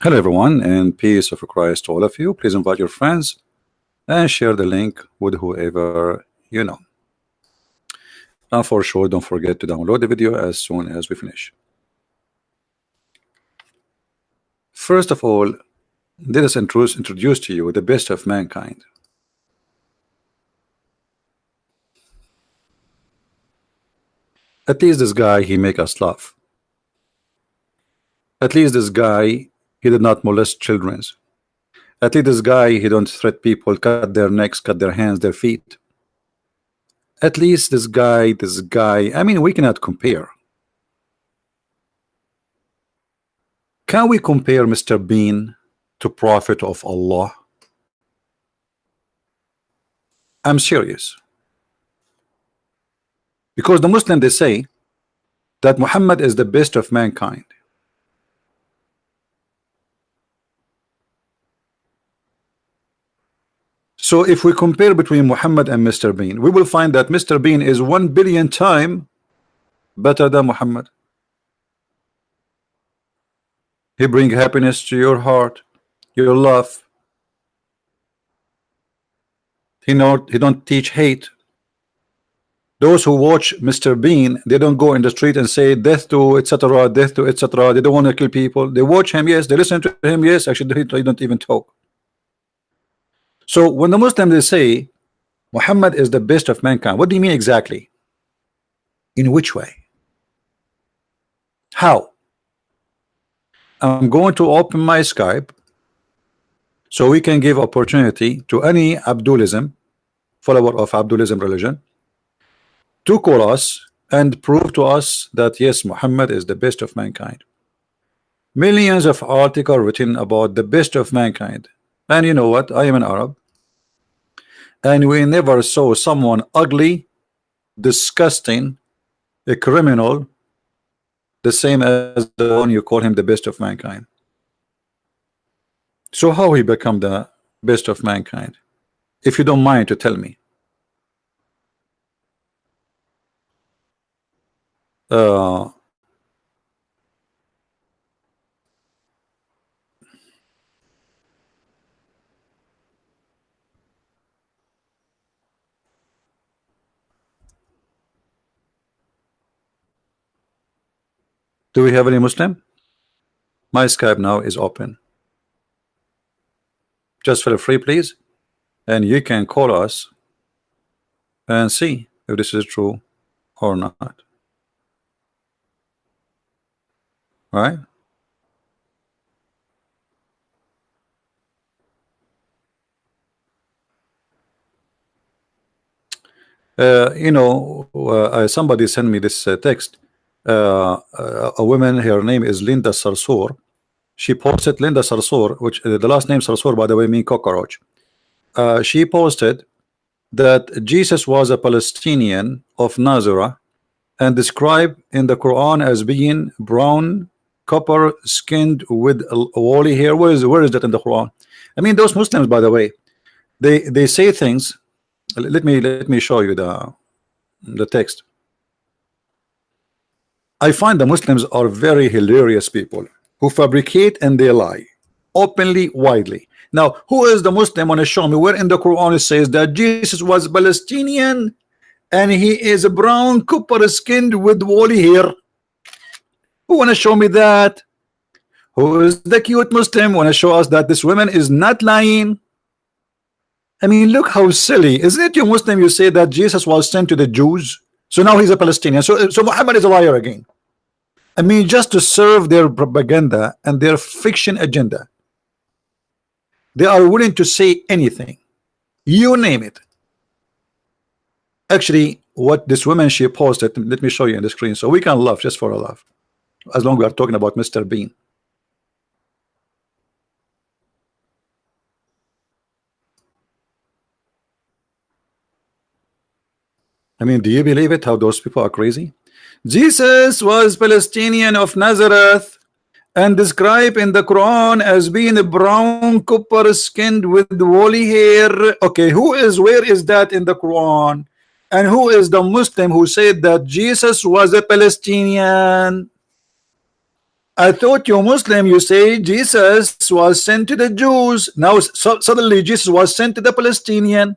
Hello everyone, and peace of Christ to all of you. Please invite your friends and share the link with whoever you know. And for sure, don't forget to download the video as soon as we finish. First of all, let us introduce to you the best of mankind. At least this guy, he make us laugh. At least this guy, he did not molest children. At least this guy, he don't threat people, cut their necks, cut their hands, their feet. At least this guy, I mean, we cannot compare. Can we compare Mr. Bean to Prophet of Allah? I'm serious. Because the Muslims, they say that Muhammad is the best of mankind. So if we compare between Muhammad and Mr. Bean, we will find that Mr. Bean is 1 billion times better than Muhammad. He brings happiness to your heart, your love. He don't teach hate. Those who watch Mr. Bean, they don't go in the street and say death to etc., death to etc. They don't want to kill people. They watch him, yes. They listen to him, yes. Actually, they don't even talk. So when the Muslims, they say Muhammad is the best of mankind, what do you mean exactly? In which way? How? I'm going to open my Skype so we can give opportunity to any Abdulism, follower of Abdulism religion, to call us and prove to us that yes, Muhammad is the best of mankind. Millions of articles written about the best of mankind. And you know what? I am an Arab, and we never saw someone ugly, disgusting, a criminal, the same as the one you call him the best of mankind. So how he become the best of mankind? If you don't mind to tell me. Do we have any Muslim? My Skype now is open. Just feel free, please, and you can call us and see if this is true or not. All right? Somebody sent me this text. A woman, her name is Linda Sarsour. She posted, Linda Sarsour, which the last name Sarsour, by the way, means cockroach. She posted that Jesus was a Palestinian of Nazareth and described in the Quran as being brown, copper skinned with woolly hair. Where is that in the Quran? I mean, those Muslims, by the way, they say things. Let me show you the text. I find the Muslims are very hilarious people who fabricate and they lie openly, widely. Now, who is the Muslim? Want to show me where in the Quran it says that Jesus was Palestinian and he is brown, copper skinned with woolly hair? Who want to show me that? Who is the cute Muslim? Want to show us that this woman is not lying? I mean, look how silly. Isn't it, you Muslim? You say that Jesus was sent to the Jews, so now he's a Palestinian. So Muhammad is a liar again. I mean, just to serve their propaganda and their fiction agenda, they are willing to say anything. You name it. Actually, what this woman she posted, let me show you on the screen so we can laugh just for a laugh, as long as we are talking about Mr. Bean. I mean, do you believe it, how those people are crazy? Jesus was Palestinian of Nazareth and described in the Quran as being brown, copper skinned with woolly hair. Okay, where is that in the Quran? And who is the Muslim who said that Jesus was a Palestinian? I thought you Muslim, you say Jesus was sent to the Jews. Now suddenly Jesus was sent to the Palestinian.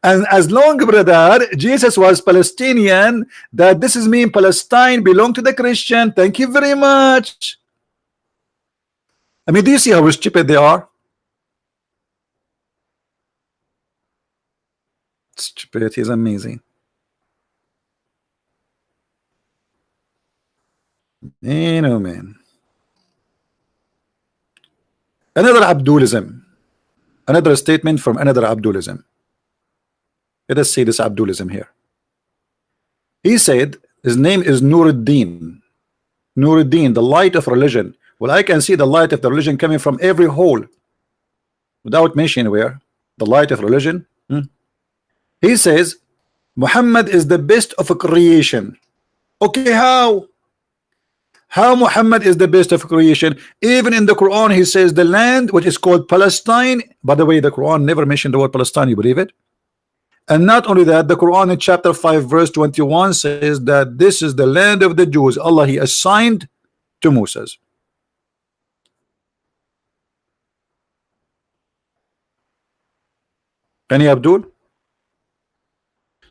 And as long, brother, Jesus was Palestinian, that this is mean Palestine belong to the Christian. Thank you very much. I mean, do you see how stupid they are? Stupidity is amazing. You know, man. Another Abdulism. Another statement from another Abdulism. Let us see this Abdulism here. He said his name is Nuruddin. Nuruddin, the light of religion. Well, I can see the light of the religion coming from every hole without mentioning where. The light of religion. He says Muhammad is the best of a creation. Okay, how? How Muhammad is the best of creation? Even in the Quran, he says the land which is called Palestine. By the way, the Quran never mentioned the word Palestine. You believe it? And not only that, the Quran in chapter 5 verse 21 says that this is the land of the Jews. Allah he assigned to Moses. Any Abdul?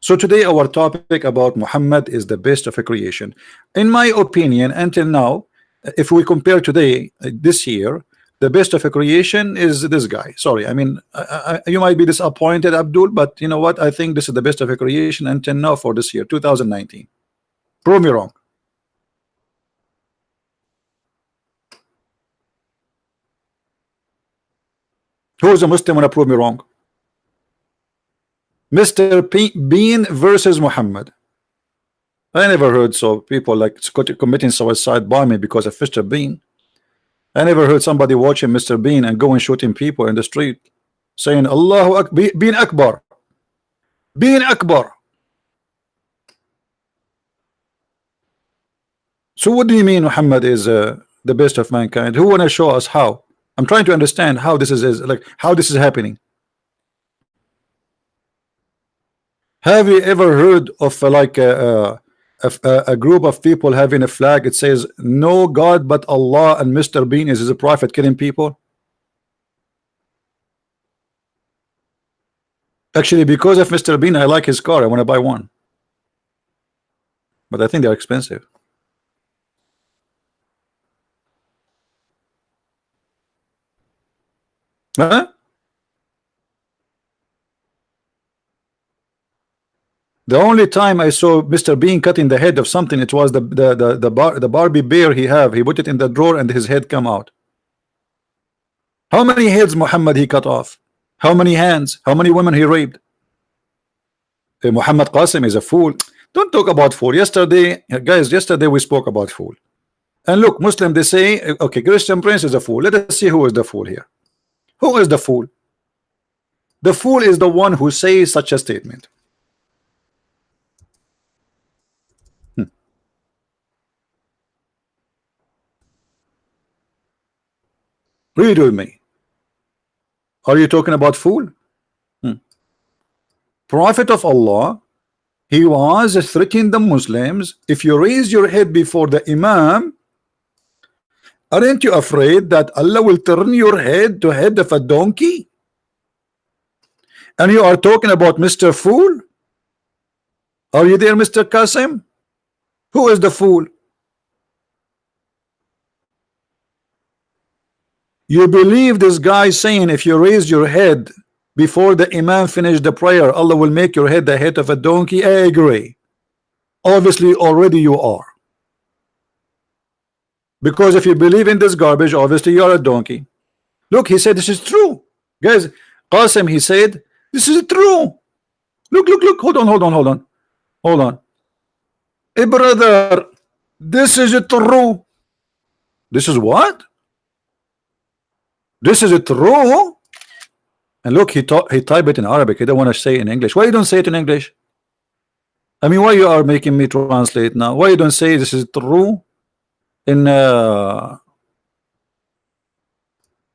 So today our topic about Muhammad is the best of a creation. In my opinion, until now, if we compare today, this year, the best of a creation is this guy. Sorry, I mean, you might be disappointed, Abdul, but you know what? I think this is the best of a creation until now for this year, 2019. Prove me wrong. Who is a Muslim when I prove me wrong? Mr. Bean versus Muhammad. I never heard so people like committing suicide bombing because of Mr. Bean. I never heard somebody watching Mr. Bean and going shooting people in the street saying Allahu Akbar, Bean Akbar, Bean Akbar. So what do you mean Muhammad is the best of mankind? Who wanna show us how? I'm trying to understand how this is like how this is happening. Have you ever heard of like a group of people having a flag? It says no God but Allah and Mr. Bean is a prophet killing people. Actually, because of Mr. Bean, I like his car. I want to buy one, but I think they're expensive. Huh? The only time I saw Mr. Bean cutting the head of something, it was the Barbie bear he have. He put it in the drawer and his head come out. How many heads Muhammad he cut off? How many hands? How many women he raped? Muhammad Qasim is a fool. Don't talk about fool. Yesterday, guys, yesterday we spoke about fool. And look, Muslim, they say, okay, Christian Prince is a fool. Let us see who is the fool here. Who is the fool? The fool is the one who says such a statement. Read with me. Are you talking about fool? Prophet of Allah, he was threatening the Muslims. If you raise your head before the Imam, aren't you afraid that Allah will turn your head to head of a donkey? And you are talking about Mr. Fool? Are you there, Mr. Qasim? Who is the fool? You believe this guy saying if you raise your head before the Imam finish the prayer, Allah will make your head the head of a donkey? I agree. Obviously, already you are. Because if you believe in this garbage, obviously you are a donkey. Look, he said this is true. Guys, Qasim, he said this is true. Look, look, look. Hold on. Hey, brother, this is true. This is what? This is true. And look, he typed it in Arabic. He don't want to say it in English. Why you don't say it in English? I mean, why you are making me translate now? Why you don't say this is true in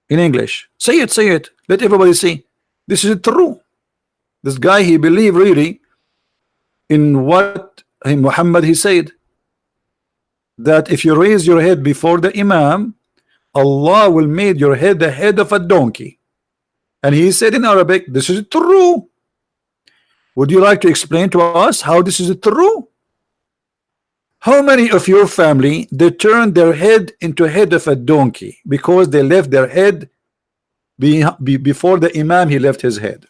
English? Say it. Let everybody see. This is true. This guy, he believed really in what Muhammad he said. that if you raise your head before the Imam, Allah will make your head the head of a donkey. And he said in Arabic, this is true. Would you like to explain to us how this is true? How many of your family they turned their head into head of a donkey because they left their head before the Imam, he left his head?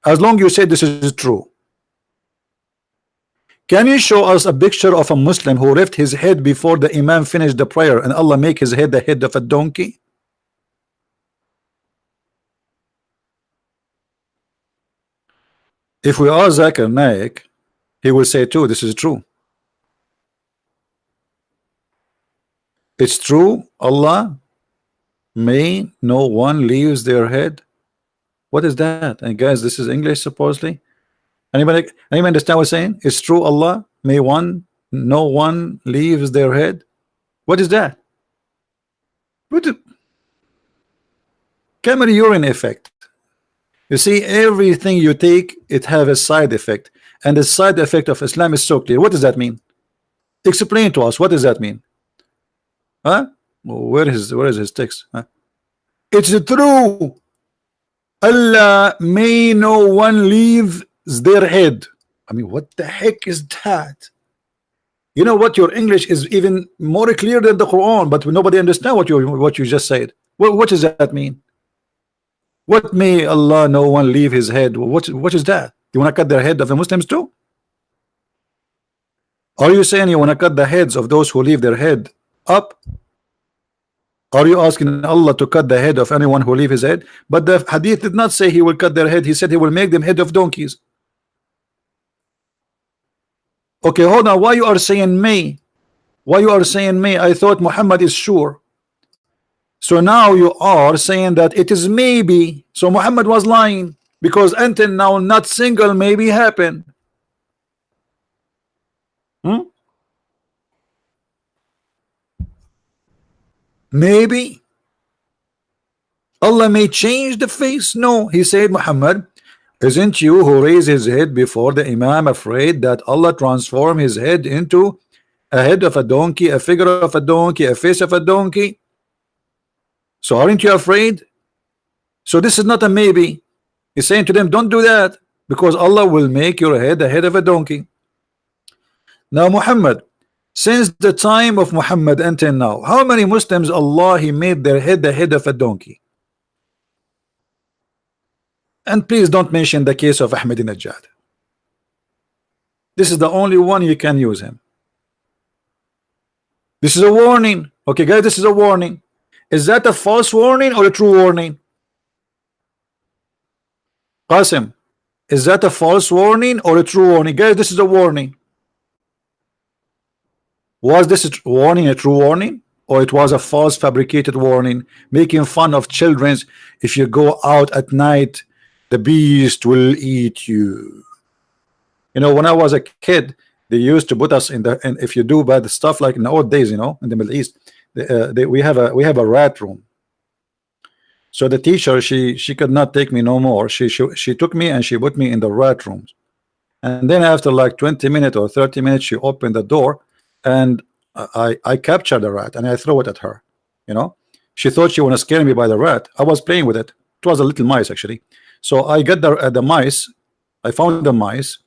As long you say this is true. Can you show us a picture of a Muslim who left his head before the Imam finished the prayer and Allah make his head the head of a donkey? If we ask Zakir Naik, he will say too, this is true. It's true, Allah may no one leaves their head. What is that? And guys, this is English supposedly. Anybody understand what I'm saying? It's true, Allah may no one leaves their head. What is that? What the camera urine effect? You see, everything you take, it have a side effect, and the side effect of Islam is so clear. What does that mean? Explain to us. What does that mean? Huh? Where is his text? Huh? It's true. Allah may no one leave their head. I mean, what the heck is that? You know what? Your English is even more clear than the Quran, but nobody understand what you just said. What does that mean? What may Allah no one leave his head? What is that? You want to cut the head of the Muslims too? Are you saying you want to cut the heads of those who leave their head up? Are you asking Allah to cut the head of anyone who leave his head? But the hadith did not say he will cut their head. He said he will make them head of donkeys. Okay, hold on. Why you are saying may? Why you are saying may? I thought Muhammad is sure. So now you are saying that it is maybe. So Muhammad was lying because until now not single maybe happened. Maybe Allah may change the face. No, he said, Muhammad, isn't you who raised his head before the Imam afraid that Allah transform his head into a head of a donkey, a figure of a donkey, a face of a donkey? So aren't you afraid? So this is not a maybe. He's saying to them, don't do that, because Allah will make your head the head of a donkey. Now Muhammad, since the time of Muhammad until now, how many Muslims Allah he made their head the head of a donkey? And please don't mention the case of Ahmadinejad. This is the only one you can use him. This is a warning. Okay guys, this is a warning. Is that a false warning or a true warning? Qasim, is that a false warning or a true warning? Guys, this is a warning. Was this a warning a true warning, or it was a false fabricated warning making fun of children? If you go out at night, the beast will eat you. You know, when I was a kid, they used to put us in the, and if you do bad stuff, like in the old days, you know, in the Middle East, we have a rat room. So the teacher, she could not take me no more. She took me and she put me in the rat rooms. And then after like 20 minutes or 30 minutes, she opened the door, and I captured the rat and I throw it at her. You know, she thought she want to scare me by the rat. I was playing with it. It was a little mice actually. So I got the mice. I found the mice.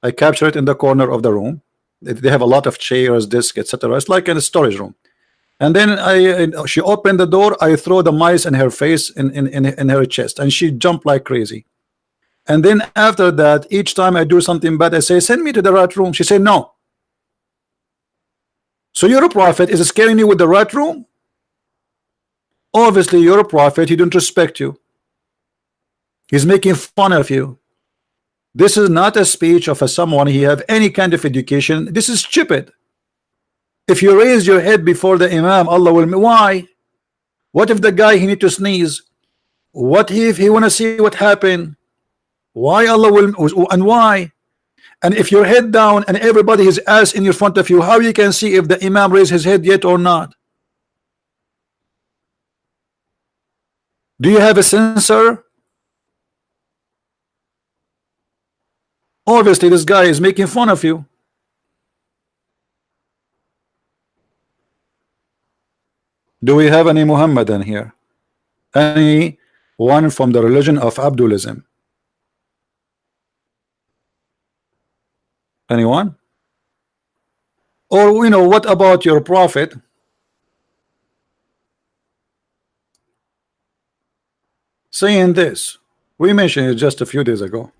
I captured it in the corner of the room. They have a lot of chairs, desks, etc. It's like in a storage room. And then she opened the door. I throw the mice in her face, in her chest, and she jumped like crazy. And then after that, each time I do something bad, I say, send me to the rat room. She said no. So you're a prophet, is scaring you with the rat room? Obviously you're a prophet, he don't respect you. He's making fun of you. This is not a speech of someone he have any kind of education. This is stupid. If you raise your head before the Imam, Allah will. Why? What if the guy he need to sneeze? What if he want to see what happened? Why Allah will, and why? And if your head down and everybody is ass in your front of you, how you can see if the Imam raised his head yet or not? Do you have a sensor? Obviously this guy is making fun of you. Do we have any Muhammadan here? Any one from the religion of Abdulism? Anyone? Or what about your prophet saying this? We mentioned it just a few days ago.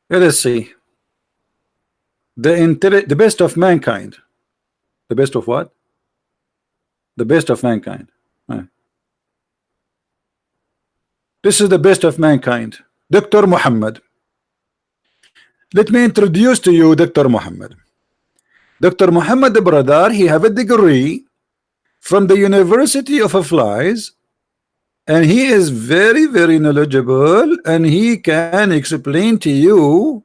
Let us see. The best of mankind. The best of what? The best of mankind. This is the best of mankind. Dr. Muhammad. Let me introduce to you Dr. Muhammad. Dr. Muhammad brother, he have a degree from the University of Flies, and he is very knowledgeable, and he can explain to you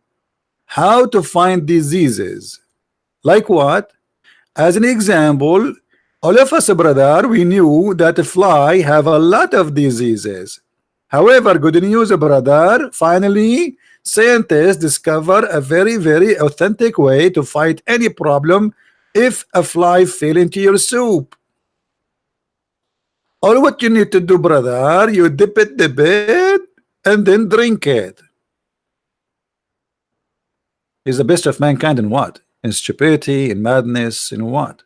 how to find diseases. Like what? As an example, all of us brother, we knew that a fly have a lot of diseases. However, good news brother, finally scientists discover a very authentic way to fight any problem if a fly fell into your soup. All what you need to do brother, you dip it and then drink it. Is the best of mankind in what? In stupidity, in madness, in what?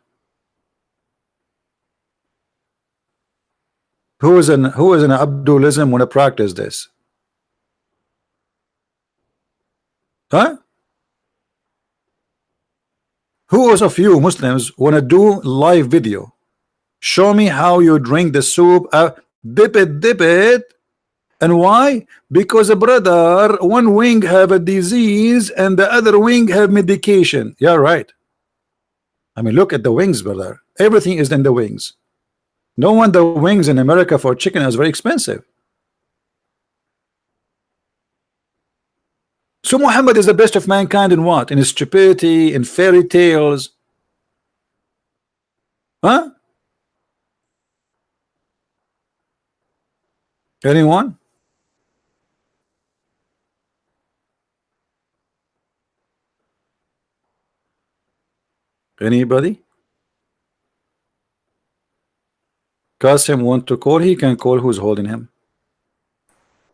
Who is an Abdulism when I practice this? Huh? Who of you Muslims want to do live video? Show me how you drink the soup, dip it, and why? Because brother, one wing have a disease and the other wing have medication. Yeah, right. I mean, look at the wings, brother. Everything is in the wings. No wonder wings in America for chicken is very expensive. So Muhammad is the best of mankind in what? In his stupidity, in fairy tales. Huh? Anyone? Anybody? Qasim want to call, he can call. Who's holding him?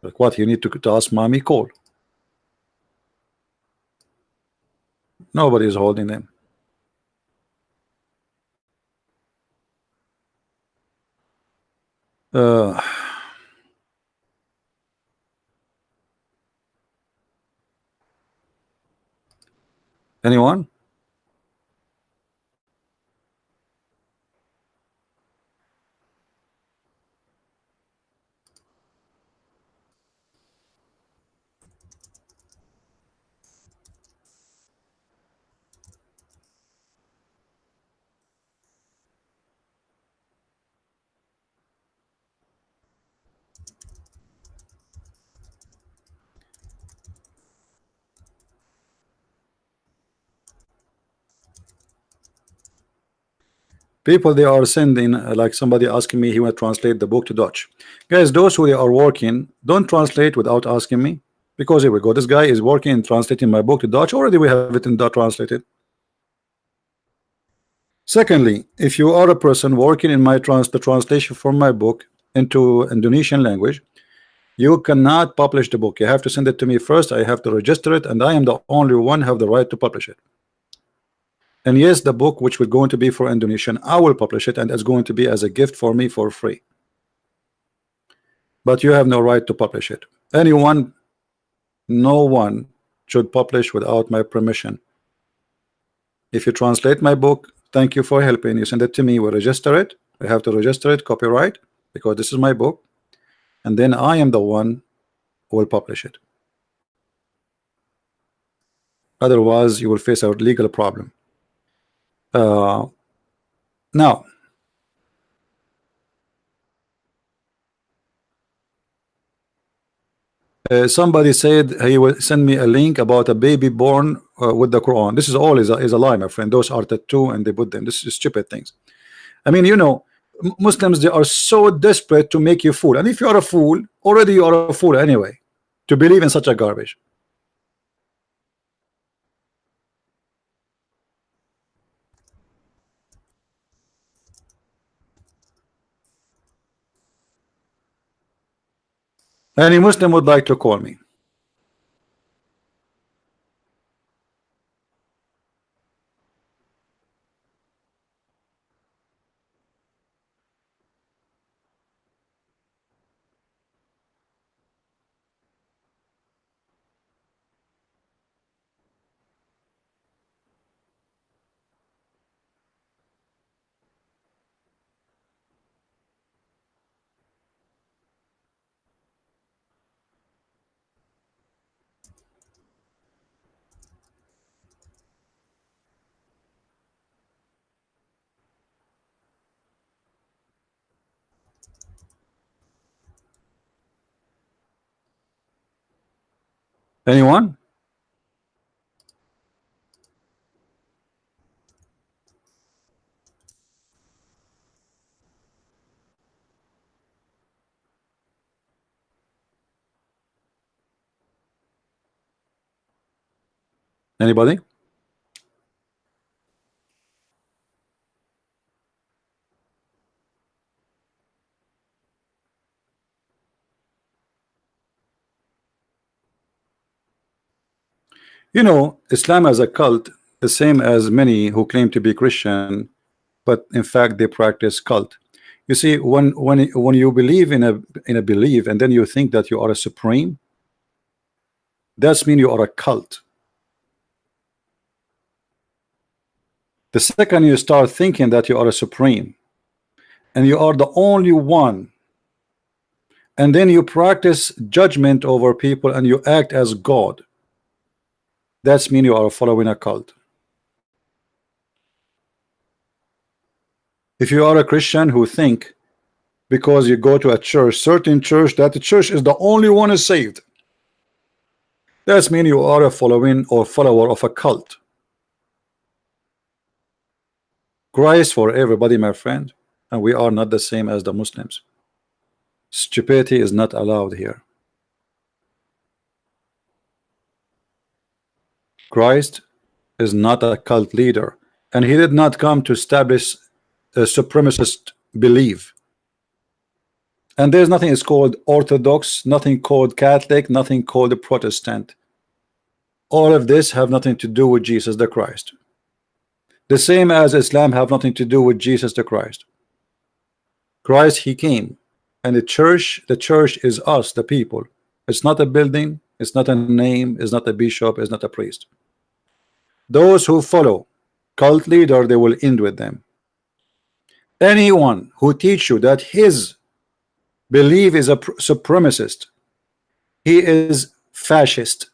Like what? You need to ask mommy, call. Nobody is holding them. Uh, Anyone? People they are sending like somebody asking me he want to translate the book to Dutch. Guys, those who they are working, don't translate without asking me, because here we go. This guy is working and translating my book to Dutch. Already we have it in Dutch translated. Secondly, if you are a person working in my the translation for my book into Indonesian language, you cannot publish the book. You have to send it to me first. I have to register it, and I am the only one who have the right to publish it. And yes, the book which will going to be for Indonesian, I will publish it, and it's going to be as a gift for me for free. But you have no right to publish it. Anyone, no one should publish without my permission. If you translate my book, thank you for helping. You send it to me, we register it. I have to register it, copyright, because this is my book, and then I am the one who will publish it. Otherwise, you will face a legal problem. Now, Somebody said he will send me a link about a baby born with the Quran. This is all is a lie, my friend. Those are tattoo and they put them. This is stupid things. I mean, you know, Muslims, they are so desperate to make you fool, and if you are a fool, already you are a fool anyway, to believe in such a garbage. Any Muslim would like to call me? Anyone? Anybody? You know, Islam as a cult, the same as many who claim to be Christian, but in fact they practice cult. You see, when you believe in a belief and then you think that you are a supreme, that's mean you are a cult. The second you start thinking that you are a supreme and you are the only one, and then you practice judgment over people and you act as God, that's mean you are following a cult. If you are a Christian who think because you go to a church, certain church, that the church is the only one is saved, that's mean you are a following or follower of a cult. Christ for everybody, my friend, and we are not the same as the Muslims. Stupidity is not allowed here. Christ is not a cult leader, and he did not come to establish a supremacist belief. And there's nothing is called Orthodox, nothing called Catholic, nothing called Protestant. All of this have nothing to do with Jesus the Christ. The same as Islam have nothing to do with Jesus the Christ. Christ, he came, and the church is us, the people. It's not a building, it's not a name, it's not a bishop, it's not a priest. Those who follow cult leader, they will end with them. Anyone who teach you that his belief is a supremacist, he is fascist,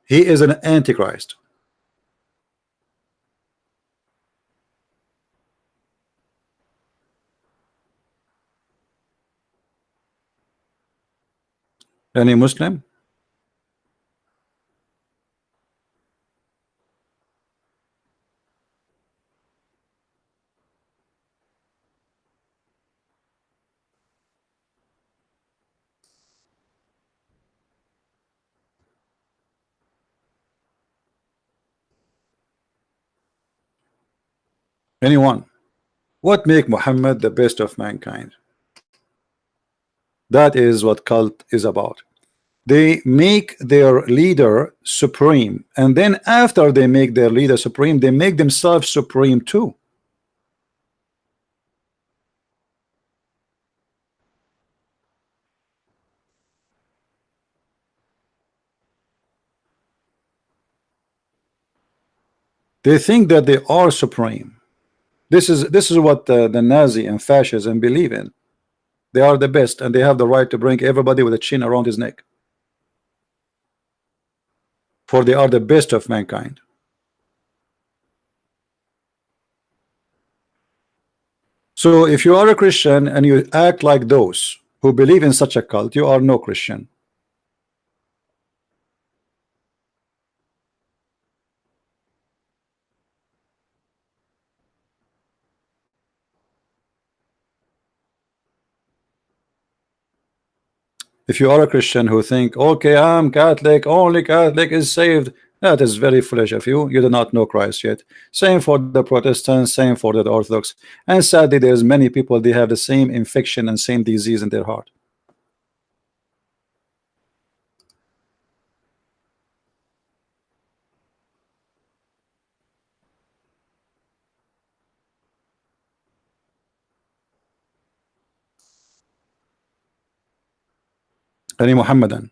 he is an antichrist. Any Muslim? Anyone? What make Muhammad the best of mankind? That is what cult is about. They make their leader supreme, and then after they make their leader supreme, they make themselves supreme too. They think that they are supreme. This is what the Nazi and fascism believe in. They are the best, and they have the right to bring everybody with a chin around his neck, for they are the best of mankind. So if you are a Christian and you act like those, who believe in such a cult, you are no Christian. If you are a Christian who think, okay, I'm Catholic, only Catholic is saved, that is very foolish of you. You do not know Christ yet. Same for the Protestants, same for the Orthodox. And sadly, there's many people, they have the same infection and same disease in their heart. Any Muhammadan.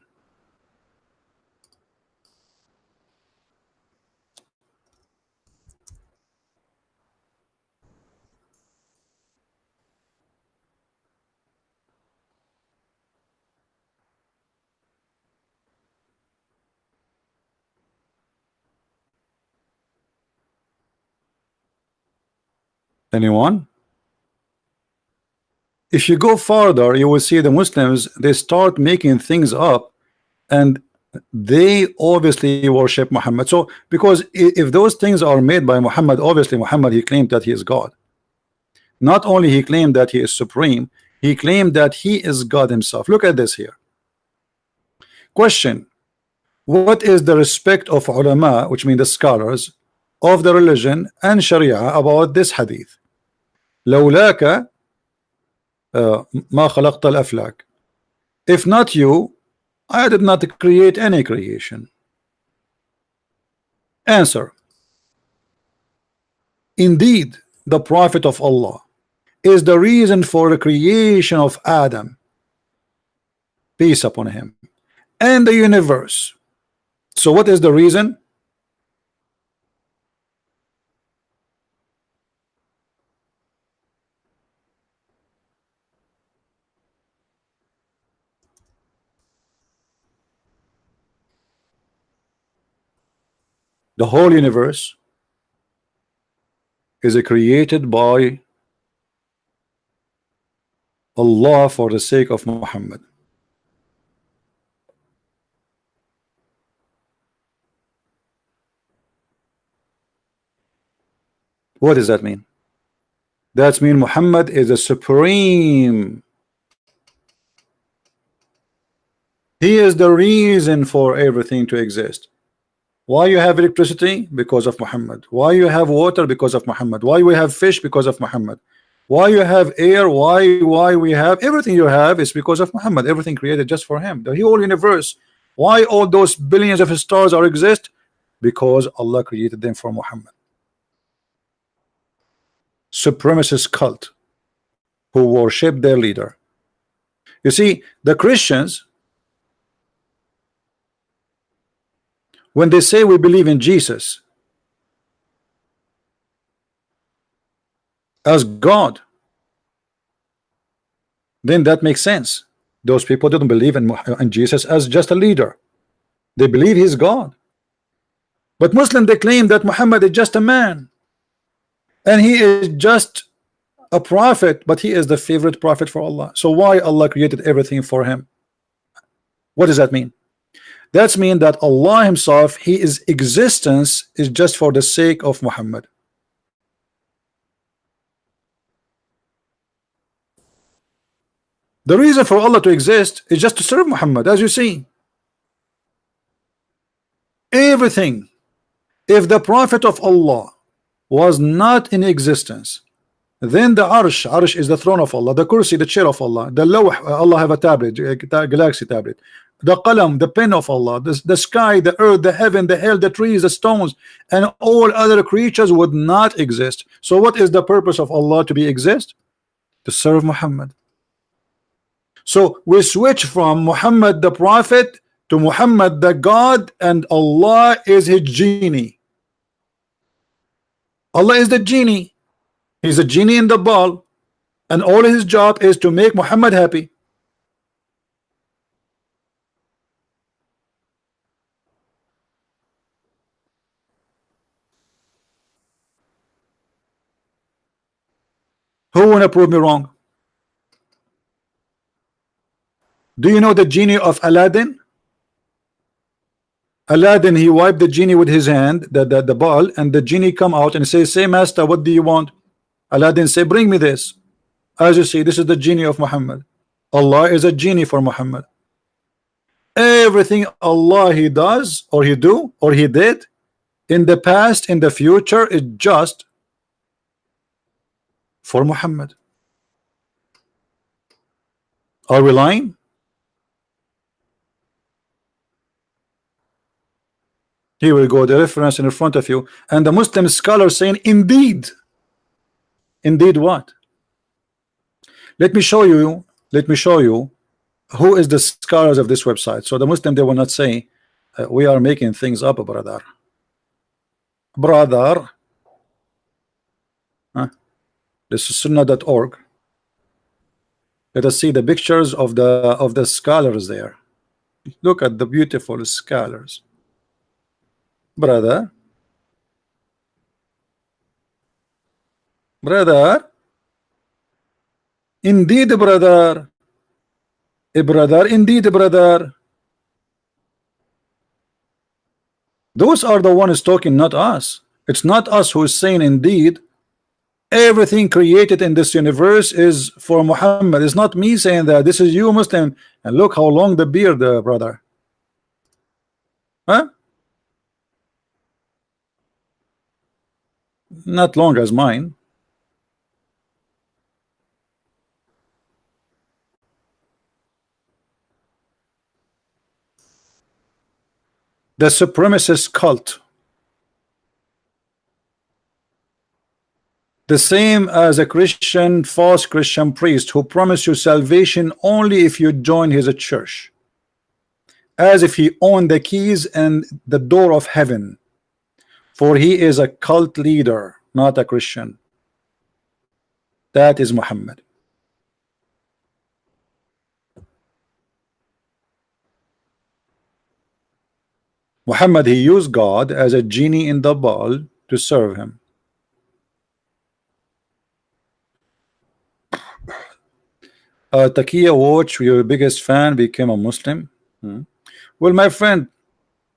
Anyone? If you go farther, you will see the Muslims, they start making things up, and they obviously worship Muhammad. So because if those things are made by Muhammad, obviously Muhammad, he claimed that he is God. Not only he claimed that he is supreme, he claimed that he is God himself. Look at this here. Question: what is the respect of ulama, which mean the scholars of the religion and Sharia, about this hadith? لولاك ما خلقت الأفلاك. If not you, I did not create any creation. Answer: indeed, the Prophet of Allah is the reason for the creation of Adam, peace upon him, and the universe. So what is the reason? The whole universe is created by Allah for the sake of Muhammad. What does that mean? That means Muhammad is the supreme. He is the reason for everything to exist. Why you have electricity? Because of Muhammad. Why you have water? Because of Muhammad. Why we have fish? Because of Muhammad. Why you have air? Why we have everything you have is because of Muhammad. Everything created just for him. The whole universe. Why all those billions of stars are exist? Because Allah created them for Muhammad. Supremacist cult who worship their leader. You see, the Christians, when they say we believe in Jesus as God, then that makes sense. Those people didn't believe in Jesus as just a leader. They believe he's God. But Muslim, they claim that Muhammad is just a man, and he is just a prophet, but he is the favorite prophet for Allah. So why Allah created everything for him? What does that mean? That's mean that Allah himself, his existence is just for the sake of Muhammad. The reason for Allah to exist is just to serve Muhammad. As you see, everything, if the Prophet of Allah was not in existence, then the Arsh is the throne of Allah, the Kursi, the chair of Allah, the Lawh, Allah have a tablet, a galaxy tablet, the Qalam, the pen of Allah, the sky, the earth, the heaven, the hell, the trees, the stones, and all other creatures would not exist. So what is the purpose of Allah to be exist? To serve Muhammad. So we switch from Muhammad the Prophet to Muhammad the God, and Allah is his genie. Allah is the genie. He's a genie in the ball, and all his job is to make Muhammad happy. Who wanna prove me wrong? Do you know the genie of Aladdin? Aladdin, he wiped the genie with his hand, the ball, and the genie come out and say, say master, what do you want? Aladdin say, bring me this. As you see, this is the genie of Muhammad. Allah is a genie for Muhammad. Everything Allah he does or he do or he did in the past, in the future, is just for Muhammad. Are we lying? Here we go, the reference in front of you, and the Muslim scholar saying, indeed. Indeed what? Let me show you who is the scholars of this website. So the Muslim, they will not say we are making things up, brother. This is sunnah.org. Let us see the pictures of the scholars there. Look at the beautiful scholars, brother. Indeed, brother. Brother, indeed, brother. Those are the ones talking, not us. It's not us who is saying indeed. Everything created in this universe is for Muhammad. It's not me saying that. This is you, Muslim. And look how long the beard, brother. Huh? Not long as mine. The supremacist cult, the same as a Christian, false Christian priest who promised you salvation only if you join his church, as if he owned the keys and the door of heaven, for he is a cult leader, not a Christian. That is Muhammad. Muhammad, he used God as a genie in the ball to serve him. Takia Watch, your biggest fan, became a Muslim. Well, my friend,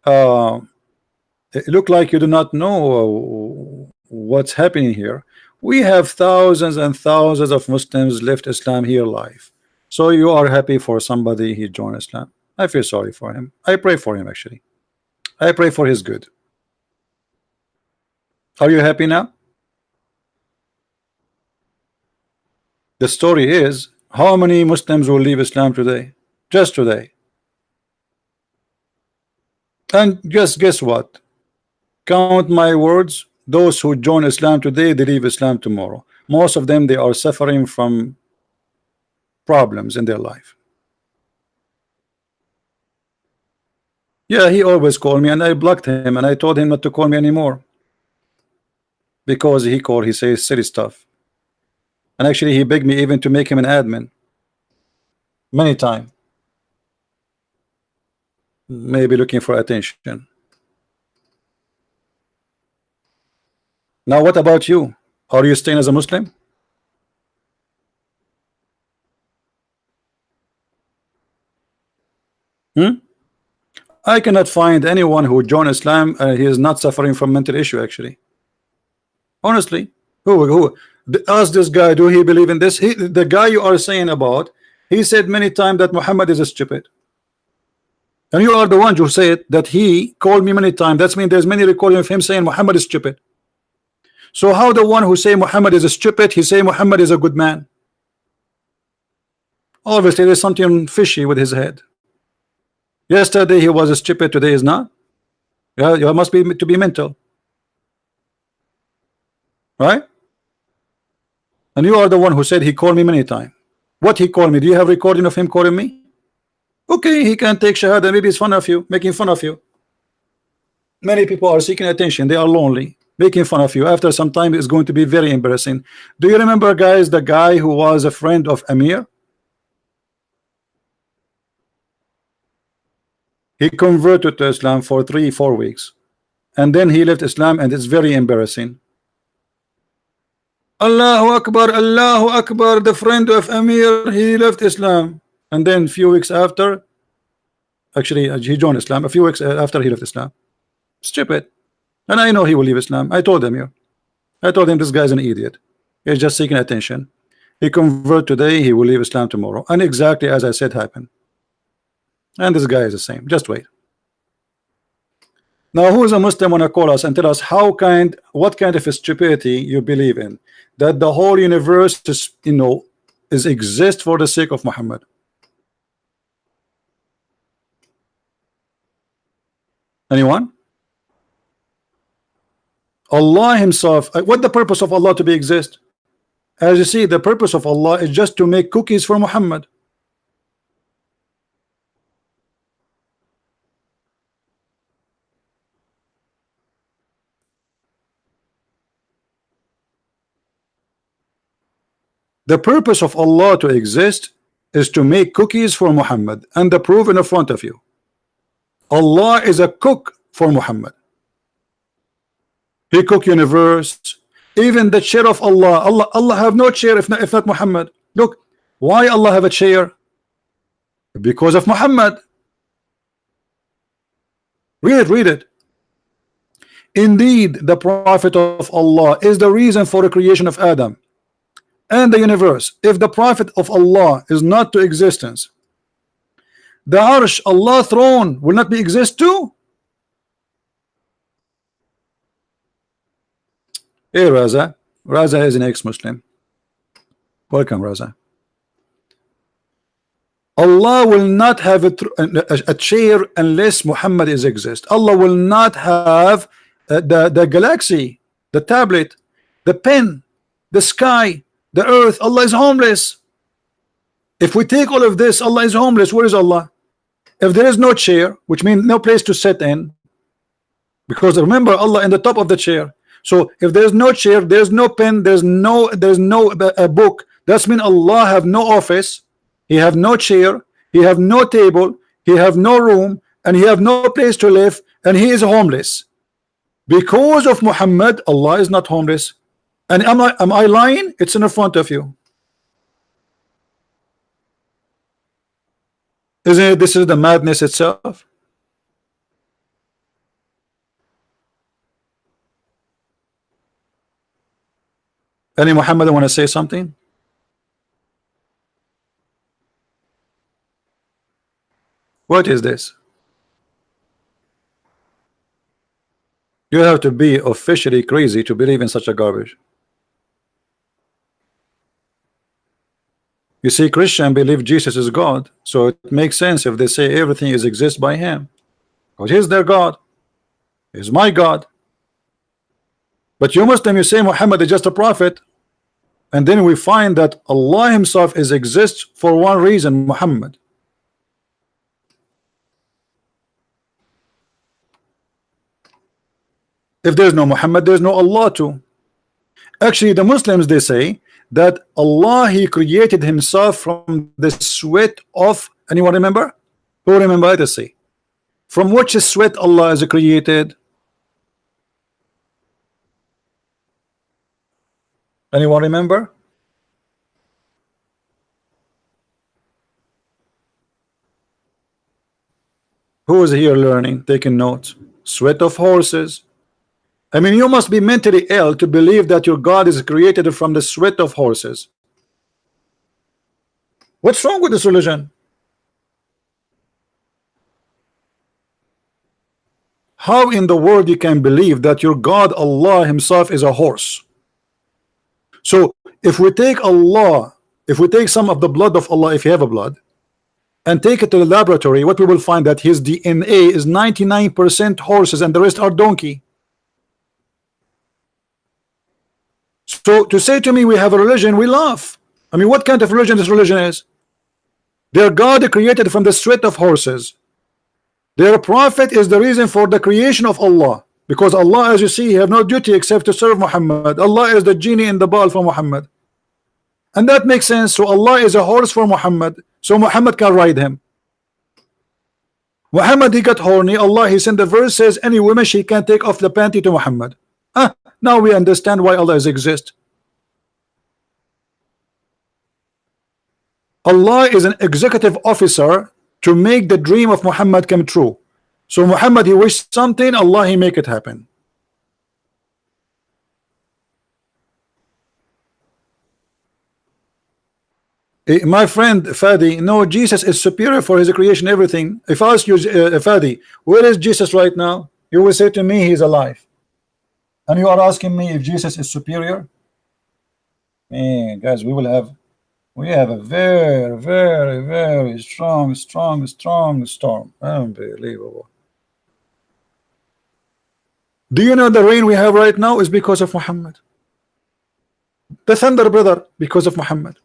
it look like you do not know what's happening here. We have thousands and thousands of Muslims left Islam here alive. So you are happy for somebody he joined Islam. I feel sorry for him. I pray for him, actually. I pray for his good. Are you happy now? The story is, how many Muslims will leave Islam today? Just today. And just guess what? Count my words, those who join Islam today, they leave Islam tomorrow. Most of them, they are suffering from problems in their life. Yeah, he always called me and I blocked him and I told him not to call me anymore. Because he says silly stuff. And actually he begged me even to make him an admin. Many times. Maybe looking for attention. Now what about you? Are you staying as a Muslim? I cannot find anyone who joined Islam he is not suffering from mental issue, actually. Honestly. Who ask this guy, do he believe in this? The guy you are saying about, he said many times that Muhammad is a stupid. And you are the one who said that he called me many times. That means there's many recordings of him saying Muhammad is stupid. So how the one who say Muhammad is a stupid, he say Muhammad is a good man? Obviously there's something fishy with his head. Yesterday he was a stupid, today is not. Yeah, you must be to be mental. Right? And you are the one who said he called me many times. What he called me? Do you have recording of him calling me? Okay, he can take shahada. Maybe it's fun of you, making fun of you. Many people are seeking attention. They are lonely, making fun of you. After some time, it's going to be very embarrassing. Do you remember, guys, the guy who was a friend of Amir? He converted to Islam for 3-4 weeks. And then he left Islam, and it's very embarrassing. Allahu Akbar, Allahu Akbar, the friend of Amir, he left Islam. and then a few weeks after, actually he joined Islam. A few weeks after he left Islam. Stupid. And I know he will leave Islam. I told him you. I told him this guy's an idiot. He's just seeking attention. He convert today, he will leave Islam tomorrow. And exactly as I said happened. And this guy is the same. Just wait. Now, who is a Muslim wanna call us and tell us what kind of stupidity you believe in? That the whole universe is, is exist for the sake of Muhammad. Anyone? Allah himself, what the purpose of Allah to be exist? As you see, the purpose of Allah is just to make cookies for Muhammad. The purpose of Allah to exist is to make cookies for Muhammad, and the proof in front of you. Allah is a cook for Muhammad. He cook universe. Even the chair of Allah have no chair if not Muhammad. Look, why Allah have a chair? Because of Muhammad. Read it. Indeed, the Prophet of Allah is the reason for the creation of Adam and the universe. If the Prophet of Allah is not to existence, the Arsh, Allah throne, will not be exist too. Hey Raza. Raza is an ex-Muslim. Welcome, Raza. Allah will not have a chair unless Muhammad is exist. Allah will not have the galaxy, the tablet, the pen, the sky, the earth. Allah is homeless. If we take all of this, Allah is homeless. Where is Allah? If there is no chair, which means no place to sit in, because remember Allah in the top of the chair. So if there's no chair, there's no pen, there's no book, that's mean Allah have no office, he have no chair, he have no table, he have no room, and he have no place to live, and he is homeless. Because of Muhammad, Allah is not homeless. And am I lying? It's in front of you. Isn't it? This is the madness itself. Any Muhammad want to say something? What is this? You have to be officially crazy to believe in such a garbage. You see, Christian believe Jesus is God, so it makes sense if they say everything is exists by him. Because he's their God. He's my God. But you Muslim, you say Muhammad is just a prophet, and then we find that Allah himself is exists for one reason, Muhammad. If there's no Muhammad, there's no Allah too. Actually, the Muslims, they say that Allah, he created himself from the sweat of, anyone remember? Who remember? Let us see. From which sweat Allah is created? Anyone remember? Who is here learning, taking notes? Sweat of horses. I mean, you must be mentally ill to believe that your God is created from the sweat of horses. What's wrong with this religion? How in the world you can believe that your God Allah himself is a horse? So if we take Allah, if we take some of the blood of Allah, if you have a blood, and take it to the laboratory, what we will find that his DNA is 99% horses and the rest are donkey. So to say to me we have a religion, we laugh. I mean, what kind of religion this religion is? Their God created from the sweat of horses. Their prophet is the reason for the creation of Allah, because Allah, as you see, have no duty except to serve Muhammad. Allah is the genie in the bottle for Muhammad, and that makes sense. So Allah is a horse for Muhammad, so Muhammad can ride him. Muhammad, he got horny. Allah, he sent the verse, says any woman she can take off the panty to Muhammad. Now we understand why Allah is exist. Allah is an executive officer to make the dream of Muhammad come true. So Muhammad, he wished something, Allah, he make it happen. My friend Fadi, no, Jesus is superior for his creation, everything. If I ask you, Fadi, where is Jesus right now? You will say to me, he's alive. And you are asking me if Jesus is superior? Man, guys, we have a very, very, very strong storm. Unbelievable. Do you know the rain we have right now is because of Muhammad? The thunder, brother, because of Muhammad.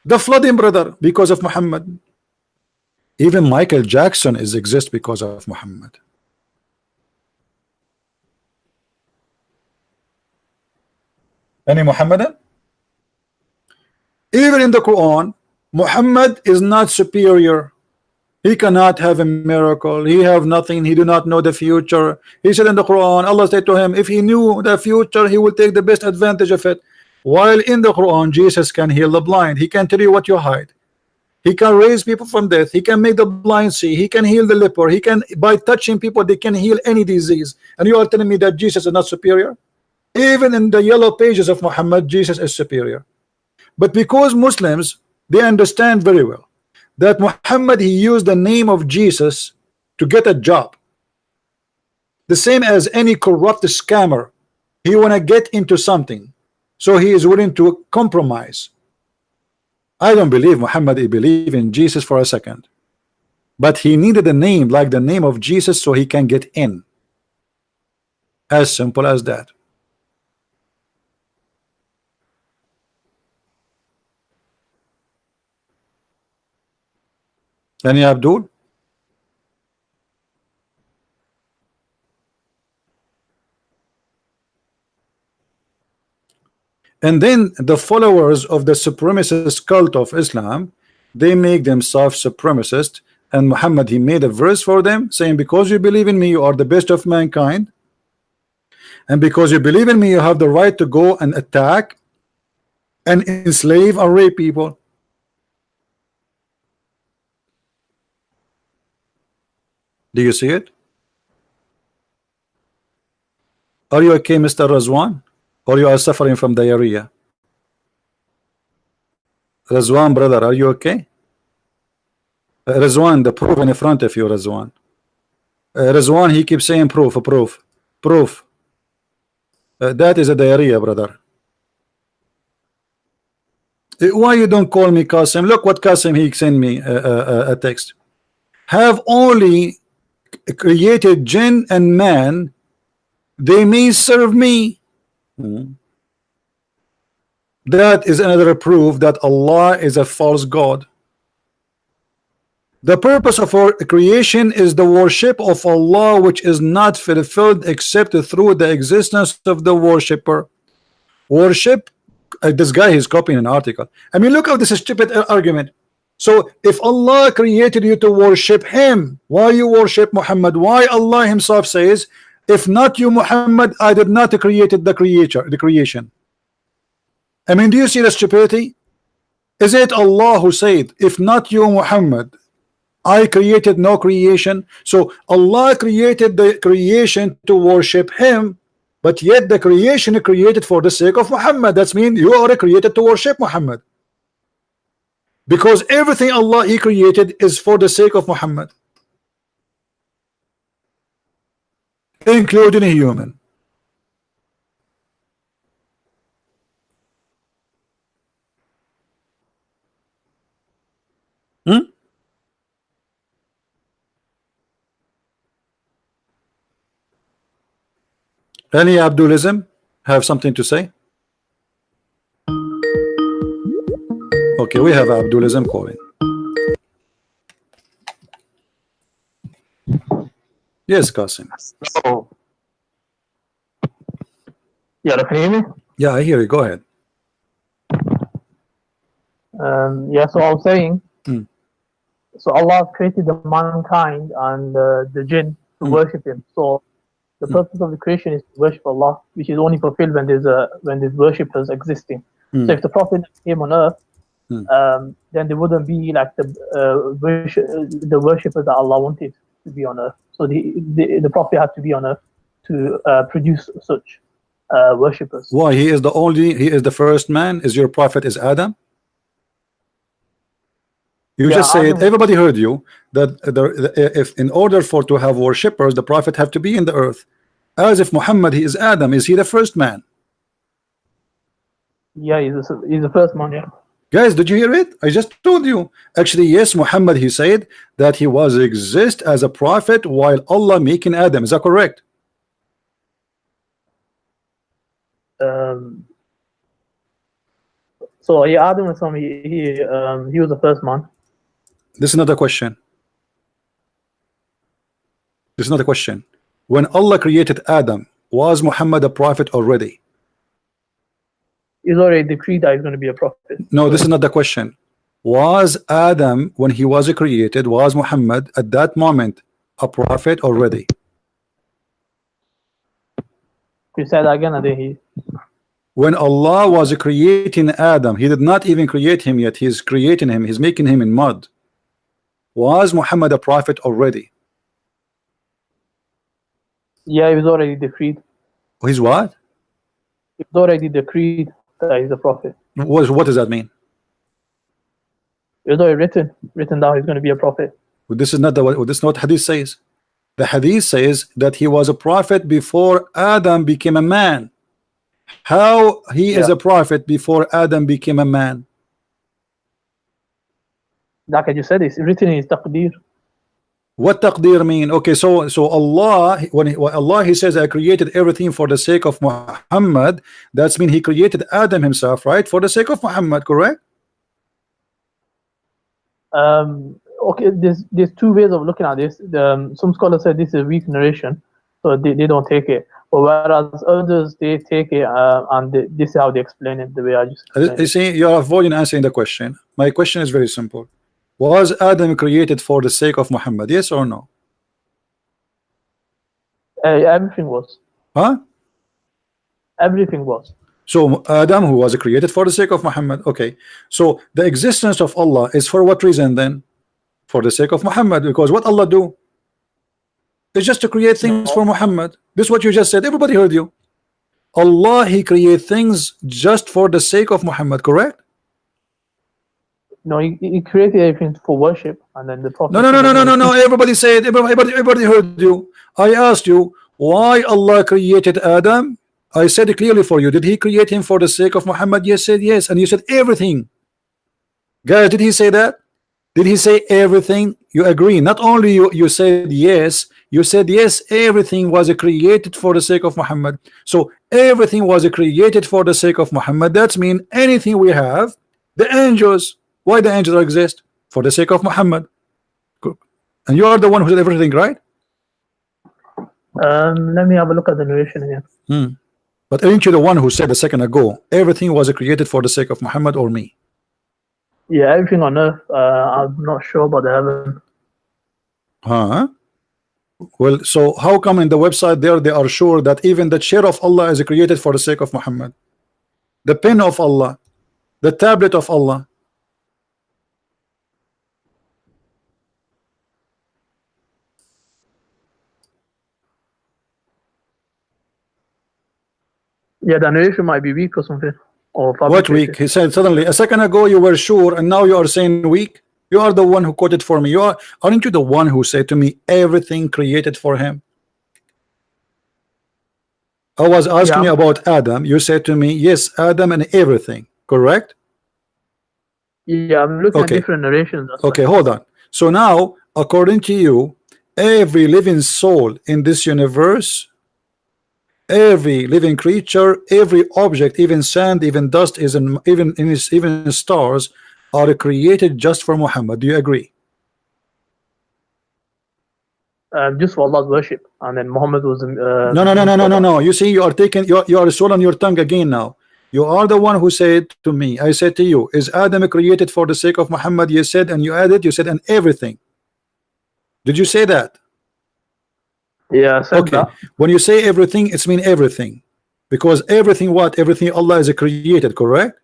The flooding, brother, because of Muhammad. Even Michael Jackson exists because of Muhammad. Any Muhammadan? Even in the Quran, Muhammad is not superior. He cannot have a miracle. He have nothing. He do not know the future. He said in the Quran, Allah said to him, if he knew the future, he would take the best advantage of it. While in the Quran, Jesus can heal the blind. He can tell you what you hide. He can raise people from death. He can make the blind see. He can heal the leper. He can, by touching people, they can heal any disease. And you are telling me that Jesus is not superior? Even in the yellow pages of Muhammad, Jesus is superior. But because Muslims, they understand very well that Muhammad, he used the name of Jesus to get a job. The same as any corrupt scammer. He want to get into something. So he is willing to compromise. I don't believe Muhammad he believed in Jesus for a second. But he needed a name like the name of Jesus so he can get in. As simple as that. Any Abdul? And then the followers of the supremacist cult of Islam, they make themselves supremacist, and Muhammad, he made a verse for them saying, because you believe in me, you are the best of mankind, and because you believe in me, you have the right to go and attack and enslave and rape people. Do you see it? Are you okay, Mr. Razwan? Or you are suffering from diarrhea? Razwan, brother, are you okay? Razwan, the proof in front of you, Razwan. Razwan, he keeps saying proof. That is a diarrhea, brother. Why you don't call me Qasim? Look what Qasim, he sent me a text. Have only created jinn and man, they may serve me. That is another proof that Allah is a false God. The purpose of our creation is the worship of Allah, which is not fulfilled except through the existence of the worshipper. Worship, this guy is copying an article. I mean, look at this stupid argument. So if Allah created you to worship him, why you worship Muhammad? Why Allah himself says, if not you Muhammad, I did not created the creation. I mean, do you see the stupidity? Is it Allah who said, if not you Muhammad, I created no creation? So Allah created the creation to worship him, but yet the creation is created for the sake of Muhammad. That means you are created to worship Muhammad, because everything Allah he created is for the sake of Muhammad, including a human. Any Abdulism have something to say? Okay, we have Abdulism calling. Yes, Qasim. So, yeah, can you hear me? Yeah, I hear you. Go ahead. Yeah, so I was saying, so Allah created the mankind and the jinn to worship him. So the purpose of the creation is to worship Allah, which is only fulfilled when there's worshippers existing. So if the Prophet came on earth, then there wouldn't be like the worshippers that Allah wanted to be on earth. So the Prophet had to be on earth to produce such worshippers. Why? He is the first man. Is your prophet is Adam? You just said, Adam, everybody heard you, that if in order for to have worshippers, the prophet have to be in the earth. As if Muhammad, he is Adam. Is he the first man? Yeah, he's the first man. Yeah. Guys, did you hear it? I just told you. Actually, yes, Muhammad, he said that he was exist as a prophet while Allah making Adam. Is that correct? So yeah, Adam was he was the first man. This is not a question. This is not a question. When Allah created Adam, was Muhammad a prophet already? He's already decreed that he's going to be a prophet. No, this is not the question. Was Adam, when he was created, was Muhammad at that moment a prophet already? You said that again, I didn't hear. When Allah was creating Adam, he did not even create him yet. He's creating him. He's making him in mud. Was Muhammad a prophet already? Yeah, he was already decreed. He's what? It was already decreed that he's a prophet. What does that mean? It was already written down he's going to be a prophet. Well, this is not what Hadith says. The Hadith says that he was a prophet before Adam became a man. How he is a prophet before Adam became a man? Like I just said, it's written in his taqdeer. What taqdeer mean? Okay, so Allah, when Allah he says I created everything for the sake of Muhammad, that's mean he created Adam himself, right? For the sake of Muhammad, correct? Okay, there's two ways of looking at this. Some scholars say this is a weak narration, so they don't take it. But whereas others they take it and this is how they explain it, the way I just explained You see, you're avoiding answering the question. My question is very simple. Was Adam created for the sake of Muhammad? Yes or no? Everything was. Huh? Everything was. So Adam, who was created for the sake of Muhammad. Okay. So the existence of Allah is for what reason then? For the sake of Muhammad. Because what Allah do? It's just to create things for Muhammad. This is what you just said. Everybody heard you. Allah, he create things just for the sake of Muhammad, correct? No, he created everything for worship, and then the Prophet. No. Everybody said. Everybody heard you. I asked you why Allah created Adam. I said it clearly for you. Did he create him for the sake of Muhammad? Yes, said yes, and you said everything. Guys, did he say that? Did he say everything? You agree? Not only you said yes. You said yes. Everything was created for the sake of Muhammad. So everything was created for the sake of Muhammad. That's mean anything we have. The angels. Why the angels exist? For the sake of Muhammad. And you are the one who did everything, right? Let me have a look at the narration again. But aren't you the one who said a second ago everything was created for the sake of Muhammad or me? Yeah, everything on earth. I'm not sure about the heaven. Huh? Well, so how come in the website there they are sure that even the chair of Allah is created for the sake of Muhammad? The pen of Allah, the tablet of Allah. Yeah, the narration might be weak or something. Or what weak? He said suddenly a second ago you were sure and now you are saying weak. You are the one who quoted for me. Aren't you the one who said to me everything created for him? I was asking you about Adam. You said to me yes, Adam and everything, correct? Yeah, I'm looking at different narrations. Okay, hold on. So now according to you, every living soul in this universe, every living creature, every object, even sand, even dust, even stars are created just for Muhammad. Do you agree? Just for Allah's worship, and then Muhammad was. No. You see, you are taking you are soul on your tongue again now. You are the one who said to me. I said to you, is Adam created for the sake of Muhammad? You said, and you added. You said, and everything. Did you say that? Yeah, I said that. When you say everything, it's mean everything, because everything what? Everything Allah is created, correct?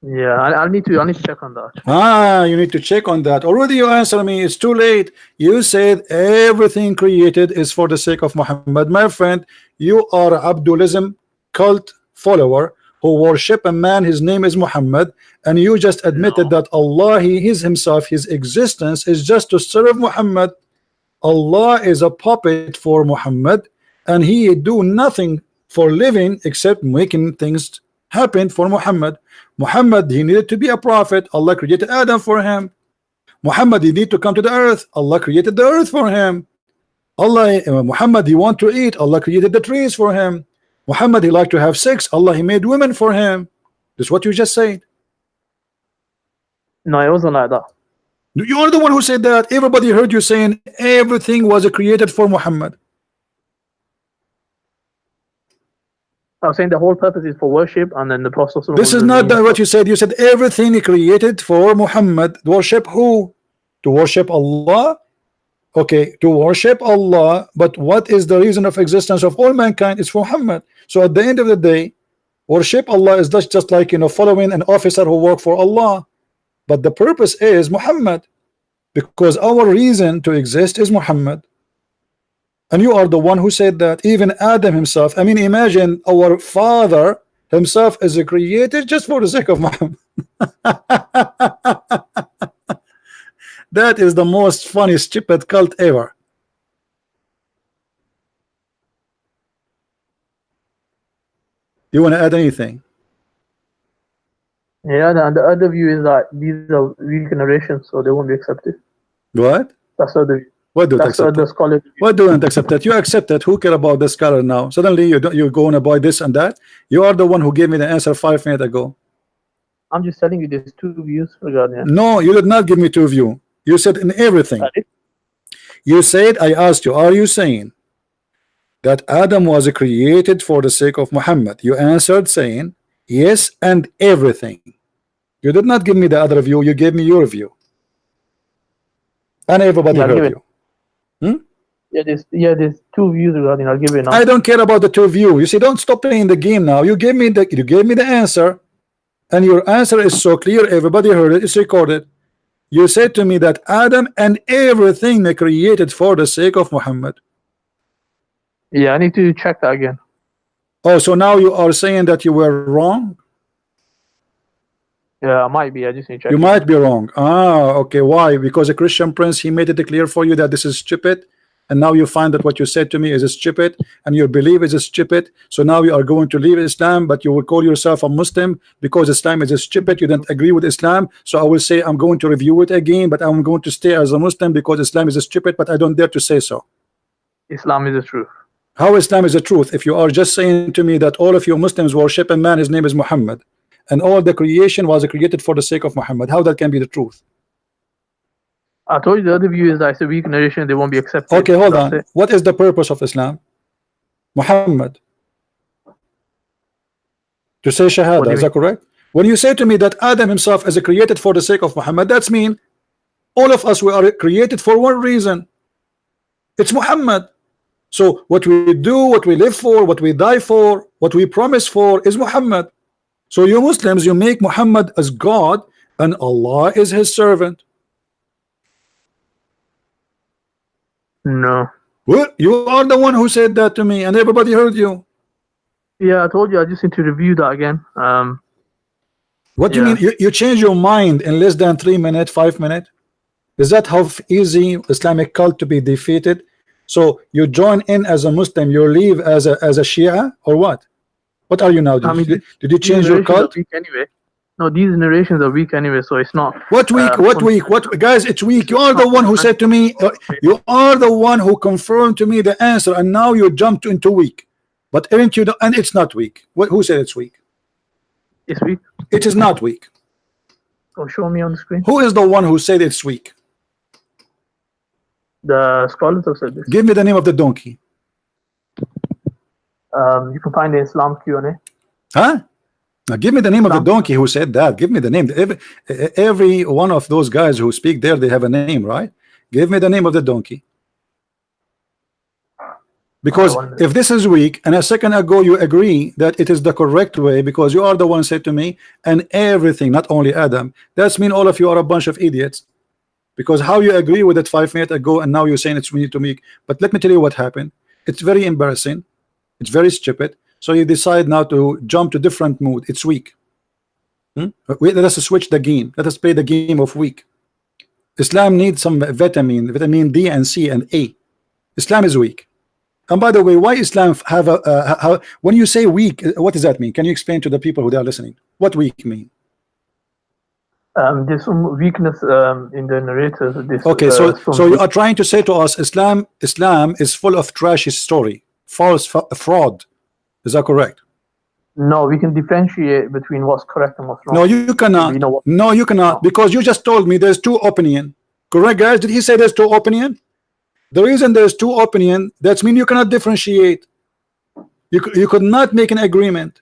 Yeah, I need to check on that. Ah, you need to check on that. Already you answer me. It's too late. You said everything created is for the sake of Muhammad. My friend, you are Abdulism cult follower who worship a man. His name is Muhammad, and you just admitted No. that Allah, He is Himself, His existence is just to serve Muhammad. Allah is a puppet for Muhammad, and He do nothing for living except making things happen for Muhammad. Muhammad, he needed to be a prophet. Allah created Adam for him. Muhammad, he need to come to the earth. Allah created the earth for him. Muhammad, he want to eat. Allah created the trees for him. Muhammad, he like to have sex. Allah, he made women for him. This is what you just said. No, it wasn't like that. You are the one who said that. Everybody heard you saying everything was created for Muhammad. I was saying the whole purpose is for worship, and then the Prophet. This is not what you said. You said everything created for Muhammad. Worship who? To worship Allah. Okay, to worship Allah. But what is the reason of existence of all mankind? It's for Muhammad. So at the end of the day, worship Allah is just like, you know, following an officer who work for Allah. But the purpose is Muhammad, because our reason to exist is Muhammad. And you are the one who said that. Even Adam himself, I mean, imagine our father himself is created just for the sake of Muhammad. That is the most funny stupid cult ever. You want to add anything? Yeah, and the other view is that these are weak narrations, so they won't be accepted. What? That's the other view. What do you That's accept? the scholar. What do you accept that? You accept that. Who care about the scholar now? Suddenly you're going to buy this and that. You are the one who gave me the answer 5 minutes ago. I'm just telling you there's two views regarding it. No, you did not give me two views. You said in everything. You said, I asked you, are you saying that Adam was created for the sake of Muhammad? You answered saying yes, and everything. You did not give me the other view. You gave me your view, and everybody heard you. Yeah, there's two views regarding. I'll give you now. I don't care about the two views. You see, don't stop playing the game now. You gave me the answer, and your answer is so clear. Everybody heard it. It's recorded. You said to me that Adam and everything they created for the sake of Muhammad. Yeah, I need to check that again. Oh, so now you are saying that you were wrong? Yeah, I might be. I just need to check. You might be wrong. Ah, okay. Why? Because a Christian prince, he made it clear for you that this is stupid, and now you find that what you said to me is stupid, and your belief is stupid. So now you are going to leave Islam, but you will call yourself a Muslim because Islam is stupid. You don't agree with Islam, so I will say I'm going to review it again, but I'm going to stay as a Muslim because Islam is stupid, but I don't dare to say so. Islam is the truth. How Islam is the truth? If you are just saying to me that all of you Muslims worship a man, his name is Muhammad, and all the creation was created for the sake of Muhammad, how that can be the truth? I told you the other view is that it's a weak narration, they won't be accepted. Okay, hold on. What is the purpose of Islam? Muhammad. To say Shahada, is that correct? When you say to me that Adam himself is created for the sake of Muhammad, that's mean all of us, we are created for one reason. It's Muhammad. So what we do, what we live for, what we die for, what we promise for is Muhammad. So you Muslims, you make Muhammad as God and Allah is his servant. No. Well, you are the one who said that to me and everybody heard you. Yeah, I told you I just need to review that again. What do you mean? You change your mind in less than 3 minutes, 5 minutes? Is that how easy Islamic cult to be defeated? So you join in as a Muslim, you leave as a Shia, or what? What are you now? Did you change your cult? Anyway. No, these narrations are weak anyway, so it's not. What weak? What weak? What, guys? It's weak. You are the one who said to me. You are the one who confirmed to me the answer, and now you jumped into weak. But aren't you? And it's not weak. Who said it's weak? It's weak. It is not weak. Oh, show me on the screen. Who is the one who said it's weak? The scholars have said this. Give me the name of the donkey. You can find the Islam Q&A. Huh? Now give me the name of the donkey who said that. Give me the name. Every one of those guys who speak there, they have a name, right? Give me the name of the donkey. Because one if this is weak and a second ago you agree that it is the correct way because you are the one said to me and everything, not only Adam, that's mean all of you are a bunch of idiots. Because how you agree with it 5 minutes ago and now you're saying it's we need to make. But let me tell you what happened. It's very embarrassing, it's very stupid. So you decide now to jump to different mood. It's weak. Let us switch the game. Let us play the game of weak. Islam needs some vitamin D and C and A. Islam is weak. And by the way, why Islam have a when you say weak, what does that mean? Can you explain to the people who are listening what weak mean? There's some weakness in the narrators. Okay, so you are trying to say to us Islam is full of trashy story, false fraud. Is that correct? No, we can differentiate between what's correct and what's wrong. No, you cannot. No, you cannot, because you just told me there's two opinion. Correct, guys? Did he say there's two opinion? The reason there's two opinion, that means you cannot differentiate. You could not make an agreement.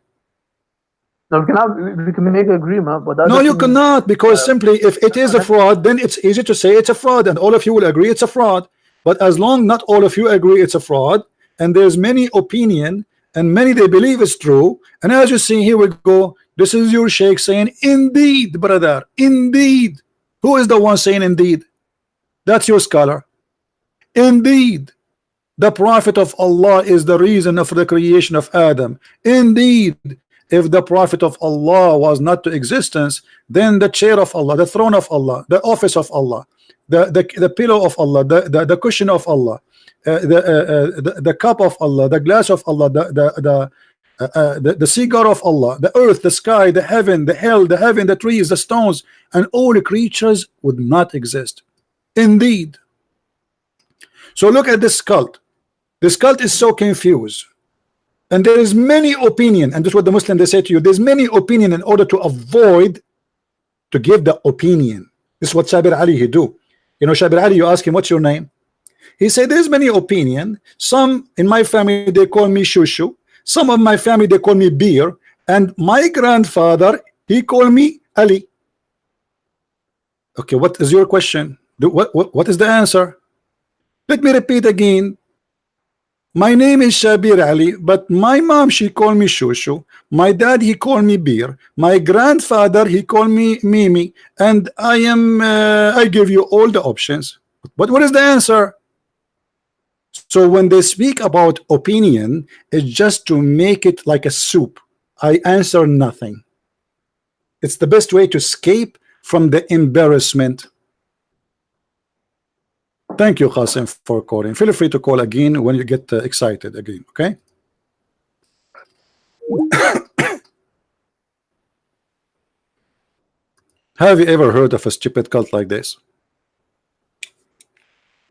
No, we can make an agreement, but no, you cannot, because simply if it is a fraud, then it's easy to say it's a fraud, and all of you will agree it's a fraud. But as long not all of you agree it's a fraud, and there's many opinion, and many they believe it's true, and as you see here we go, this is your sheikh saying indeed, brother, indeed. Who is the one saying indeed? That's your scholar. Indeed, the Prophet of Allah is the reason for the creation of Adam. Indeed, if the Prophet of Allah was not to existence, then the chair of Allah, the throne of Allah, the office of Allah, the pillow of Allah, the cushion of Allah, the cup of Allah, the glass of Allah, the cigar of Allah, the earth, the sky, the heaven, the hell, the heaven, the trees, the stones, and all the creatures would not exist. Indeed. So look at this cult. This cult is so confused, and there is many opinion, and this is what the Muslim they say to you. There's many opinion in order to avoid to give the opinion. This is what Shabir Ali he do. You know, Shabir Ali, you ask him what's your name, he said there's many opinion. Some in my family they call me Shushu, some of my family they call me Beer, and my grandfather he called me Ali. Okay, what is your question? What is the answer? Let me repeat again. My name is Shabir Ali, but my mom she called me Shushu, my dad he called me Beer, my grandfather he called me Mimi, and I give you all the options. But what is the answer? So when they speak about opinion, it's just to make it like a soup. I answer nothing. It's the best way to escape from the embarrassment. Thank you, Qasim, for calling. Feel free to call again when you get excited again, okay? Have you ever heard of a stupid cult like this?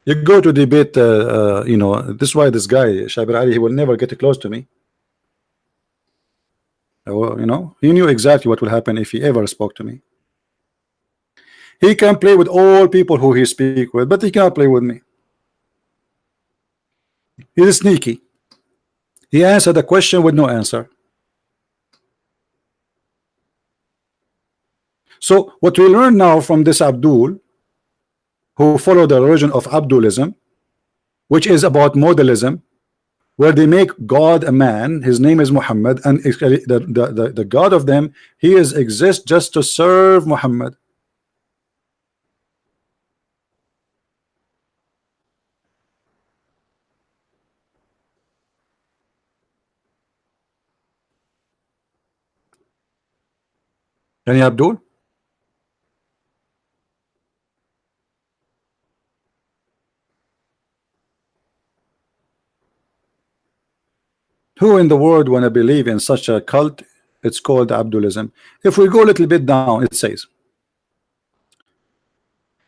You go to debate, you know, this is why this guy, Shabir Ali, he will never get close to me. You know, he knew exactly what will happen if he ever spoke to me. He can play with all people who he speak with, but he cannot play with me. He's sneaky. He answered the question with no answer. So what we learn now from this Abdul, who follow the religion of Abdulism, which is about modalism, where they make God a man, his name is Muhammad, and the God of them, he exists just to serve Muhammad. Any Abdul? Who in the world want to believe in such a cult? It's called Abdulism. If we go a little bit down, it says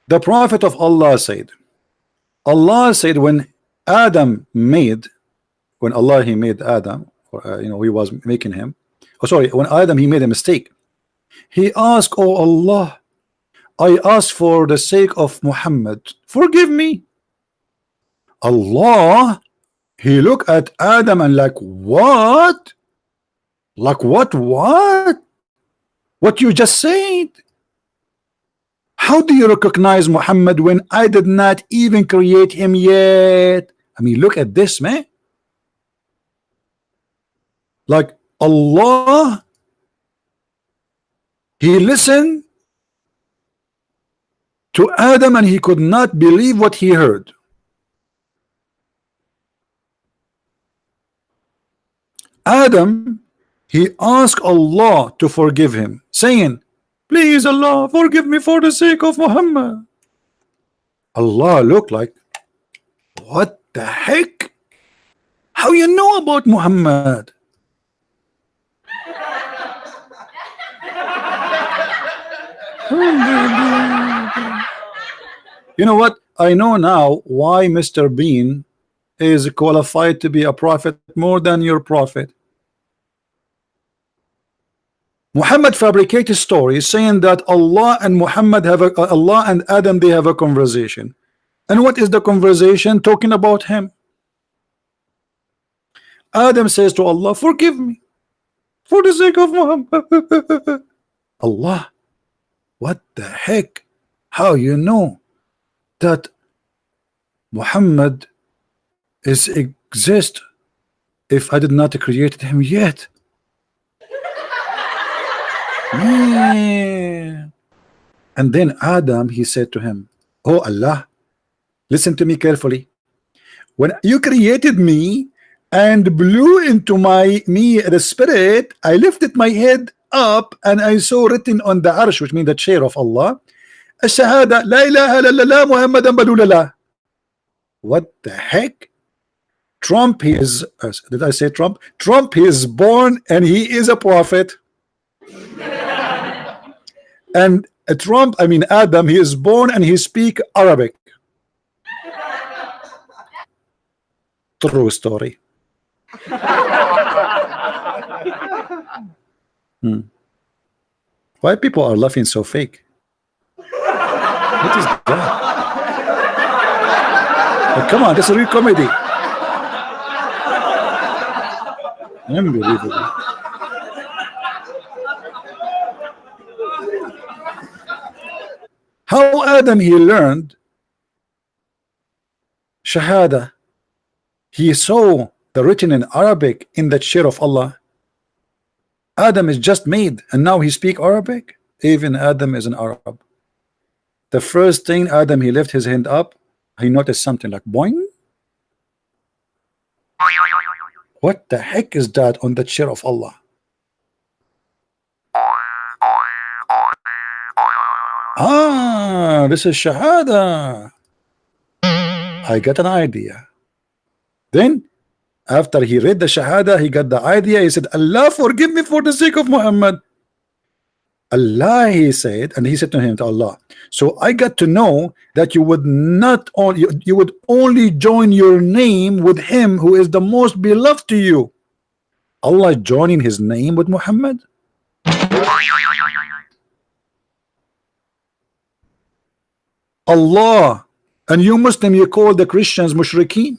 the Prophet of Allah said when Adam made, when Allah he made Adam, or, you know, he was making him, oh sorry, when Adam he made a mistake, he asked, oh Allah, I ask for the sake of Muhammad, forgive me. Allah, he looked at Adam and like, what? Like what? What you just said? How do you recognize Muhammad when I did not even create him yet? I mean, look at this, man. Like Allah, he listened to Adam and he could not believe what he heard. Adam, he asked Allah to forgive him, saying, please Allah, forgive me for the sake of Muhammad. Allah looked like, what the heck? How you know about Muhammad? You know what? I know now why Mr. Bean is qualified to be a prophet more than your prophet. Muhammad fabricated stories saying that Allah and Muhammad have Allah and Adam, they have a conversation. And what is the conversation? Talking about him. Adam says to Allah, forgive me for the sake of Muhammad. Allah, what the heck? How you know that Muhammad is exist if I did not create him yet? Yeah. And then Adam, he said to him, oh Allah, listen to me carefully. When you created me and blew into me the spirit, I lifted my head up and I saw written on the arsh, which means the chair of Allah, الشهادة لا إله إلا الله محمد رسول الله. What the heck? Trump, he is, did I say Trump? Trump, he is born and he is a prophet. And Trump, I mean Adam, he is born and he speak Arabic. True story. Why people are laughing so fake? What is that? Like, come on, this is a real comedy. Unbelievable. How Adam he learned Shahada? He saw the written in Arabic in the chair of Allah. Adam is just made and now he speak Arabic. Even Adam is an Arab. The first thing Adam, he left his hand up, he noticed something like boing. What the heck is that on the chair of Allah? Ah, this is Shahada. I got an idea. Then after he read the Shahada, he got the idea. He said, Allah, forgive me for the sake of Muhammad. Allah, he said, and he said to him, to Allah, so I got to know that you would not only, you would only join your name with him who is the most beloved to you. Allah joining his name with Muhammad? Allah, and you Muslim, you call the Christians mushrikeen.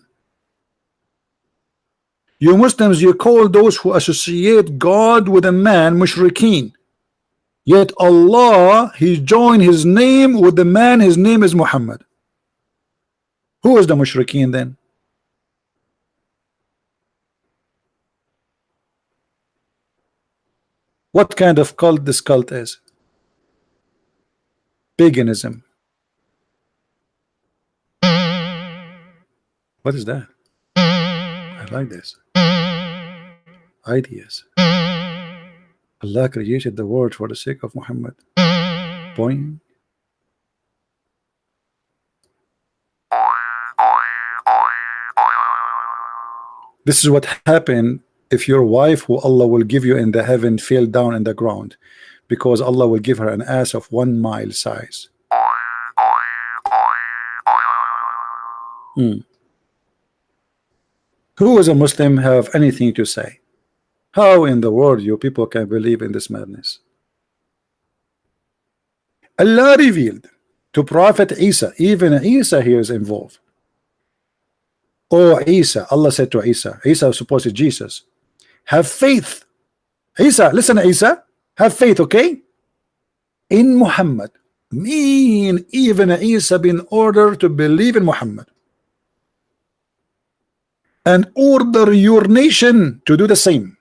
You Muslims, you call those who associate God with a man mushrikeen. Yet Allah, he joined his name with the man, his name is Muhammad. Who is the mushrikeen then? What kind of cult this cult is? Paganism. What is that? I like this. Ideas. Allah created the world for the sake of Muhammad. Point. This is what happened if your wife, who Allah will give you in the heaven, fell down in the ground, because Allah will give her an ass of 1 mile size. Who as a Muslim have anything to say? How in the world you people can believe in this madness? Allah revealed to Prophet Isa, even Isa here is involved. Oh Isa, Allah said to Isa, Isa was supposed to Jesus, have faith. Isa, listen Isa, have faith, okay? In Muhammad. Mean even Isa been ordered to believe in Muhammad. And order your nation to do the same.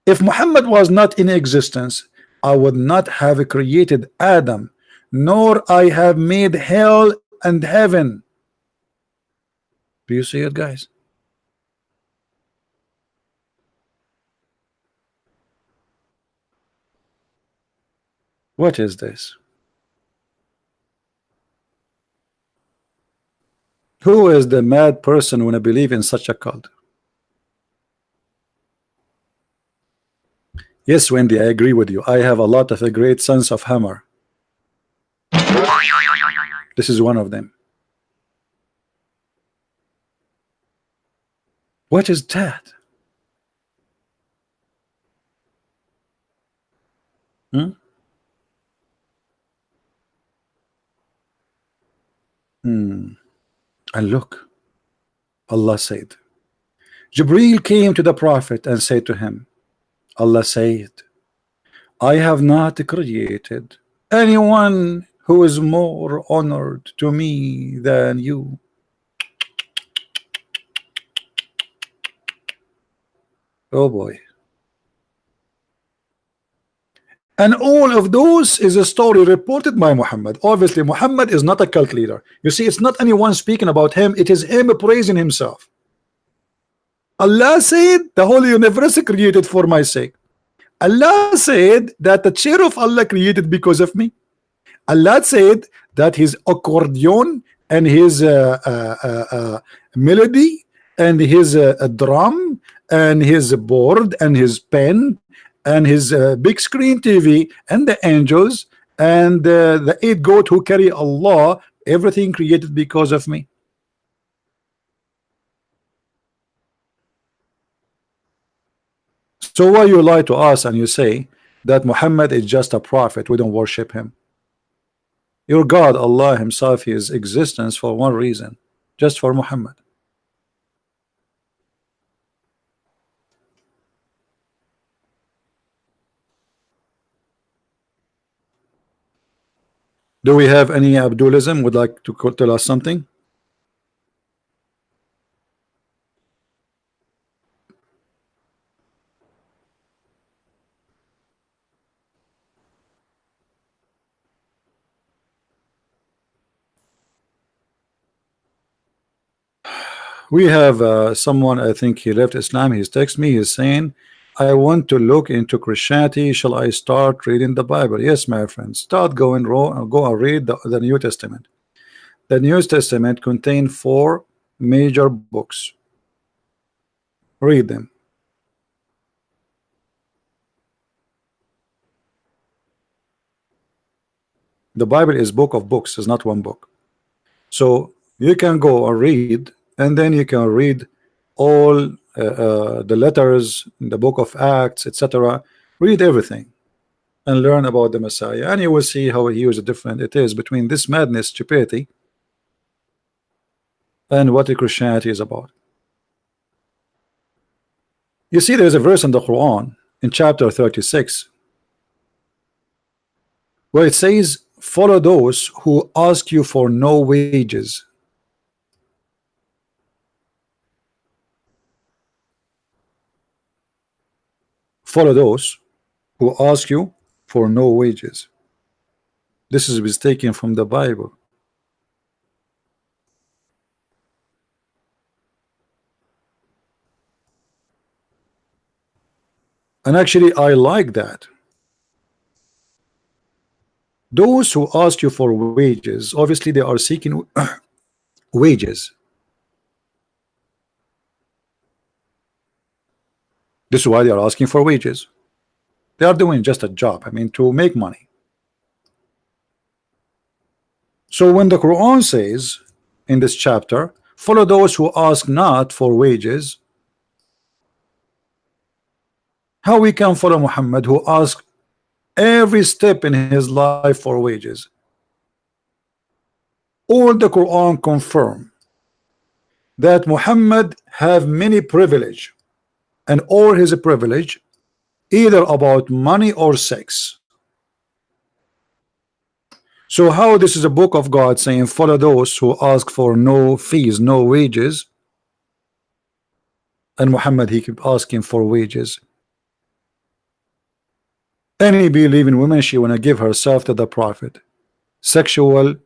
If Muhammad was not in existence, I would not have created Adam, nor I have made hell and heaven. Do you see it, guys? What is this? Who is the mad person when I believe in such a cult? Yes, Wendy, I agree with you. I have a lot of a great sense of humor. This is one of them. What is that? Hmm? And look, Allah said, Jibreel came to the Prophet and said to him, Allah said, I have not created anyone who is more honored to me than you. Oh boy. And all of those is a story reported by Muhammad. Obviously, Muhammad is not a cult leader. You see, it's not anyone speaking about him, it is him praising himself. Allah said, the whole universe created for my sake. Allah said that the chair of Allah created because of me. Allah said that his accordion and his melody and his drum and his board and his pen and his big screen TV and the angels and the 8 goat who carry Allah, everything created because of me. So why you lie to us and you say that Muhammad is just a prophet, we don't worship him? Your God, Allah himself, his existence for one reason, just for Muhammad. Do we have any Abdulism would like to tell us something? We have someone, I think he left Islam, he's texted me, he's saying, I want to look into Christianity, shall I start reading the Bible? Yes, my friend, start going, go and read the New Testament. The New Testament contains 4 major books. Read them. The Bible is book of books, it's not one book. So you can go and read, and then you can read all the letters in the book of Acts, etc. Read everything and learn about the Messiah, and you will see how huge a difference it is between this madness, stupidity, and what the Christianity is about. You see, there is a verse in the Quran in chapter 36 where it says, follow those who ask you for no wages. Follow those who ask you for no wages. This is taken from the Bible. And actually, I like that. Those who ask you for wages, obviously they are seeking wages. This is why they are asking for wages. They are doing just a job, I mean, to make money. So when the Quran says in this chapter, follow those who ask not for wages, how we can follow Muhammad who asks every step in his life for wages? All the Quran confirm that Muhammad have many privilege, and all his privilege either about money or sex. So how this is a book of God saying follow those who ask for no fees, no wages, and Muhammad he keep asking for wages? Any believing woman, she wanna give herself to the prophet. Sexual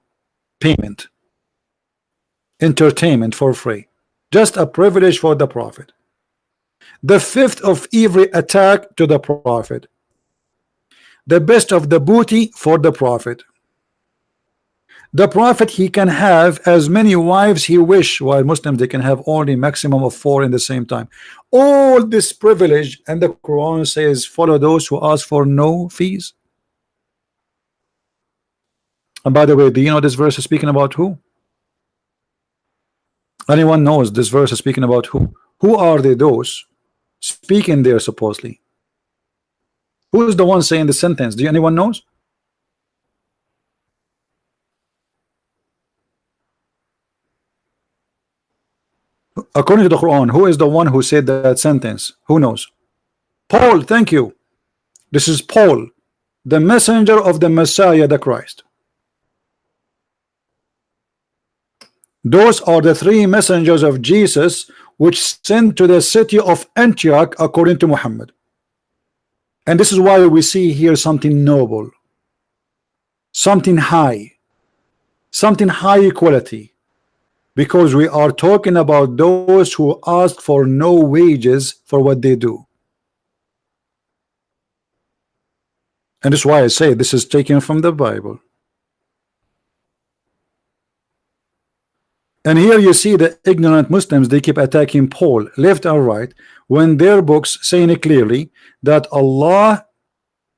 payment, entertainment for free, just a privilege for the prophet. The fifth of every attack to the prophet. The best of the booty for the prophet. The prophet, he can have as many wives he wish, while Muslims they can have only maximum of 4 in the same time. All this privilege, and the Quran says follow those who ask for no fees. And by the way, do you know this verse is speaking about who? Anyone knows this verse is speaking about who? Who are they, those speaking there supposedly? Who is the one saying the sentence? Do anyone knows? According to the Quran, who is the one who said that sentence? Who knows? Paul, thank you. This is Paul, the messenger of the Messiah, the Christ. Those are the 3 messengers of Jesus which sent to the city of Antioch according to Muhammad. And this is why we see here something noble, something high quality, because we are talking about those who ask for no wages for what they do. And that's why I say this is taken from the Bible. And here you see the ignorant Muslims, they keep attacking Paul left and right, when their books saying it clearly that Allah,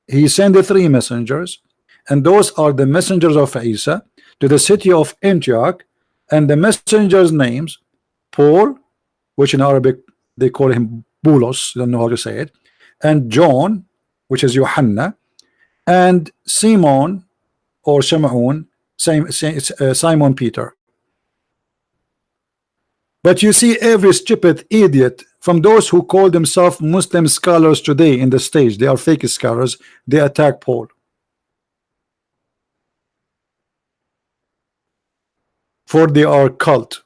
he sent the 3 messengers, and those are the messengers of Isa to the city of Antioch, and the messengers names Paul, which in Arabic they call him Bulos, don't know how to say it, and John, which is Yohanna, and Simon or Shimon, Simon Peter. But you see every stupid idiot from those who call themselves Muslim scholars today in the stage, they are fake scholars, they attack Paul. For they are cult,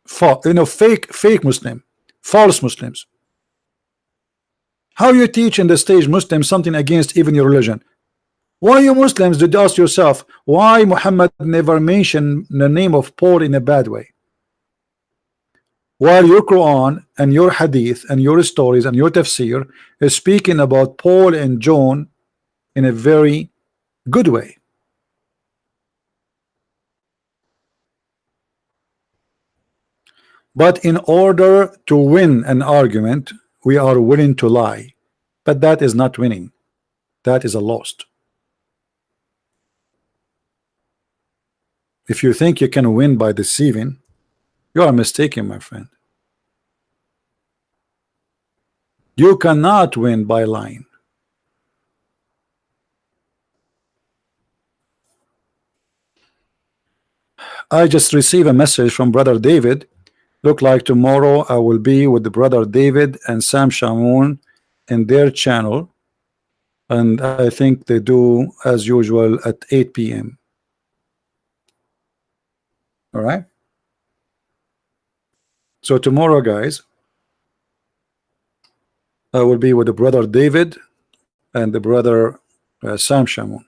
fake Muslim, false Muslims. How you teach in the stage Muslims something against even your religion? Why you Muslims did ask yourself why Muhammad never mentioned the name of Paul in a bad way? While your Quran and your Hadith and your stories and your tafsir is speaking about Paul and John in a very good way. But in order to win an argument, we are willing to lie. But that is not winning. That is a lost. If you think you can win by deceiving, you are mistaken, my friend. You cannot win by lying. I just received a message from Brother David. Look like tomorrow I will be with the Brother David and Sam Shamoun in their channel, and I think they do as usual at 8 p.m. All right. So tomorrow, guys, I will be with the Brother David and the Brother Sam Shamoun.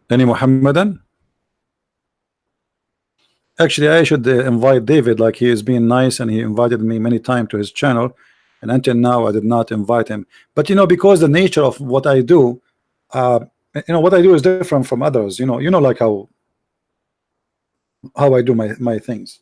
Any Muhammadan? Actually, I should invite David, like he is being nice and he invited me many times to his channel, and until now I did not invite him. But you know, because the nature of what I do, you know, what I do is different from others. You know, like how I do my things.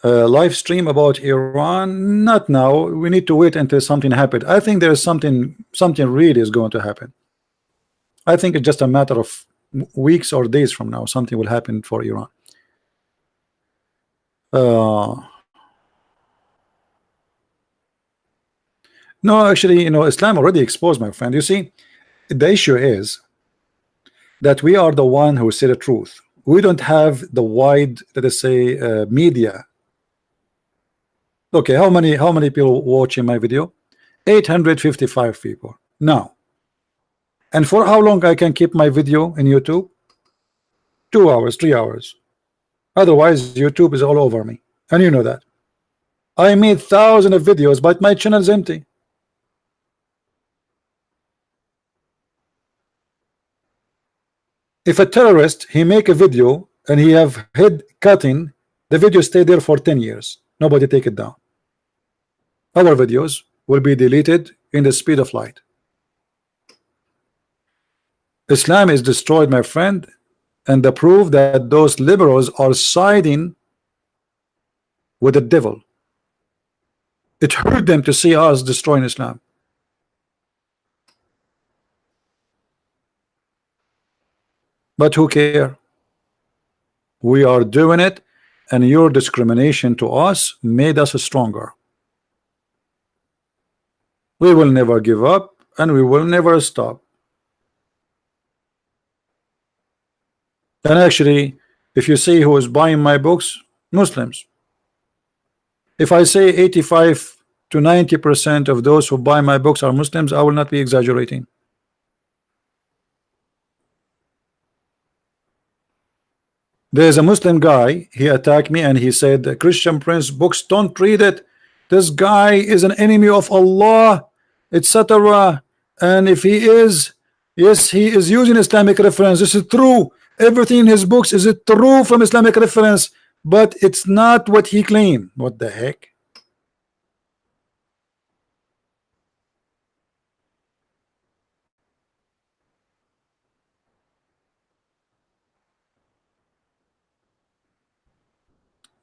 Live stream about Iran? Not now. We need to wait until something happens. I think there is something really is going to happen. I think it's just a matter of weeks or days from now. Something will happen for Iran. No, actually, you know, Islam already exposed, my friend. You see, the issue is that we are the one who say the truth. We don't have the wide, let us say, media. Okay, how many people watching my video? 855 people now. And for how long I can keep my video in YouTube? 2 hours, 3 hours. Otherwise, YouTube is all over me, and you know that. I made thousands of videos, but my channel is empty. If a terrorist he make a video and he have head cutting, the video stay there for 10 years. Nobody take it down. Our videos will be deleted in the speed of light. Islam is destroyed, my friend, and the proof that those liberals are siding with the devil. It hurt them to see us destroying Islam. But who care? We are doing it, and your discrimination to us made us stronger. We will never give up, and we will never stop. And actually, if you see who is buying my books, Muslims. If I say 85 to 90% of those who buy my books are Muslims, I will not be exaggerating. There's a Muslim guy, he attacked me and he said, Christian Prince books, don't read it. This guy is an enemy of Allah, etc. And if he is, yes, he is using Islamic reference. This is true. Everything in his books is it true from Islamic reference, but it's not what he claimed. What the heck?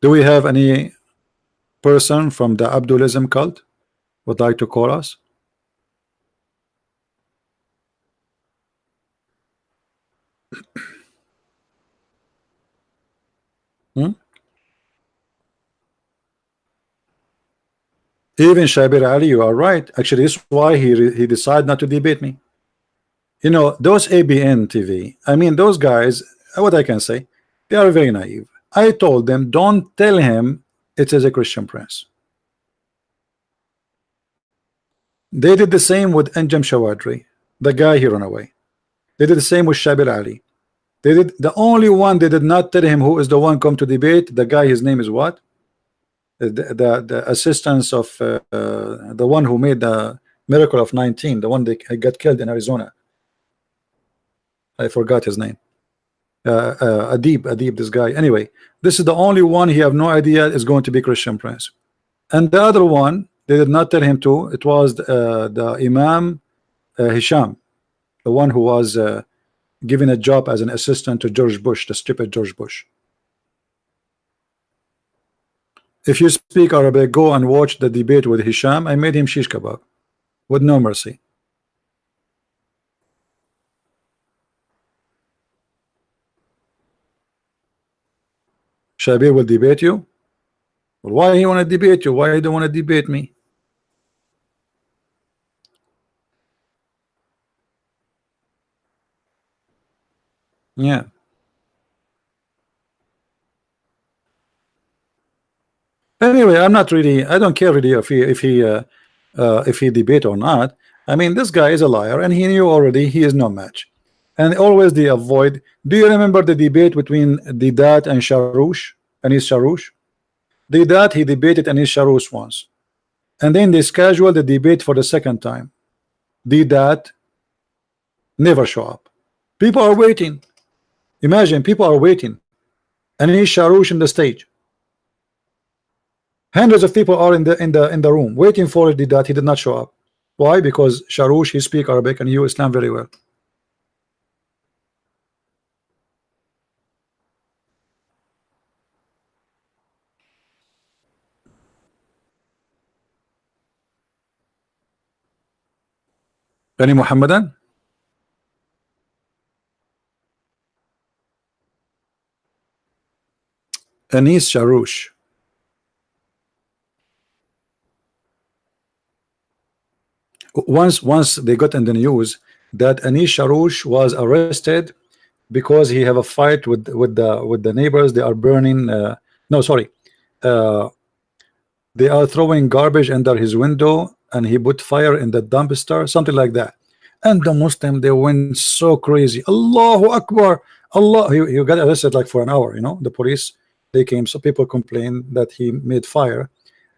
Do we have any person from the Abdulism cult would like to call us? Even Shabir Ali, you are right. Actually, this is why he decided not to debate me. You know, those ABN TV, I mean, those guys, what I can say, they are very naive. I told them, don't tell him it is a Christian Prince. They did the same with Anjem Shawadri, the guy he ran away. They did the same with Shabir Ali. They did. The only one they did not tell him who is the one come to debate, the guy, his name is what? The assistants of the one who made the miracle of 19, the one that got killed in Arizona. I forgot his name. Adib, this guy. Anyway, this is the only one he have no idea is going to be Christian Prince. And the other one, they did not tell him to. It was the Imam Hisham, the one who was given a job as an assistant to George Bush, the stupid George Bush. If you speak Arabic, go and watch the debate with Hisham. I made him shish kebab with no mercy. Shabir will debate you. Well, why he want to debate you? Why he don't want to debate me? Yeah. Anyway, I'm not really. I don't care really if he debate or not. I mean, this guy is a liar, and he knew already he is no match. And always they avoid. Do you remember the debate between Didat and Sharoush? Anis Sharoush? Didat, he debated Anis Sharoush once, and then they scheduled the debate for the second time. Didat never show up. People are waiting. Imagine, people are waiting. Anis Sharoush in the stage. Hundreds of people are in the room waiting for Didat. He did not show up. Why? Because Sharoush, he speak Arabic and he knew Islam very well. Any Muhammadan? Anis Sharoush. Once they got in the news that Anis Sharoush was arrested because he have a fight with the neighbors. They are burning. No, sorry. They are throwing garbage under his window, and he put fire in the dumpster, something like that. And the Muslim, they went so crazy. Allahu Akbar, Allah. He got arrested like for an hour. You know, the police, they came, so people complained that he made fire,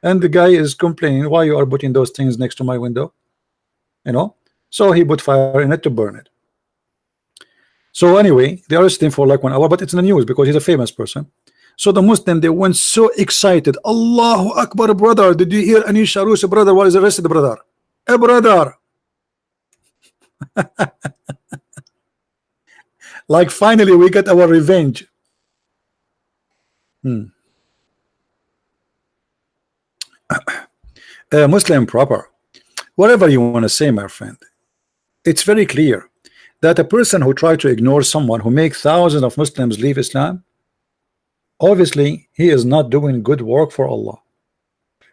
and the guy is complaining, why you are putting those things next to my window, you know. So he put fire in it to burn it. So anyway, they arrested him for like 1 hour, but it's in the news because he's a famous person. So the Muslim, they went so excited. Allahu Akbar, brother. Did you hear Anish Arus, brother, was arrested, brother? Hey, brother. Like finally we got our revenge. Muslim proper. Whatever you want to say, my friend, it's very clear that a person who try to ignore someone who makes thousands of Muslims leave Islam, obviously he is not doing good work for Allah,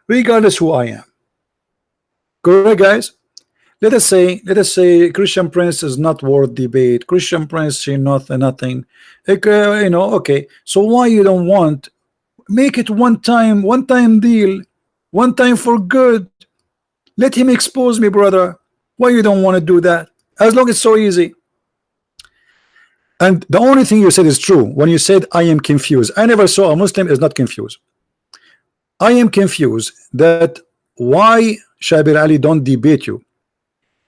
regardless who I am. Correct, guys? Let us say Christian Prince is not worth debate. Christian Prince, she nothing. You know, okay. So why you don't want make it one time deal, one time for good? Let him expose me, brother. Why you don't want to do that? As long as it's so easy. And the only thing you said is true when you said I am confused. I never saw a Muslim is not confused. I am confused that why Shabir Ali don't debate you.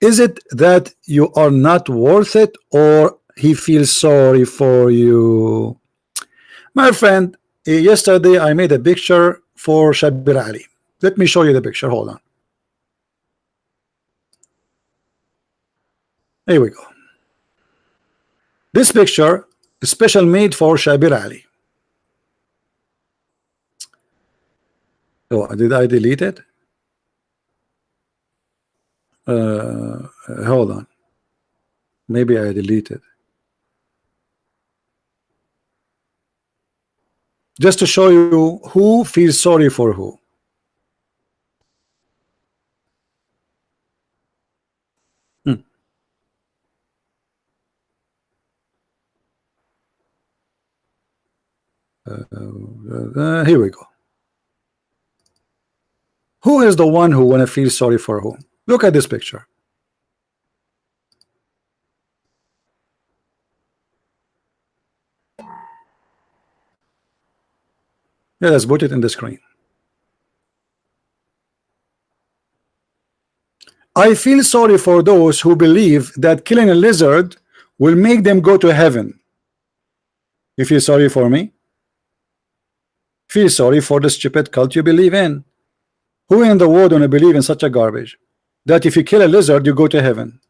Is it that you are not worth it, or he feels sorry for you? My friend, yesterday I made a picture for Shabir Ali. Let me show you the picture. Hold on. Here we go. This picture is special made for Shabir Ali. Oh, did I delete it? Hold on. Maybe I deleted. Just to show you who feels sorry for who. Here we go. Who is the one who wanna feel sorry for who? Look at this picture. Yeah, let's put it in the screen. I feel sorry for those who believe that killing a lizard will make them go to heaven. You feel sorry for me? Feel sorry for the stupid cult you believe in. Who in the world wanna believe in such a garbage? That if you kill a lizard, you go to heaven.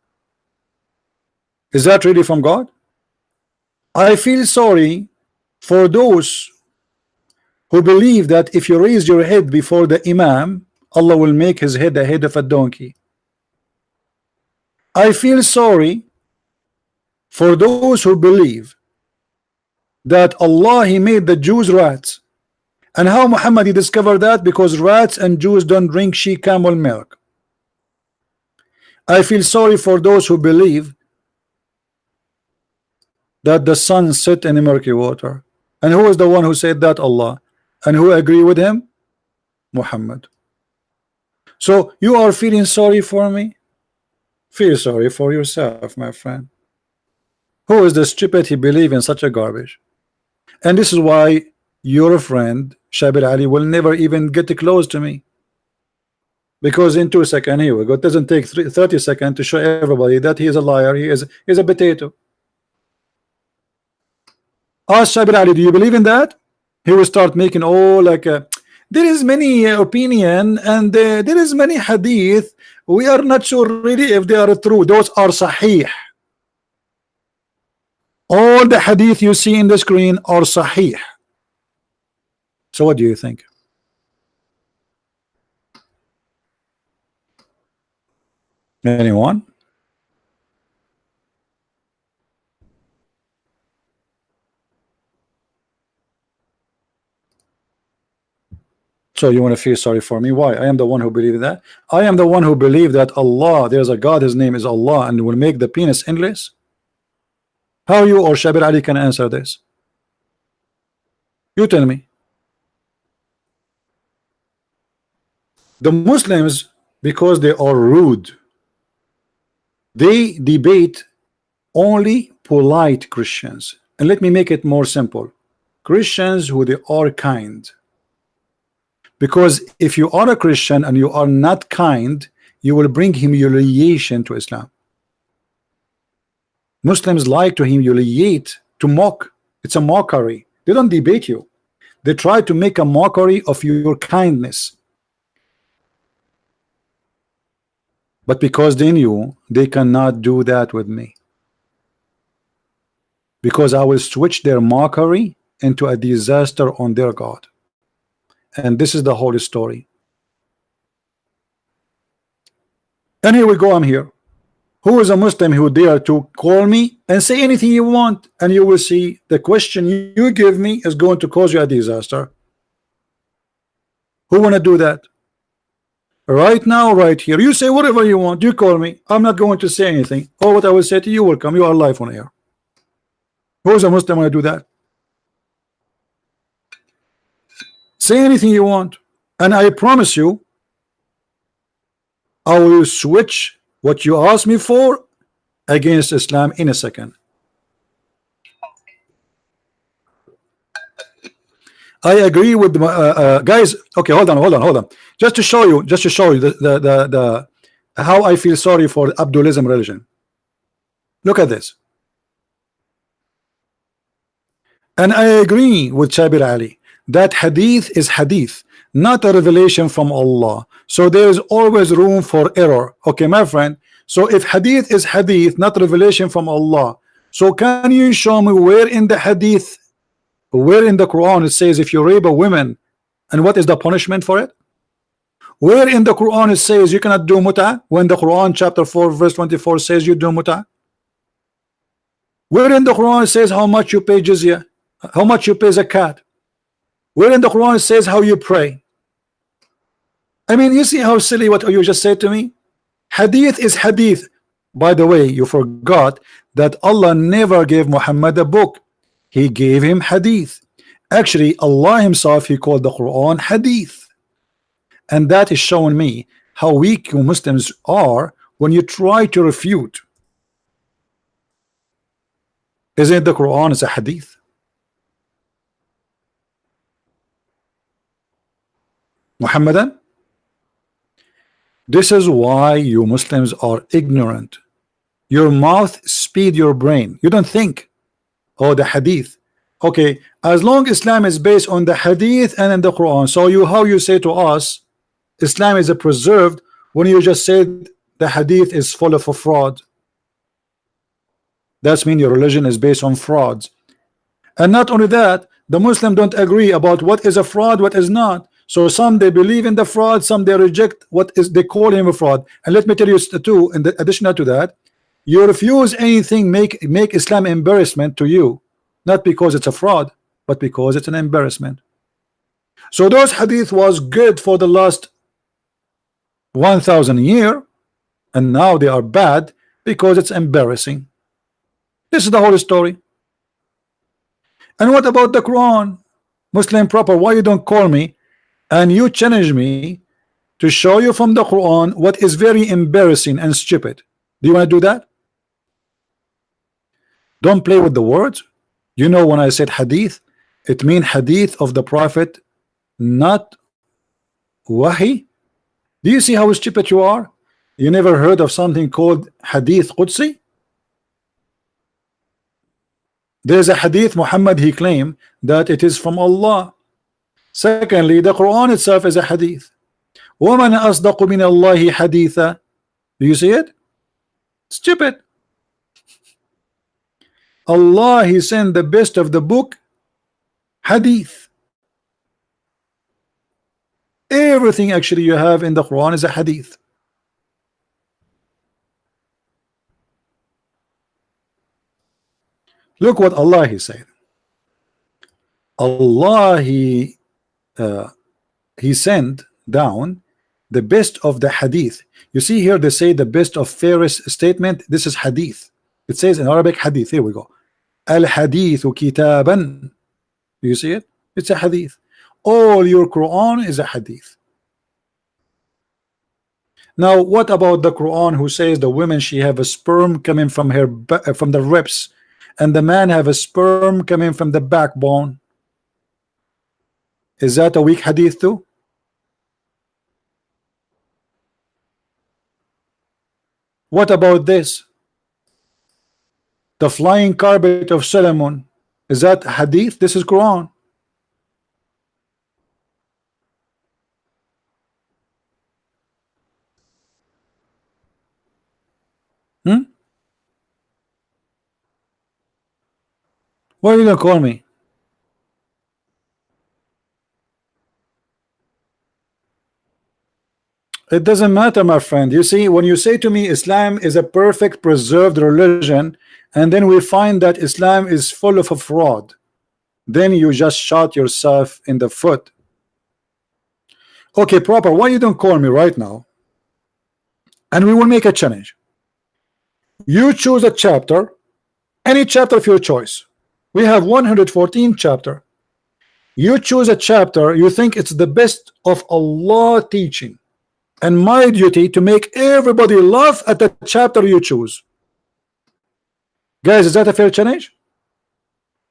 Is that really from God? I feel sorry for those who believe that if you raise your head before the Imam, Allah will make his head the head of a donkey. I feel sorry for those who believe that Allah, he made the Jews rats. And how Muhammad he discovered that? Because rats and Jews don't drink she camel milk. I feel sorry for those who believe that the sun set in the murky water. And who is the one who said that? Allah. And who agree with him? Muhammad. So you are feeling sorry for me? Feel sorry for yourself, my friend. Who is the stupid he believe in such a garbage? And this is why your friend Shabir Ali will never even get close to me, because in 2 seconds, here we go, it doesn't take 30 seconds to show everybody that he is a liar, he is a potato. Ask Shabir Ali, do you believe in that? He will start making all like there is many opinion and there is many hadith, we are not sure really if they are true. Those are sahih. All the hadith you see in the screen are sahih. So what do you think? Anyone? So you want to feel sorry for me? Why? I am the one who believe that. I am the one who believe that Allah, there's a God, his name is Allah, and will make the penis endless. How you or Shabir Ali can answer this? You tell me. The Muslims, Because they are rude. They debate only polite Christians. And let me make it more simple. Christians who they are kind. Because if you are a Christian and you are not kind, you will bring humiliation to Islam. Muslims like to humiliate, to mock. It's a mockery. They don't debate you. They try to make a mockery of your kindness. But because they knew they cannot do that with me. Because I will switch their mockery into a disaster on their God. And this is the whole story. And here we go, I'm here. Who is a Muslim who dare to call me and say anything you want, and you will see the question you give me is going to cause you a disaster. Who want to do that? Right now, right here, you say whatever you want, you call me, I'm not going to say anything. Or what I will say to you will come, you are live on air. Who is a Muslim want to do that? Say anything you want, and I promise you I will switch what you asked me for against Islam in a second. I agree with guys. Okay, hold on. Just to show you the how I feel sorry for Abdulism religion. Look at this. And I agree with Shabir Ali that hadith is hadith, not a revelation from Allah. So there is always room for error. Okay, my friend. So if hadith is hadith, not revelation from Allah, so can you show me where in the hadith, where in the Quran it says if you rape a woman, and what is the punishment for it? Where in the Quran it says you cannot do muta, when the Quran chapter 4 verse 24 says you do muta? Where in the Quran it says how much you pay jizya, how much you pay zakat? Where in the Quran it says how you pray? I mean, you see how silly what you just said to me? Hadith is hadith. By the way, you forgot that Allah never gave Muhammad a book. He gave him hadith. Actually, Allah himself, he called the Quran hadith. And that is showing me how weak you Muslims are when you try to refute. Isn't the Quran is a hadith? Muhammadan? This is why you Muslims are ignorant. Your mouth speed your brain. You don't think. Oh, the hadith. Okay, as long Islam is based on the hadith and in the Quran, so you how you say to us Islam is a preserved when you just said the hadith is full of a fraud. That's mean your religion is based on frauds. And not only that, the Muslim don't agree about what is a fraud, what is not. So some they believe in the fraud, some they reject what is they call him a fraud. And let me tell you too, in additional to that, you refuse anything make Islam embarrassment to you, not because it's a fraud, but because it's an embarrassment. So those hadith was good for the last 1,000 years, and now they are bad because it's embarrassing. This is the whole story. And what about the Quran? Muslim proper, why you don't call me and you challenge me to show you from the Quran what is very embarrassing and stupid? Do you want to do that? Don't play with the words. You know, when I said hadith, it means hadith of the Prophet, not wahi. Do you see how stupid you are? You never heard of something called hadith Qudsi? There's a hadith Muhammad, he claimed that it is from Allah. Secondly, the Quran itself is a hadith. وَمَنْ أَصْدَقُ مِنَ اللَّهِ حَدِيثًا. Do you see it? Stupid. Allah, he sent the best of the book, hadith. Everything actually you have in the Quran is a hadith. Look what Allah he said. Allah he sent down the best of the hadith. You see here they say the best of fairest statement. This is hadith. It says in Arabic hadith. Here we go. Al hadithu kitaban. Do you see it? It's a hadith. All your Quran is a hadith. Now, what about the Quran who says the woman she have a sperm coming from her from the ribs, and the man have a sperm coming from the backbone? Is that a weak hadith too? What about this? The flying carpet of Solomon. Is that hadith? This is Quran. Hmm? What are you gonna call me? It doesn't matter, my friend. You see, when you say to me Islam is a perfect preserved religion, and then we find that Islam is full of a fraud, then you just shot yourself in the foot. Okay, proper. Why you don't call me right now? And we will make a challenge. You choose a chapter, any chapter of your choice. We have 114 chapter. You choose a chapter you think it's the best of Allah teaching, and my duty to make everybody laugh at the chapter you choose. Guys, is that a fair challenge?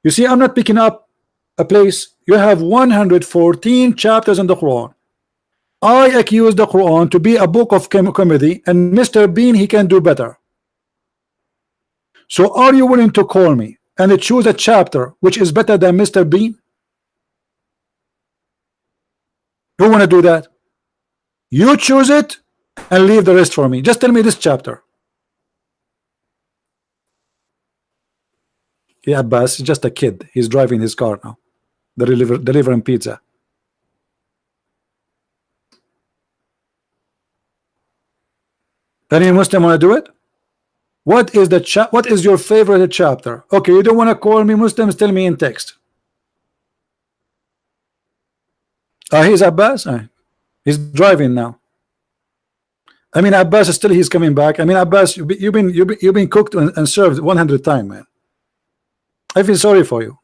You see, I'm not picking up a place. You have 114 chapters in the Quran. I accuse the Quran to be a book of comedy, and Mr. Bean, he can do better. So are you willing to call me and choose a chapter which is better than Mr. Bean? Who want to do that? You choose it and leave the rest for me. Just tell me this chapter. Yeah, Abbas is just a kid. He's driving his car now. Delivering pizza. Any Muslim want to do it? What is the what is your favorite chapter? Okay, you don't want to call me Muslims, tell me in text. He's Abbas. He's driving now. I mean, Abbas still he's coming back. I mean, Abbas, you've been cooked and served 100 times, man. I feel sorry for you.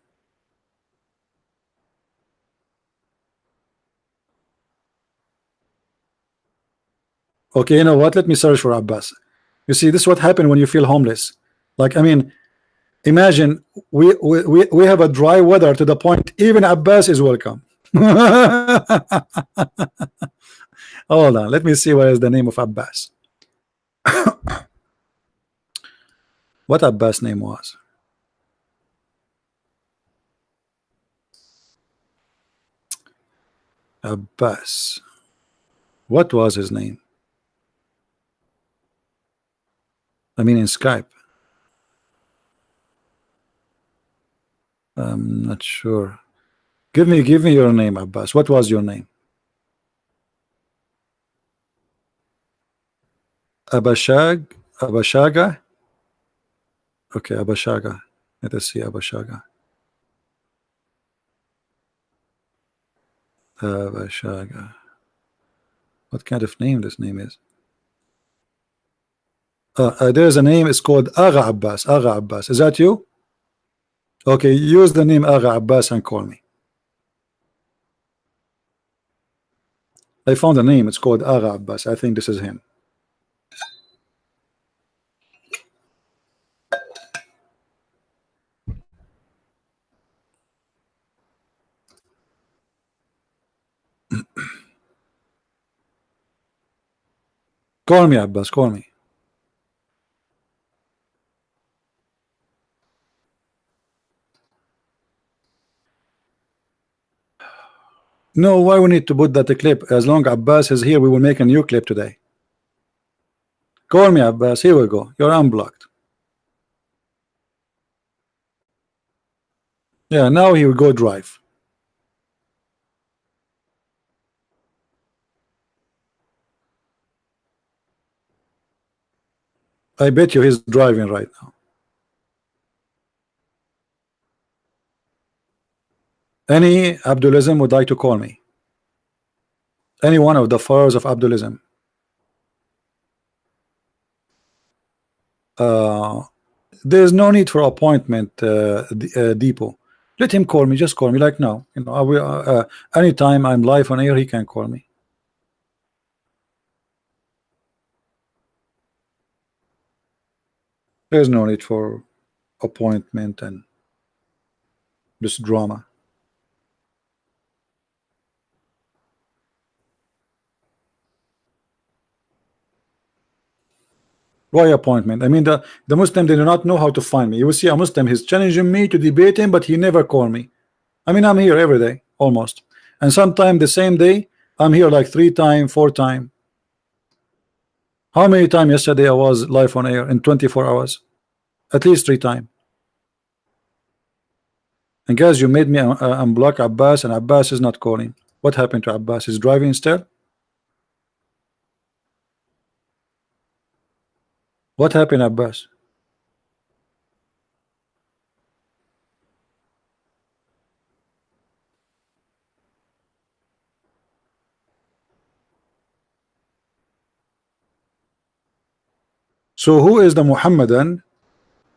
Okay, you know what? Let me search for Abbas. You see, this is what happened when you feel homeless. Like, I mean, imagine we have a dry weather to the point even Abbas is welcome. Hold on, let me see what is the name of Abbas. What Abbas name was? Abbas. What was his name? I mean, in Skype. I'm not sure. Give me your name, Abbas. What was your name? Abashaga? Okay, Abashaga. Let us see Abashaga. Abashaga. What kind of name this name is? There's a name, it's called Agha Abbas. Agha Abbas. Is that you? Okay, use the name Agha Abbas and call me. I found a name, it's called Agha Abbas. I think this is him. Call me, Abbas, call me. No, why we need to put that clip? As long Abbas is here, we will make a new clip today. Call me, Abbas. Here we go. You're unblocked. Yeah, now he will go drive. I bet you he's driving right now. Any Abdulism would like to call me. Any one of the followers of Abdulism. There's no need for appointment, Depot. Let him call me. Just call me like now. You know, I will, anytime I'm live on air, he can call me. There's no need for appointment and this drama. Why appointment? I mean, the Muslim, they do not know how to find me. You will see a Muslim, he's challenging me to debate him, but he never call me. I mean, I'm here every day almost, and sometimes the same day I'm here like 3 times, 4 times. How many times yesterday I was live on air in 24 hours? At least 3 times. And guys, you made me unblock Abbas, and Abbas is not calling. What happened to Abbas? Is driving still? What happened, Abbas? So who is the Muhammadan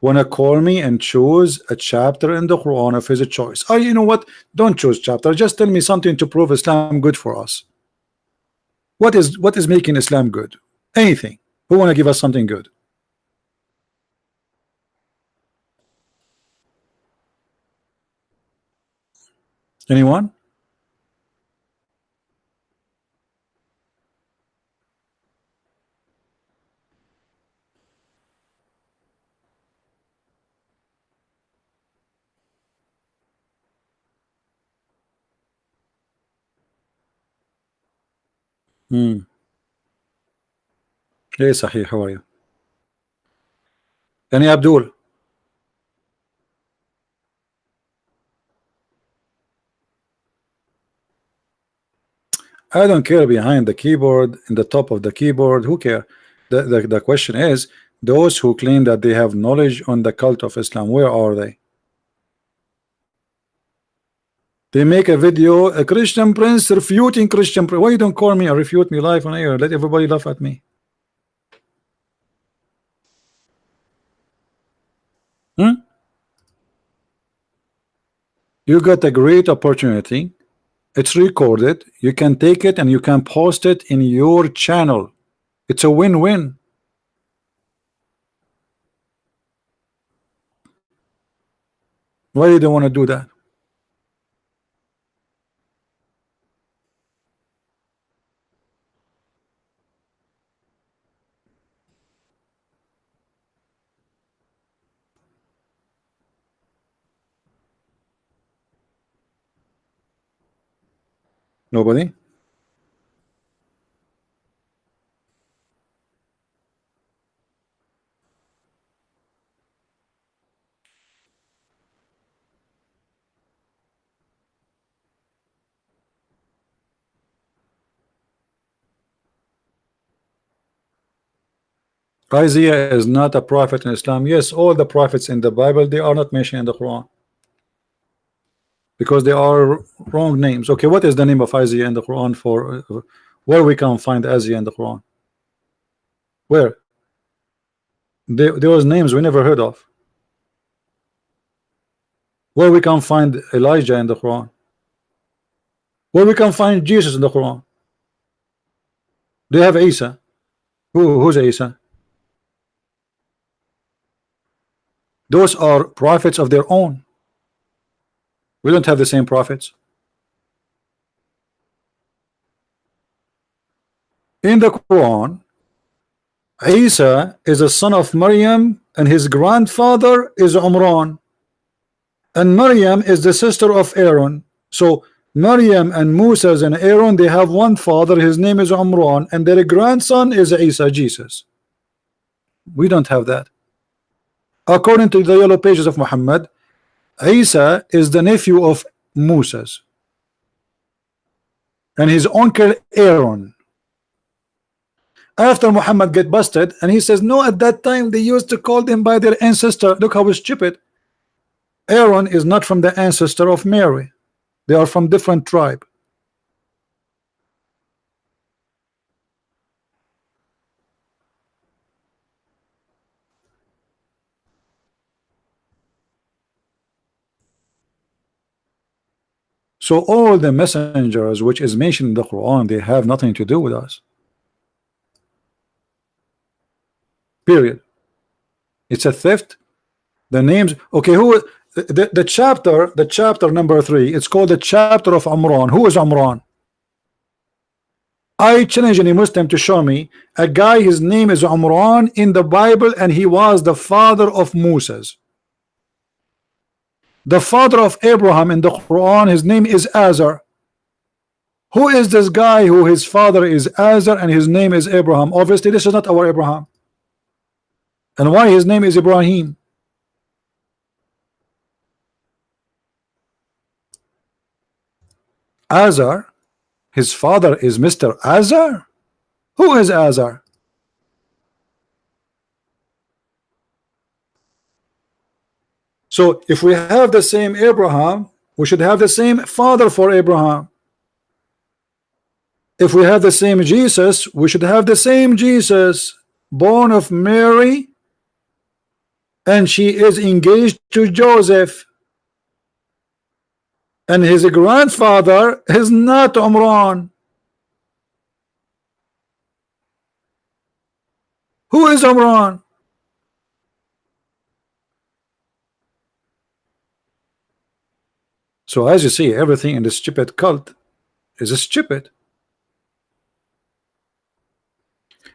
wanna call me and choose a chapter in the Quran of his choice? Oh, you know what? Don't choose chapter. Just tell me something to prove Islam good for us. What is making Islam good? Anything. Who wanna give us something good? Anyone? Hmm. Hey, Sahih, how are you? Any Abdul? I don't care behind the keyboard, in the top of the keyboard. Who care? The question is, those who claim that they have knowledge on the cult of Islam, where are they? They make a video, a Christian prince refuting Christian prince. Why you don't call me or refute me live on air? Let everybody laugh at me. Hmm? You got a great opportunity. It's recorded. You can take it and you can post it in your channel. It's a win-win. Why you don't want to do that? Nobody? Isaiah is not a prophet in Islam. Yes, all the prophets in the Bible, they are not mentioned in the Quran because they are wrong names. Okay, what is the name of Isaiah in the Quran for where we can find Isaiah in the Quran? Where? There was names we never heard of. Where we can find Elijah in the Quran? Where we can find Jesus in the Quran? They have Isa. Who's Isa? Those are prophets of their own. We don't have the same prophets. In the Quran, Isa is a son of Maryam and his grandfather is Umran. And Maryam is the sister of Aaron. So Maryam and Moses and Aaron, they have one father, his name is Umran, and their grandson is Isa, Jesus. We don't have that. According to the yellow pages of Muhammad, Isa is the nephew of Moses and his uncle Aaron. After Muhammad get busted, and he says, no, at that time they used to call them by their ancestor. Look how stupid. Aaron is not from the ancestor of Mary. They are from different tribe. So all the messengers which is mentioned in the Quran, they have nothing to do with us. Period. It's a theft. The names. Okay, who the chapter number 3? It's called the chapter of Amran. Who is Amran? I challenge any Muslim to show me a guy, his name is Amran in the Bible, and he was the father of Moses. The father of Abraham in the Quran, his name is Azar. Who is this guy who his father is Azar and his name is Abraham? Obviously, this is not our Abraham. And why his name is Ibrahim? Azar, his father is Mr. Azar. Who is Azar? So if we have the same Abraham, we should have the same father for Abraham. If we have the same Jesus, we should have the same Jesus, born of Mary, and she is engaged to Joseph, and his grandfather is not Umran. Who is Umran? So as you see, everything in this stupid cult is stupid.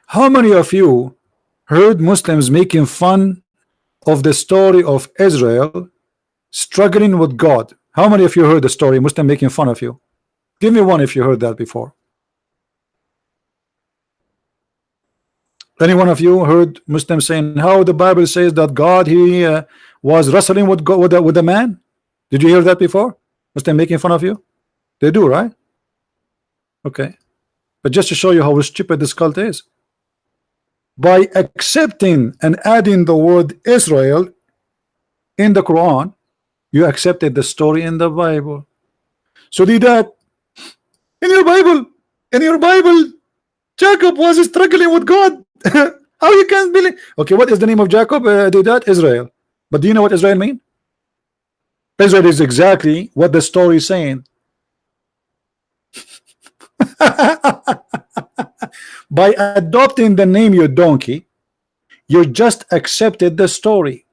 How many of you heard Muslims making fun of the story of Israel struggling with God? How many of you heard the story, Muslim making fun of you? Give me one if you heard that before. Any one of you heard Muslims saying how the Bible says that God he was wrestling with God, with a man? Did you hear that before? Muslim making fun of you? They do, right? Okay, but just to show you how stupid this cult is, by accepting and adding the word Israel in the Quran, you accepted the story in the Bible. So did that in your Bible, Jacob was struggling with God. How you can believe? Okay, what is the name of Jacob? Did that Israel? But do you know what Israel mean? Israel is exactly what the story is saying. By adopting the name, you donkey, you just accepted the story.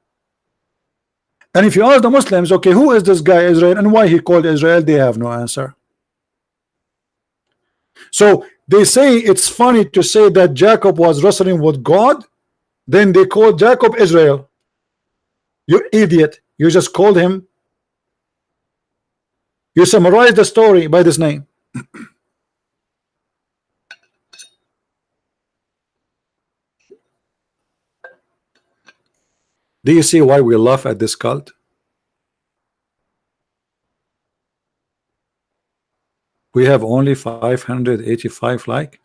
And if you ask the Muslims, okay, who is this guy Israel and why he called Israel, they have no answer. So they say it's funny to say that Jacob was wrestling with God, then they called Jacob Israel. You idiot, you just called him, you summarize the story by this name. Do you see why we laugh at this cult? We have only 585 like.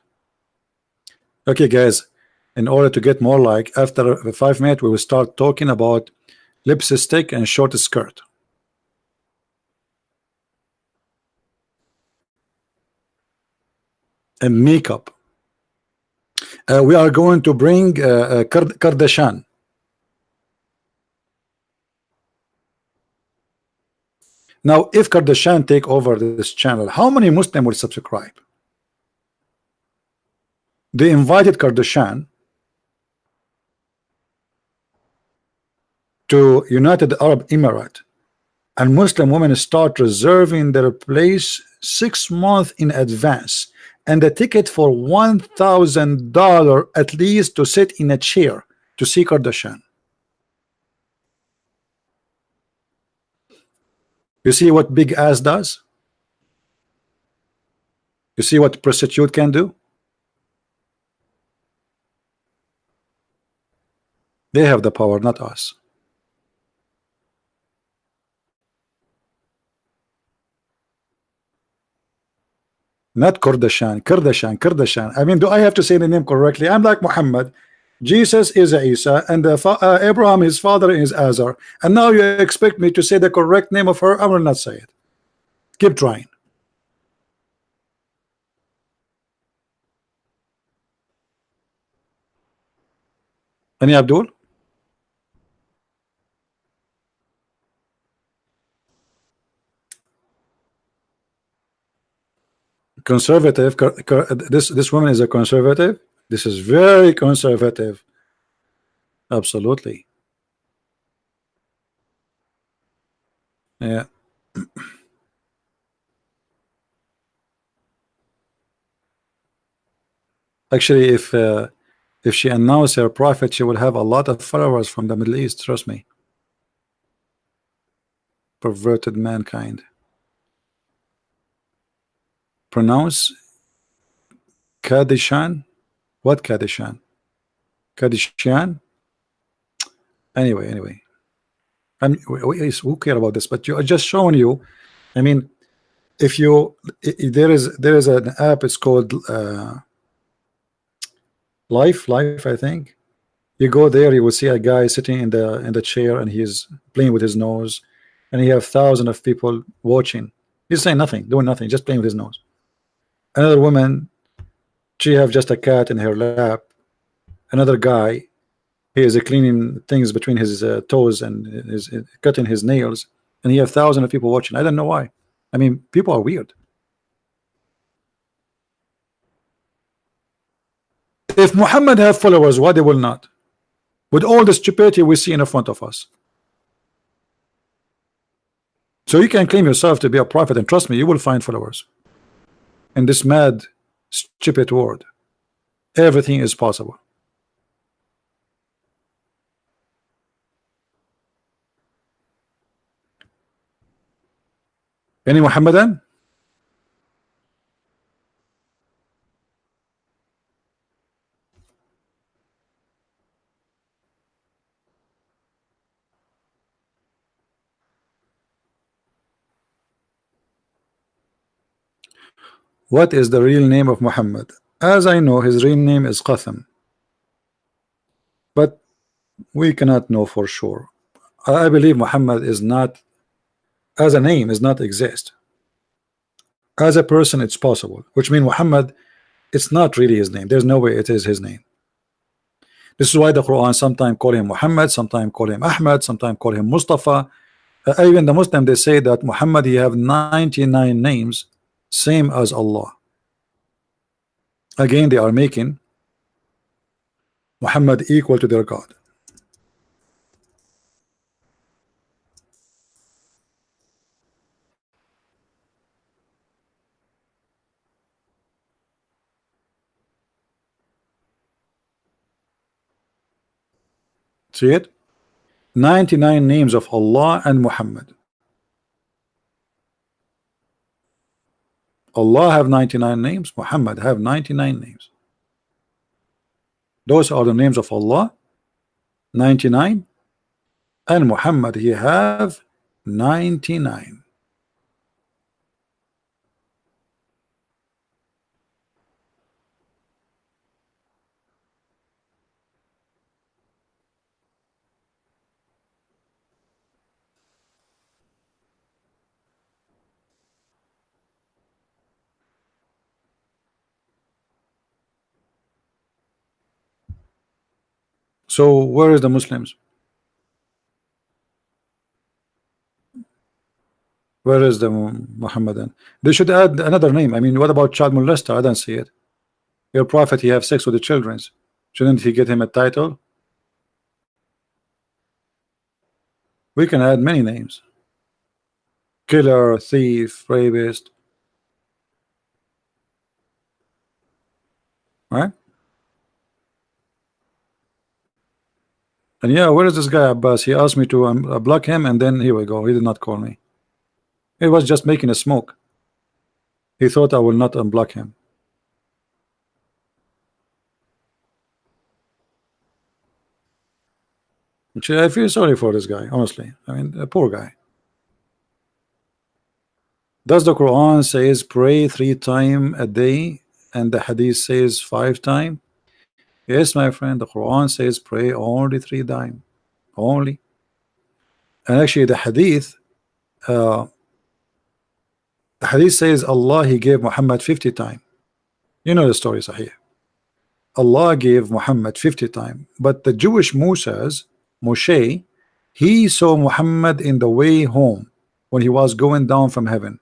Okay guys, in order to get more like, after 5 minutes we will start talking about lipstick and short skirt. And makeup. We are going to bring Kardashian. Now, if Kardashian take over this channel, how many Muslims will subscribe? They invited Kardashian to United Arab Emirates, and Muslim women start reserving their place 6 months in advance, and the ticket for $1,000 at least to sit in a chair to see Kardashian. You see what big ass does? You see what prostitute can do? They have the power, not us. Not Kardashian, Kardashian. I mean, do I have to say the name correctly? I'm like Muhammad. Jesus is Isa, and Abraham, his father, is Azar. And now you expect me to say the correct name of her? I will not say it. Keep trying. Any Abdul? Conservative. This woman is a conservative. This is very conservative. Absolutely. Yeah. Actually, if she announced her prophet, she will have a lot of followers from the Middle East. Trust me. Perverted mankind. Pronounce Kadishan. What Kadishan? Kadishan. Anyway. Who care about this? But you are just showing you. I mean, if you there is an app. It's called Life. I think. You go there, you will see a guy sitting in the chair, and he's playing with his nose, and he have thousands of people watching. He's saying nothing, doing nothing, just playing with his nose. Another woman, she have just a cat in her lap. Another guy, he is cleaning things between his toes and is cutting his nails, and he have thousands of people watching. I don't know why. I mean, people are weird. If Muhammad have followers, why they will not? With all the stupidity we see in front of us. So you can claim yourself to be a prophet, and trust me, you will find followers. In this mad, stupid world, everything is possible. Any Muhammadan? What is the real name of Muhammad? As I know, his real name is Qatham, but we cannot know for sure. I believe Muhammad is not, as a name, is not exist. As a person, it's possible, which means Muhammad, it's not really his name. There's no way it is his name. This is why the Quran sometimes call him Muhammad, sometimes call him Ahmad, sometimes call him Mustafa. Even the Muslim, they say that Muhammad, he have 99 names, same as Allah. Again, they are making Muhammad equal to their God. See it? 99 names of Allah and Muhammad. Allah have 99 names, Muhammad have 99 names. Those are the names of Allah, 99, and Muhammad, he have 99. So where is the Muslims? Where is the Muhammadan? They should add another name. I mean, what about child molester? I don't see it. Your prophet, he have sex with the children. Shouldn't he get him a title? We can add many names. Killer, thief, rapist. Right? And yeah, where is this guy Abbas? He asked me to block him, and then here we go. He did not call me. He was just making a smoke. He thought I will not unblock him. Which I feel sorry for this guy, honestly. I mean, a poor guy. Does the Quran says pray 3 times a day, and the Hadith says 5 times? Yes, my friend. The Quran says pray only 3 times, only. And actually, the Hadith says Allah, he gave Muhammad 50 times. You know the story, Sahih. Allah gave Muhammad 50 times, but the Jewish Moshe, he saw Muhammad in the way home when he was going down from heaven.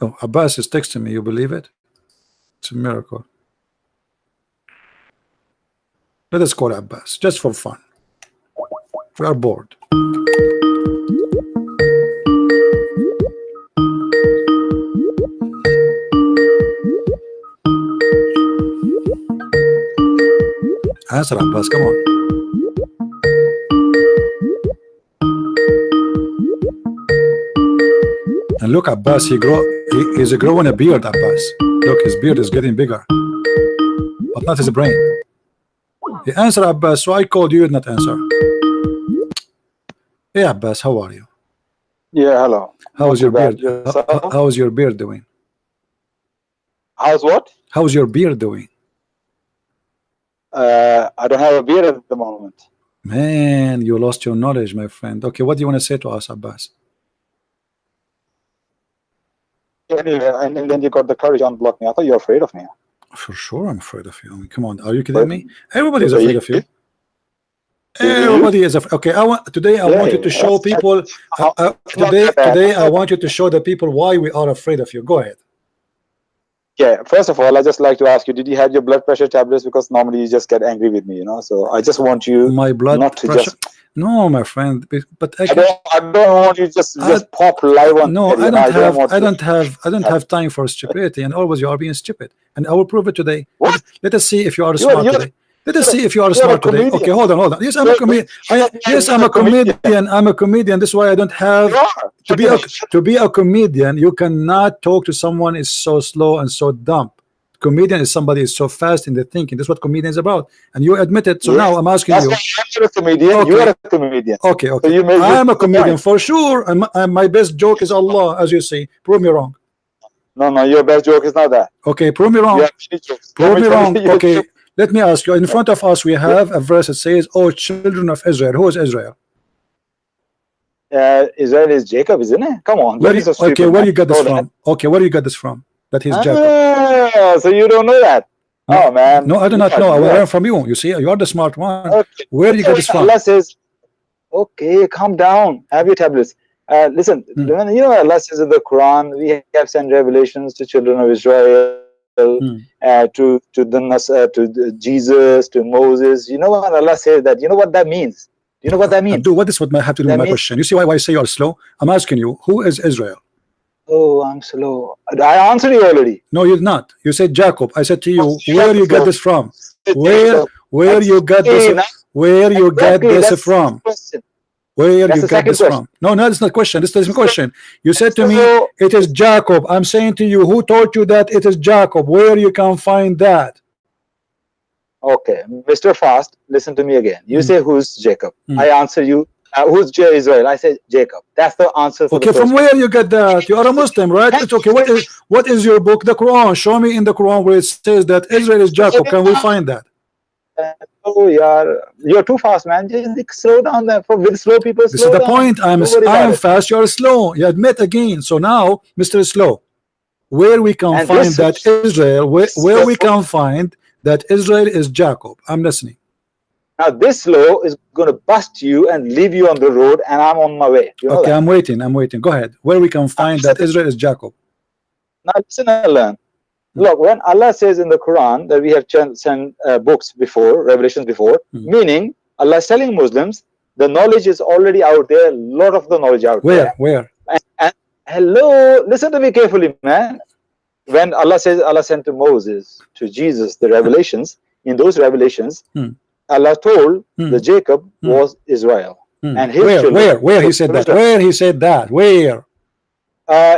Oh, Abbas is texting me. You believe it? It's a miracle. Let us call Abbas just for fun. We are bored. Answer, Abbas. Come on. And look, Abbas, he's growing a beard, Abbas. Look, his beard is getting bigger, but not his brain. He answered, Abbas, so I called you, did not answer. Hey, Abbas, how are you? Yeah, hello. How's your beard? Yourself? How's your beard doing? How's what? How's your beard doing? I don't have a beard at the moment. Man, you lost your knowledge, my friend. Okay, what do you want to say to us, Abbas? Anyway, and then you got the courage to unblock me. I thought you were afraid of me. For sure, I'm afraid of you. I mean, come on, are you kidding me? Everybody is afraid of you. Everybody is afraid. Okay, I want you to show people. Today, I want you to show the people why we are afraid of you. Go ahead. Yeah, first of all, I just like to ask you, did you have your blood pressure tablets? Because normally you just get angry with me, you know. So I just want you My blood not to pressure. just. No, my friend, but I don't want you just pop live on. No, there, I don't have time for stupidity, and always you are being stupid, and I will prove it today. What? Let us see if you are smart today. Let us see if you are smart today. Okay, hold on. Yes, I'm a comedian. Yes, I'm a comedian. I'm a comedian. This is why I don't have to be a comedian. You cannot talk to someone is so slow and so dumb. Comedian is somebody is so fast in the thinking. That's what comedian is about, and you admit it. So now I'm asking you. You're a comedian. Okay. You are a comedian. Okay. So you I'm a comedian for sure, and my best joke is Allah, as you see. Prove me wrong. No, your best joke is not that. Okay, prove me wrong. Prove me wrong. Okay, let me ask you. In front of us, we have a verse that says, "Oh, children of Israel." Who is Israel? Israel is Jacob, isn't it? Come on. Where you got this from? Okay, where you got this from? That he's Jacob. So you don't know that? No, oh man. No, I do not know. I will learn from you. You see, you are the smart one. Okay. Where do you get this from? Allah says, okay, calm down. Have your tablets. Listen, when you know Allah says in the Quran, we have sent revelations to children of Israel, to Jesus, to Moses. You know what Allah says that? You know what that means? Do you know what that means? What is what have to do with my question? You see why I say you are slow? I'm asking you, who is Israel? Oh, I'm slow. I answered you already. No, you're not. You said Jacob. I said to you, where you get this from? Where you get this? Where you get this from? Where you get this from? No, that's not question. This is my question. You said to me, it is Jacob. I'm saying to you, who told you that it is Jacob? Where you can find that? Okay, Mr. Fast, listen to me again. You say who's Jacob? I answer you. Who's Israel? I said Jacob. That's the answer. For okay, from where you get that? You are a Muslim, right? It's okay. What is your book? The Quran. Show me in the Quran where it says that Israel is Jacob. Can we find that? Oh, you're too fast, man. Just slow down. With slow people. This is the point. I am fast. You are slow. You admit again. So now, Mr. Slow, where we can find that Israel? Where we can find that Israel is Jacob? I'm listening. Now this slow is going to bust you and leave you on the road, and I'm on my way. You know okay, that? I'm waiting. Go ahead. Where we can find that Israel is Jacob? Now listen and learn. Look, when Allah says in the Quran that we have sent books before, revelations before, meaning Allah is telling Muslims the knowledge is already out there. A lot of the knowledge out there. Where? And hello, listen to me carefully, man. When Allah says Allah sent to Moses, to Jesus, the revelations, in those revelations, Allah told the Jacob was Israel. And his where he said that? Where he said that? Where?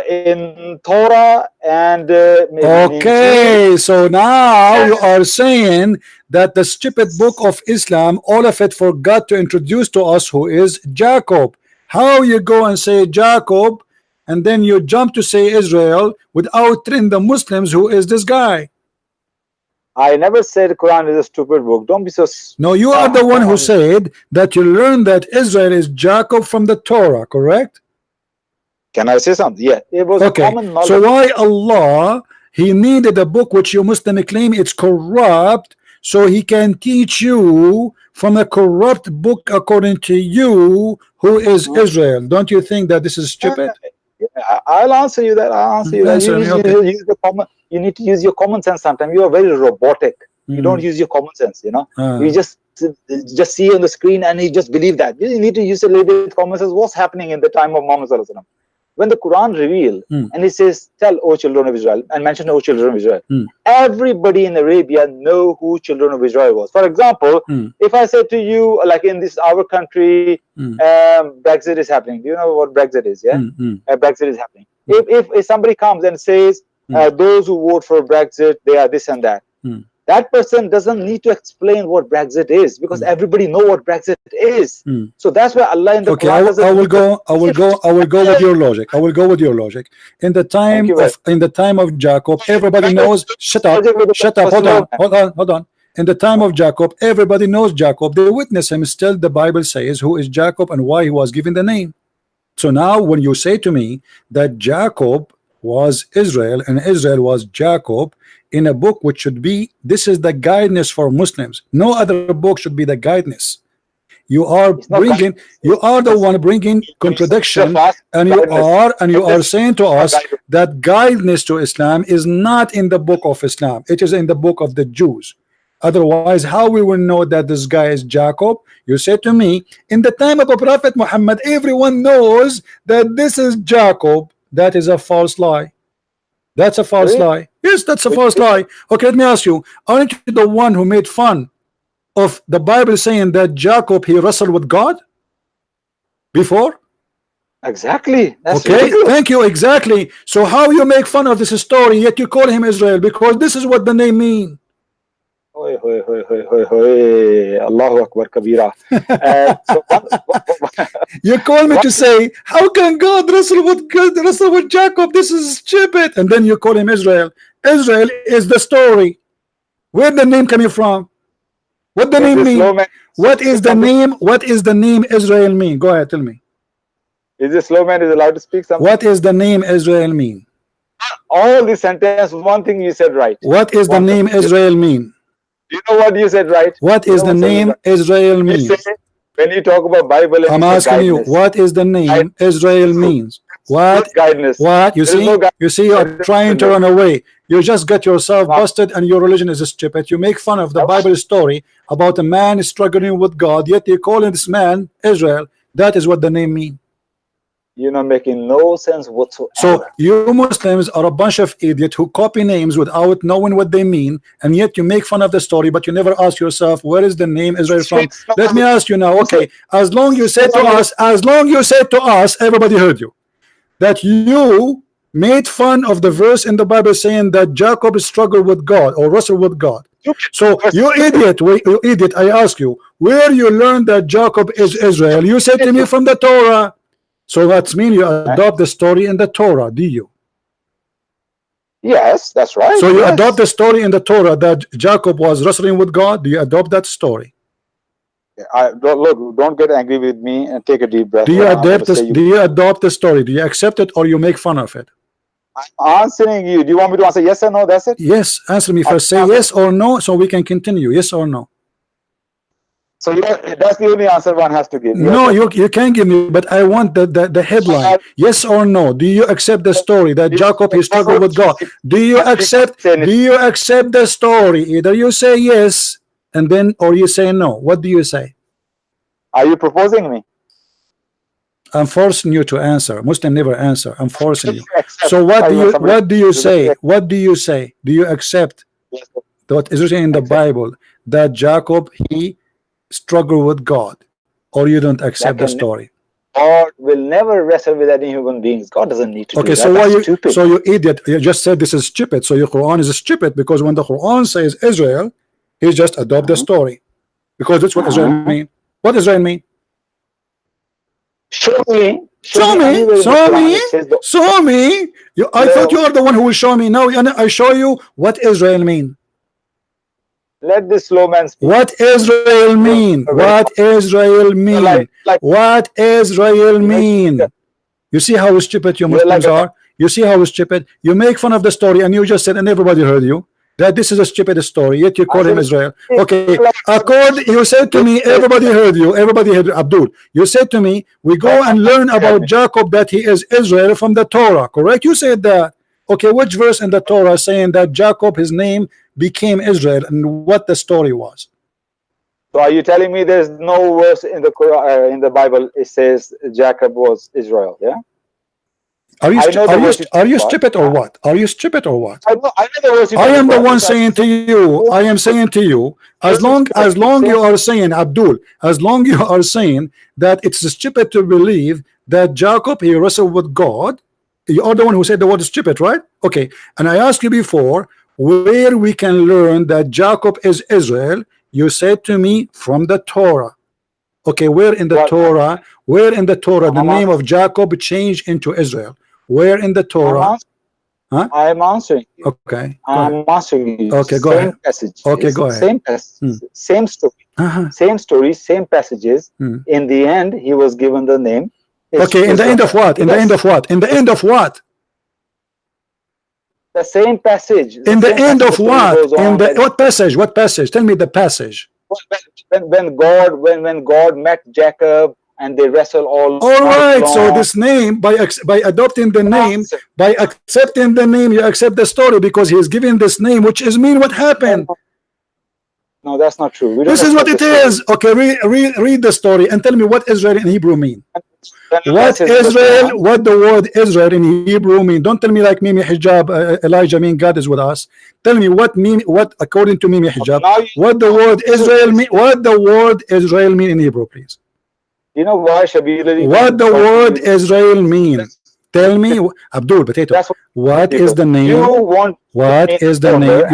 In Torah and okay, so now you are saying that the stupid book of Islam, all of it forgot to introduce to us who is Jacob. How you go and say Jacob and then you jump to say Israel without telling the Muslims who is this guy? I never said Quran is a stupid book. Don't be so. No, you are the one who said that you learned that Israel is Jacob from the Torah, correct? Can I say something? Yeah, it was common knowledge. So why Allah he needed a book which you Muslim claim it's corrupt, so he can teach you from a corrupt book according to you who is Israel? Don't you think that this is stupid? Yeah, I'll answer you that. I'll answer you that. You need to use your common sense sometimes. You are very robotic. You don't use your common sense, you know. You just see on the screen and you just believe that. You need to use a little bit of common sense. What's happening in the time of Muhammad Sallallahu Alaihi Wasallam? when the Quran revealed and it says, tell, O children of Israel, and mention, O children of Israel, everybody in Arabia know who children of Israel was. For example, if I say to you, like in this our country, Brexit is happening. Do you know what Brexit is? Yeah, Brexit is happening. If somebody comes and says, those who vote for Brexit, they are this and that. That person doesn't need to explain what Brexit is, because everybody know what Brexit is. So that's why Allah in the okay, Quran I will go with your logic. I will go with your logic. In the time of Jacob, everybody knows. Shut up. Hold on. In the time of Jacob, everybody knows Jacob. They witness him. Still, the Bible says who is Jacob and why he was given the name. So now, when you say to me that Jacob was Israel and Israel was Jacob, in a book which should be, this is the guidance for Muslims. No other book should be the guidance. You are the one bringing contradiction, and you are saying to us that guidance to Islam is not in the book of Islam. It is in the book of the Jews. Otherwise, how we will know that this guy is Jacob? You say to me, in the time of the Prophet Muhammad, everyone knows that this is Jacob. That is a false lie. That's a false lie. Yes, that's a false lie. Okay, let me ask you, aren't you the one who made fun of the Bible saying that Jacob, he wrestled with God before? Exactly. That's okay, ridiculous. Thank you. Exactly. So how you make fun of this story, yet you call him Israel, because this is what the name means. Allahu Akbar Kabira. You call me to say, how can God wrestle with Jacob? This is stupid. And then you call him Israel. Israel is the story. Where the name coming from? What the name mean? What is the name? What is the name Israel mean? Go ahead, tell me. Is this slow man is allowed to speak something? What is the name Israel mean? All the sentence, one thing you said right. What is the name Israel mean? You know what you said right? What is the name Israel mean? When you talk about Bible, I'm asking you, what is the name Israel means? What? What? You see, you're trying to run away. You just got yourself busted, and your religion is stupid. You make fun of the Bible story about a man struggling with God, yet you call this man Israel. That is what the name means. You're not making no sense whatsoever. So you Muslims are a bunch of idiots who copy names without knowing what they mean, and yet you make fun of the story, but you never ask yourself, where is the name Israel from? Let me ask you now, okay, as long you said to us, everybody heard you, that you made fun of the verse in the Bible saying that Jacob struggled with God or wrestled with God. So you idiot, I ask you, where you learned that Jacob is Israel? You said to me from the Torah. So that means you adopt the story in the Torah, do you? Yes, that's right. So you adopt the story in the Torah that Jacob was wrestling with God. Do you adopt that story? Don't get angry with me and take a deep breath. Do you adopt this? Do you adopt the story? Do you accept it or you make fun of it? I'm answering you. Do you want me to answer yes or no? That's it. Yes, answer me first. Say yes or no, so we can continue. Yes or no? So that's the only answer one has to give. No, you can't give me, but I want the headline. Yes or no? Do you accept the story that Jacob he struggled with God? Do you accept the story? Either you say yes and then, or you say no. What do you say? Are you proposing me? I'm forcing you to answer. Muslim never answer. I'm forcing you. So what do you say? What do you say? Do you accept what is written in the Bible that Jacob he struggle with God, or you don't accept the story? God will never wrestle with any human beings. God doesn't need to do that. So why you idiot, you just said this is stupid, so your Quran is stupid, because when the Quran says Israel, he just adopt the story, because that's what Israel mean. What Israel mean? Show me. I thought you are the one who will show me. Now I show you what Israel mean. Let this slow man speak. What Israel mean? What Israel mean? What Israel mean? You see how stupid you Muslims are? You see how stupid? You make fun of the story, and you just said, and everybody heard you, that this is a stupid story, yet you call him Israel. Okay, you said to me, everybody heard you, everybody heard Abdul. You said to me, we go and learn about Jacob that he is Israel from the Torah, correct? You said that. Okay, which verse in the Torah saying that Jacob, his name became Israel, and what the story was? So are you telling me there's no verse in the Quran, in the Bible it says Jacob was Israel? Yeah. Are you I know the verse you are you talk about. stupid or what? Are you stupid or what? I know the verse you I talk am the about, one because saying to you, I am saying to you, as long you are saying, Abdul, as long you are saying that it's stupid to believe that Jacob he wrestled with God, you are the one who said the word stupid, right? Okay, and I asked you before where we can learn that Jacob is Israel. You said to me from the Torah. Okay, where in the Well, Torah? Where in the Torah the I'm name of Jacob changed into Israel? Where in the Torah? Huh? I'm answering you. Okay, go I'm ahead. answering you. Okay, go Same ahead. passages. Okay, go ahead. Same passage. Same story. Uh-huh. Same story. Same passages. In the end, he was given the name. Okay, in the end of what? In the end of what? In the end of what? The same passage. In the end of the story what? goes In on the that what passage? What passage? Tell me the passage. when God met Jacob and they wrestle all right, so along. this name, by adopting the name, by accepting the name, you accept the story, because he is giving this name, which is mean what happened. No, that's not true. We don't This is what it accept the story. is. Okay, read the story and tell me what Israel in Hebrew mean. When What says verse Israel, 1, what the word Israel in Hebrew mean. Don't tell me like Mimi Hijab, Elijah mean God is with us. Tell me what according to Mimi Hijab, what the word Israel mean, what the word Israel mean in Hebrew, please. You know why Shabir Ali What the word Israel mean? Tell me, Abdul Potato. What is the name? What is the name?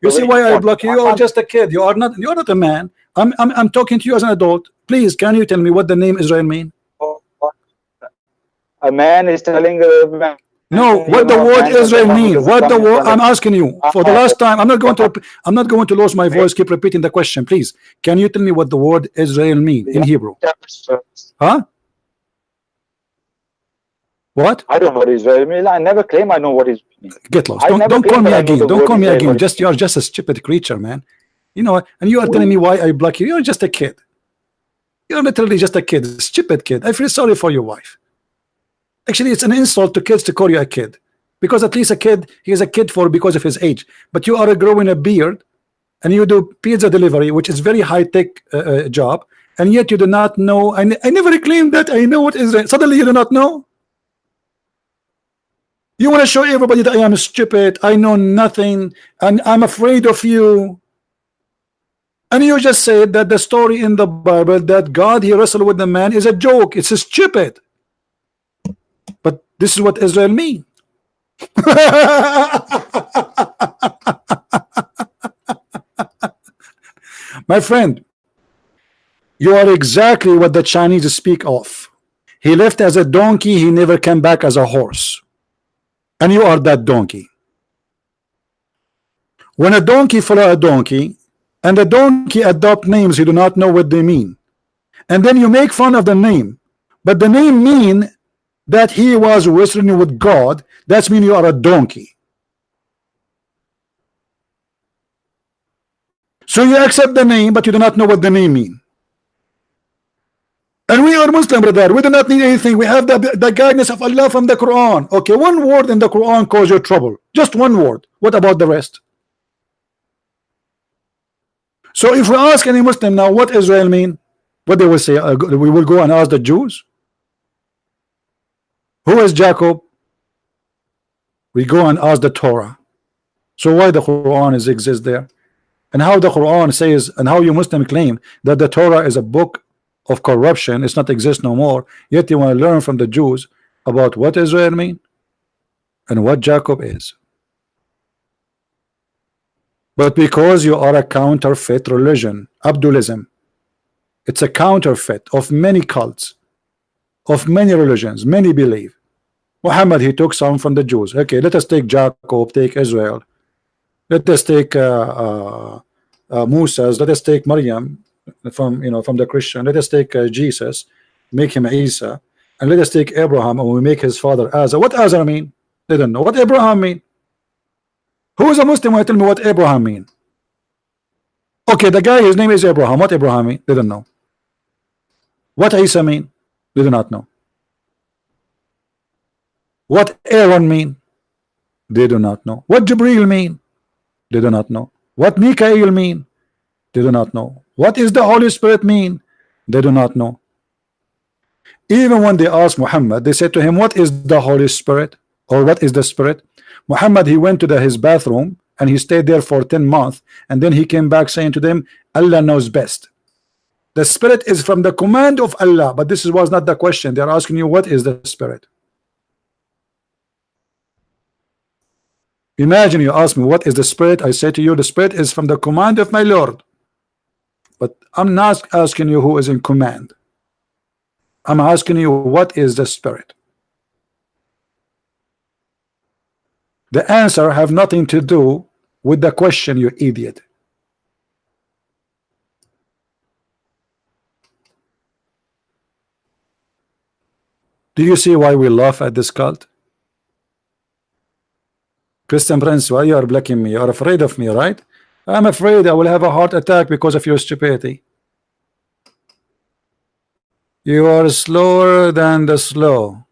You see why I block you? You are just a kid. You are not. You are not a man. I'm talking to you as an adult. Please, can you tell me what the name Israel mean? A man is telling a man. No, what the word Israel mean? What the word? I'm asking you for the last time. I'm not going to lose my voice. Keep repeating the question, please. Can you tell me what the word Israel mean in Hebrew? Huh? What? I don't know what Israel means. I never claim I know what is. Get lost. Don't call me again. Don't call me again. You are just a stupid creature, man. You know, and you are telling me why I block you. You're just a kid. You're literally just a kid, a stupid kid. I feel sorry for your wife. Actually, it's an insult to kids to call you a kid, because at least a kid, he is a kid because of his age. But you are growing a beard, and you do pizza delivery, which is very high-tech job, and yet you do not know. I never claimed that I know what Israel. Suddenly, you do not know. You want to show everybody that I am stupid, I know nothing, and I'm afraid of you. And you just said that the story in the Bible that God he wrestled with the man is a joke. It's stupid. But this is what Israel mean. My friend, you are exactly what the Chinese speak of. He left as a donkey, he never came back as a horse. And you are that donkey. When a donkey follow a donkey, and the donkey adopt names you do not know what they mean, and then you make fun of the name, but the name mean that he was wrestling with God, that's mean you are a donkey. So you accept the name, but you do not know what the name mean. And we are Muslim, brother. We do not need anything. We have the guidance of Allah from the Quran. Okay, one word in the Quran cause you trouble. Just one word. What about the rest? So if we ask any Muslim now what Israel mean, what they will say, we will go and ask the Jews. Who is Jacob? We go and ask the Torah. So why the Quran exists there? And how the Quran says, and how you Muslim claim that the Torah is a book of corruption, it's not exist no more, yet you want to learn from the Jews about what Israel mean and what Jacob is. But because you are a counterfeit religion, Abdulism, it's a counterfeit of many cults, of many religions, many believe. Muhammad, he took some from the Jews. Okay, let us take Jacob, take Israel. Let us take Moses. Let us take Maryam from the Christian. Let us take Jesus, make him Isa, and let us take Abraham and we make his father Azar. What Azar mean? They don't know. What Abraham mean? Who is a Muslim? Tell me what Abraham mean. Okay, the guy, his name is Abraham. What Abraham mean? They don't know. What Isa mean? They do not know. What Aaron mean? They do not know. What Jibril mean? They do not know. What Mikael mean? They do not know. What is the Holy Spirit mean? They do not know. Even when they asked Muhammad, they said to him, what is the Holy Spirit, or what is the Spirit? Muhammad, he went to his bathroom and he stayed there for 10 months, and then he came back saying to them, Allah knows best. The Spirit is from the command of Allah. But this was not the question. They're asking you, what is the Spirit? Imagine you ask me, what is the Spirit? I say to you, the Spirit is from the command of my Lord. But I'm not asking you who is in command. I'm asking you, what is the Spirit? The answer have nothing to do with the question, you idiot. Do you see why we laugh at this cult? Christian Prince, why you are blocking me? You are afraid of me, right? I'm afraid I will have a heart attack because of your stupidity. You are slower than the slow.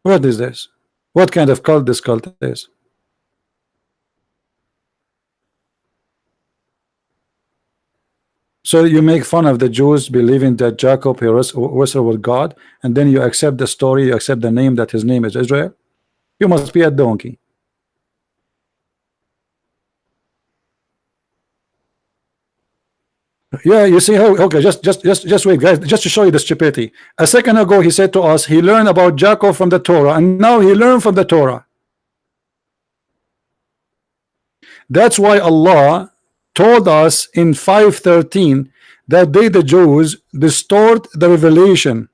What is this? What kind of cult this cult is? So you make fun of the Jews believing that Jacob he wrestled with God, and then you accept the story, you accept the name that his name is Israel. You must be a donkey. Yeah, you see how? Okay, just wait, guys. Just to show you the stupidity. A second ago, he said to us, he learned about Jacob from the Torah, and now he learned from the Torah. That's why Allah told us in 5:13 that they, the Jews, distort the revelation.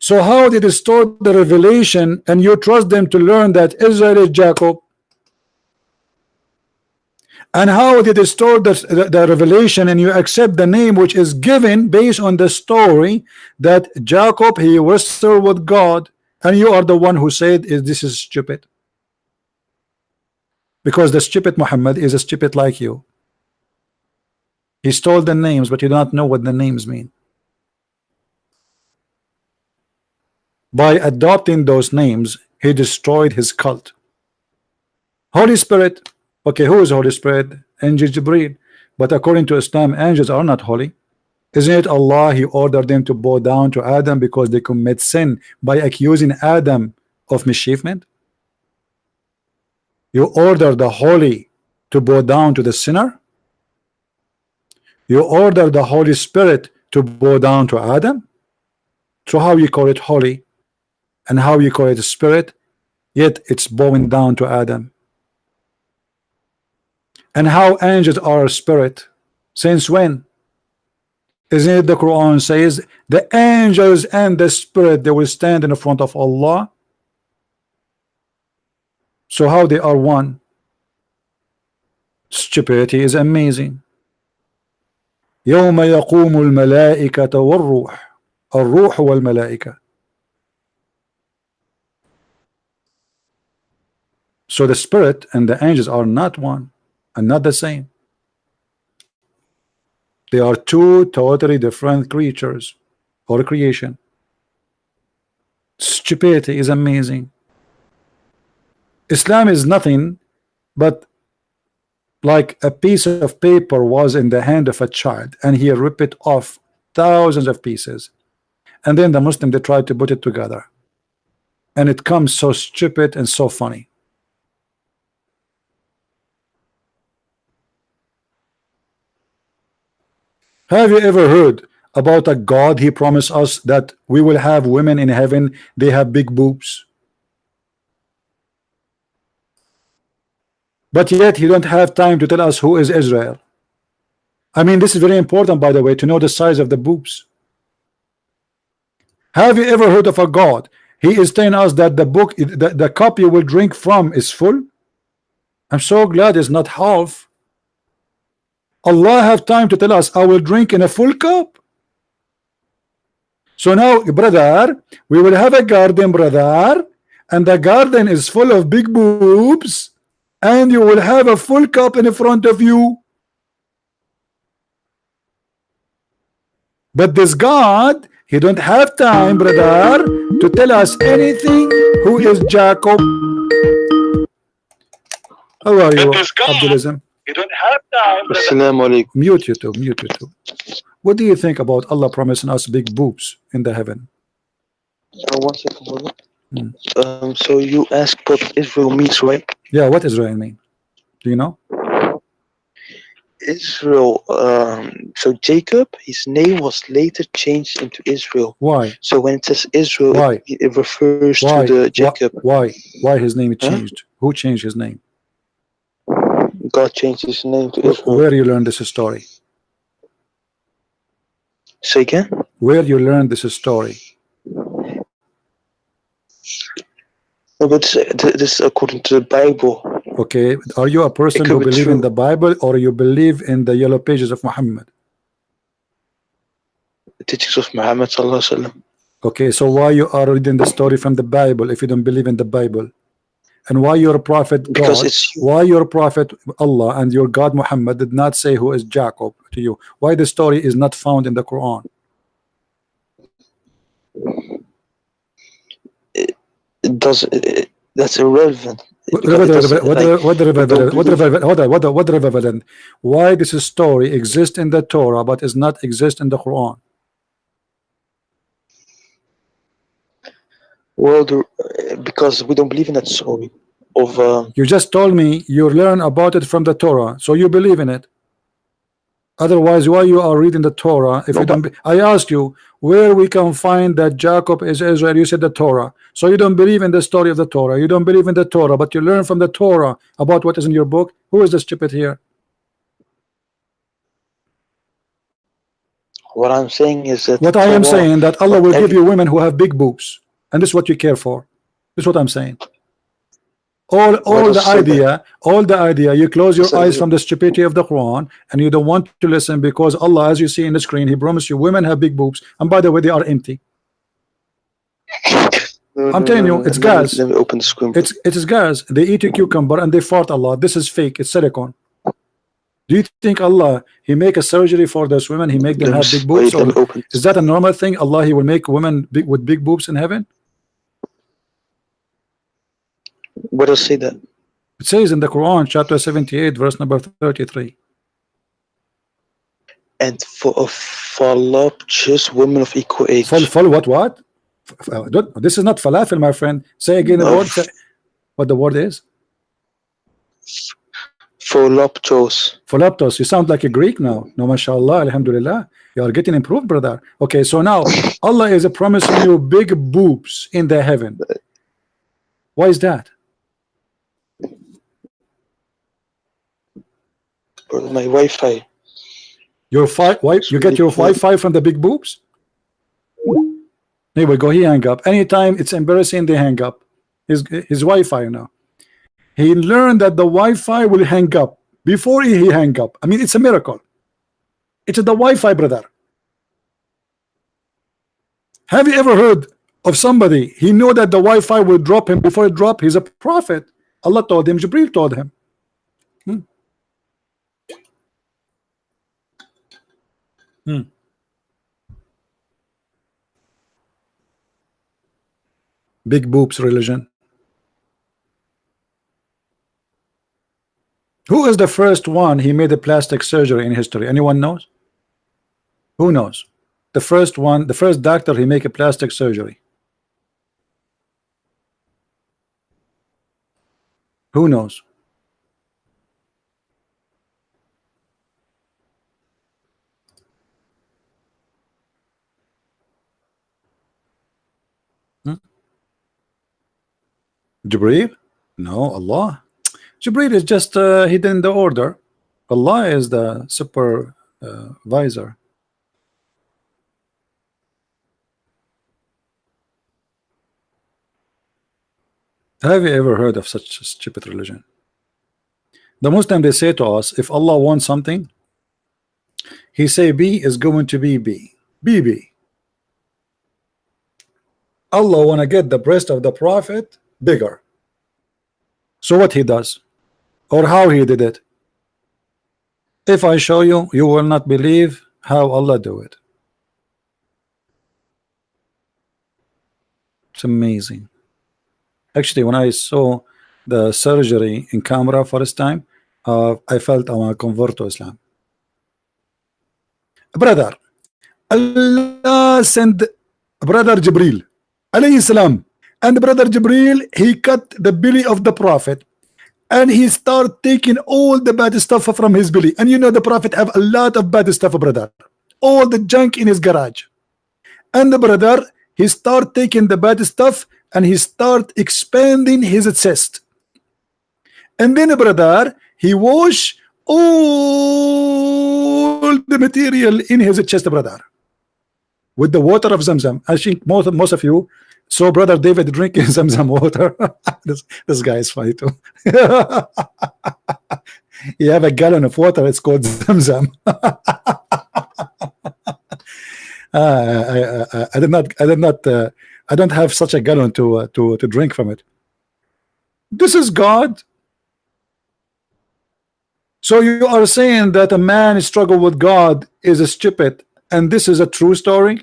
So how they distort the revelation, and you trust them to learn that Israel is Jacob? And how they distort the revelation, and you accept the name which is given based on the story that Jacob he wrestled with God, and you are the one who said this is stupid, because the stupid Muhammad is a stupid like you. He stole the names, but you don't know what the names mean. By adopting those names, he destroyed his cult. Holy Spirit. Okay, who is Holy Spirit? Angel Jibreel. But according to Islam, angels are not holy. Isn't it Allah, he ordered them to bow down to Adam because they commit sin by accusing Adam of mischievement? You order the holy to bow down to the sinner? You order the Holy Spirit to bow down to Adam? So how you call it holy, and how you call it spirit, yet it's bowing down to Adam? And how angels are a spirit? Since when? Isn't it the Quran says the angels and the spirit, they will stand in front of Allah? So how they are one? Stupidity is amazing. يوم يقوم الملائكة والروح الروح والملائكة. So the spirit and the angels are not one and not the same. They are two totally different creatures or creation. Stupidity is amazing. Islam is nothing but like a piece of paper was in the hand of a child, and he ripped it off thousands of pieces, and then the Muslim, they tried to put it together, and it comes so stupid and so funny. Have you ever heard about a God? He promised us that we will have women in heaven, they have big boobs, but yet he don't have time to tell us who is Israel. I mean, this is very important, by the way, to know the size of the boobs. Have you ever heard of a God? He is telling us that the book, the cup you will drink from is full. I'm so glad it's not half. Allah have time to tell us I will drink in a full cup. So now, brother, we will have a garden, brother, and the garden is full of big boobs, and you will have a full cup in front of you. But this God, he don't have time, brother, to tell us anything who is Jacob. How are you, That is God. Abdulism? You don't have time. Assalamu alaikum. Mute YouTube, mute YouTube. What do you think about Allah promising us big boobs in the heaven? One second, brother. Hmm. So you asked what Israel means, right? Yeah, what Israel mean? Do you know? Israel. So Jacob, his name was later changed into Israel. Why? So when it says Israel, Why? it refers Why? to the Jacob. Why his name Huh? changed? Who changed his name? God changed his name to Israel. Where you learned this story? Say again? Where you learned this story? No, but this is according to the Bible. Okay, are you a person could who be believe in true. the Bible, or you believe in the yellow pages of Muhammad? The teachings of Muhammad sallallahu alaihi wasallam. Okay, so why you are reading the story from the Bible if you don't believe in the Bible? And why your prophet Because God, it's why your prophet Allah and your God Muhammad did not say who is Jacob to you? Why the story is not found in the Quran? it doesn't. That's irrelevant. What Because it doesn't, like, relevant? Why this story exists in the Torah but is not exist in the Quran? well, because we don't believe in that story of. You just told me you learn about it from the Torah, so you believe in it. Otherwise, why you are reading the Torah if No, you don't? I asked you where we can find that Jacob is Israel. You said the Torah, so you don't believe in the story of the Torah. You don't believe in the Torah, but you learn from the Torah about what is in your book. Who is the stupid here? What I'm saying is that What I am Torah, saying that Allah will give you women who have big boobs, and this is what you care for. This is what I'm saying. All the idea you close your eyes from the stupidity of the Quran, and you don't want to listen because Allah, as you see in the screen, He promised you women have big boobs, and by the way, they are empty. I'm telling you, it's gas. Let me open the screen. It is gas. They eat a cucumber and they fart a lot. This is fake. It's silicone. Do you think Allah, He make a surgery for those women? He make them have big boobs? Or is that a normal thing? Allah, He will make women with big boobs in heaven? Where does it say that? It says in the Quran, chapter 78, verse number 33. And for a voluptuous women of equal age. What? This is not falafel, my friend. Say again the word. Say what the word is. Voluptuous. You sound like a Greek now. No, mashallah, alhamdulillah. You are getting improved, brother. Okay, so now Allah is promising you big boobs in the heaven. Why is that? My Wi-Fi. Your you get your Wi-Fi from the big boobs? Anyway, go. He hang up. Anytime it's embarrassing, they hang up. His Wi-Fi now. He learned that the Wi-Fi will hang up before he hang up. I mean, it's a miracle. It's the Wi-Fi, brother. Have you ever heard of somebody? He know that the Wi-Fi will drop him before it drop. He's a prophet. Allah told him. Jibril told him. Big boobs religion. Who is the first one he made a plastic surgery in history? Anyone knows? Who knows? The first one, the first doctor he make a plastic surgery. Who knows? Jibreel? No, Allah. Jibreel is just hidden the order. Allah is the supervisor. Have you ever heard of such a stupid religion? The Muslim, they say to us, if Allah wants something, He say B is going to be B. B. Allah want to get the breast of the Prophet bigger. So what He does, or how He did it? If I show you, you will not believe how Allah do it. It's amazing. Actually, when I saw the surgery in camera first time, I felt I want to convert to Islam. Brother, Allah sent brother Jibril alayhi salam, and brother Jibril, he cut the belly of the prophet, and he start taking all the bad stuff from his belly. And you know the prophet have a lot of bad stuff, brother, all the junk in his garage. And the brother, he start taking the bad stuff and he start expanding his chest. And then brother, he wash all the material in his chest, brother, with the water of Zamzam. I think most of you saw brother David drinking Zamzam water. this guy is funny too. You have a gallon of water, it's called Zamzam. I don't have such a gallon to drink from it. This is God. So you are saying that a man struggle with God is a stupid, and this is a true story?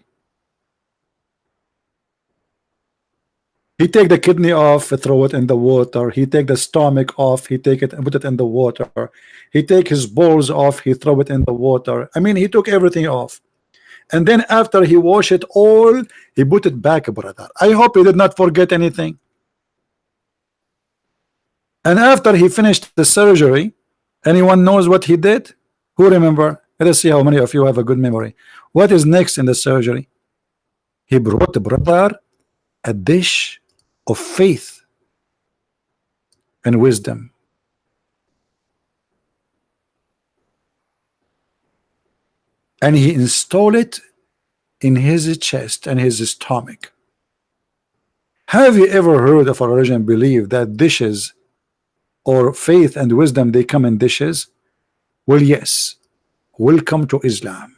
He take the kidney off, throw it in the water. He take the stomach off, he take it and put it in the water. He take his balls off, he throw it in the water. I mean, he took everything off. And then after he wash it all, he put it back, brother. I hope he did not forget anything. And after he finished the surgery, anyone knows what he did? Who remember? Let us see how many of you have a good memory. What is next in the surgery? He brought the brother a dish of faith and wisdom. And he installed it in his chest and his stomach. Have you ever heard of a religion believe that dishes or faith and wisdom, they come in dishes? Well, yes. Welcome to Islam.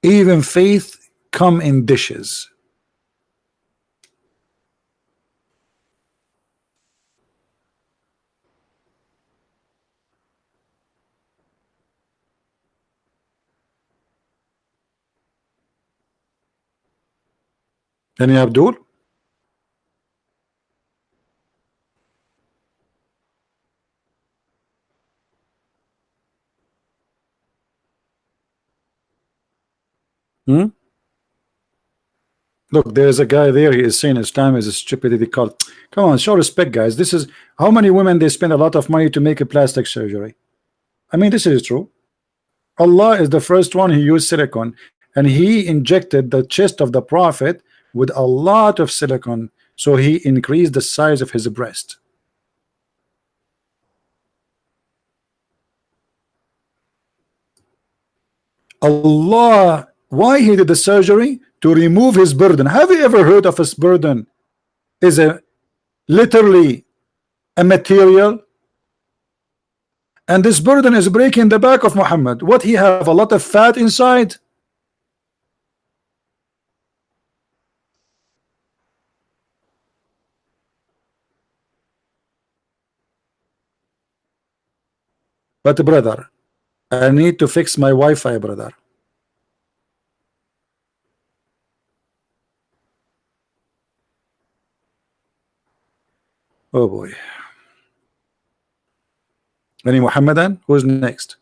Even faith come in dishes. Any Abdul? Look, there's a guy there. He is saying Islam is a stupidity cult. Come on, show respect, guys. This is how many women they spend a lot of money to make a plastic surgery. I mean, this is true. Allah is the first one who used silicone, and he injected the chest of the prophet with a lot of silicone, so he increased the size of his breast. Allah, why he did the surgery? To remove his burden. Have you ever heard of his burden is a literally a material? And this burden is breaking the back of Muhammad. What, he have a lot of fat inside? But brother, I need to fix my Wi-Fi, brother. Oh boy. Any Muhammadan? Who's next?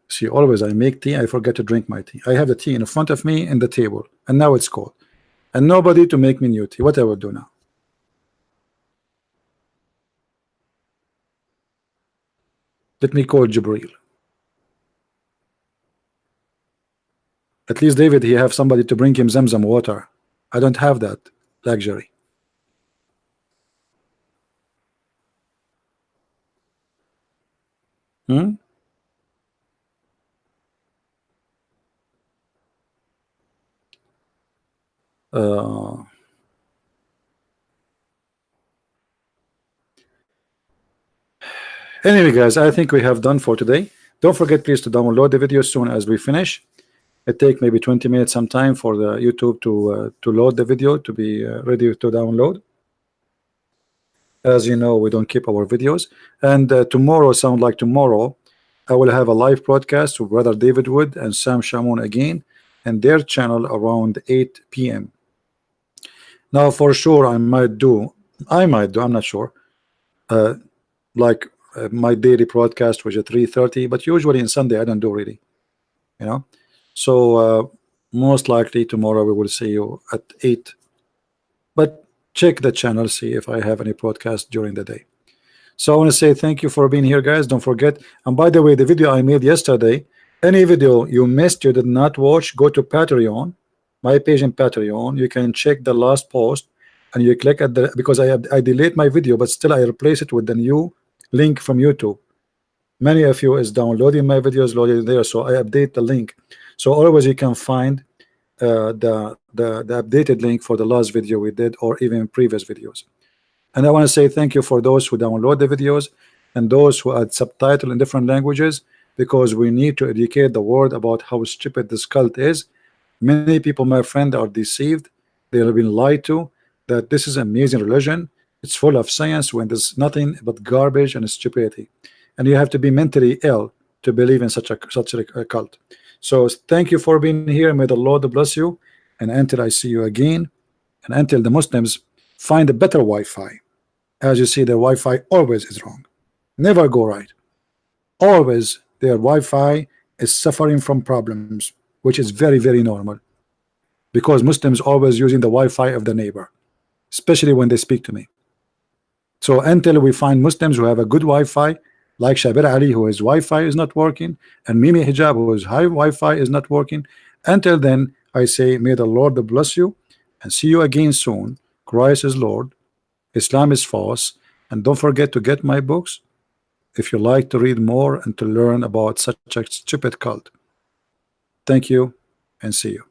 See, always I make tea, I forget to drink my tea. I have the tea in front of me in the table, and now it's cold. And nobody to make me new tea. What I will do now? Let me call Jibril. At least David, he have somebody to bring him Zamzam water. I don't have that luxury. Anyway, guys, I think we have done for today. Don't forget, please, to download the video as soon as we finish. It take maybe 20 minutes sometime for the YouTube to load the video to be ready to download. As you know, we don't keep our videos. And tomorrow, sound like tomorrow, I will have a live broadcast with Brother David Wood and Sam Shamoun again, and their channel around 8 p.m. Now for sure I might do, I'm not sure, like my daily broadcast was at 3:30, but usually in Sunday I don't do really, you know. So most likely tomorrow we will see you at 8, but check the channel, see if I have any podcast during the day. So I want to say thank you for being here, guys. Don't forget, and by the way, the video I made yesterday, any video you missed, you did not watch, go to Patreon, my page in Patreon. You can check the last post and you click at the, because I delete my video, but still I replace it with the new link from YouTube. Many of you is downloading my videos, loading there, so I update the link. So always you can find the updated link for the last video we did, or even previous videos. And I want to say thank you for those who download the videos and those who add subtitle in different languages, because we need to educate the world about how stupid this cult is. Many people, my friend, are deceived. They have been lied to that this is an amazing religion. It's full of science when there's nothing but garbage and stupidity. And you have to be mentally ill to believe in such a cult. So thank you for being here. May the Lord bless you. And until I see you again, and until the Muslims find a better Wi-Fi. As you see, their Wi-Fi always is wrong, never go right. Always their Wi-Fi is suffering from problems, which is very, very normal, because Muslims always using the Wi-Fi of the neighbor, especially when they speak to me. So until we find Muslims who have a good Wi-Fi, like Shabir Ali, who his Wi-Fi is not working, and Mimi Hijab, whose high Wi-Fi is not working, until then I say may the Lord bless you, and see you again soon. Christ is Lord, Islam is false, and don't forget to get my books if you like to read more and to learn about such a stupid cult. Thank you, and see you.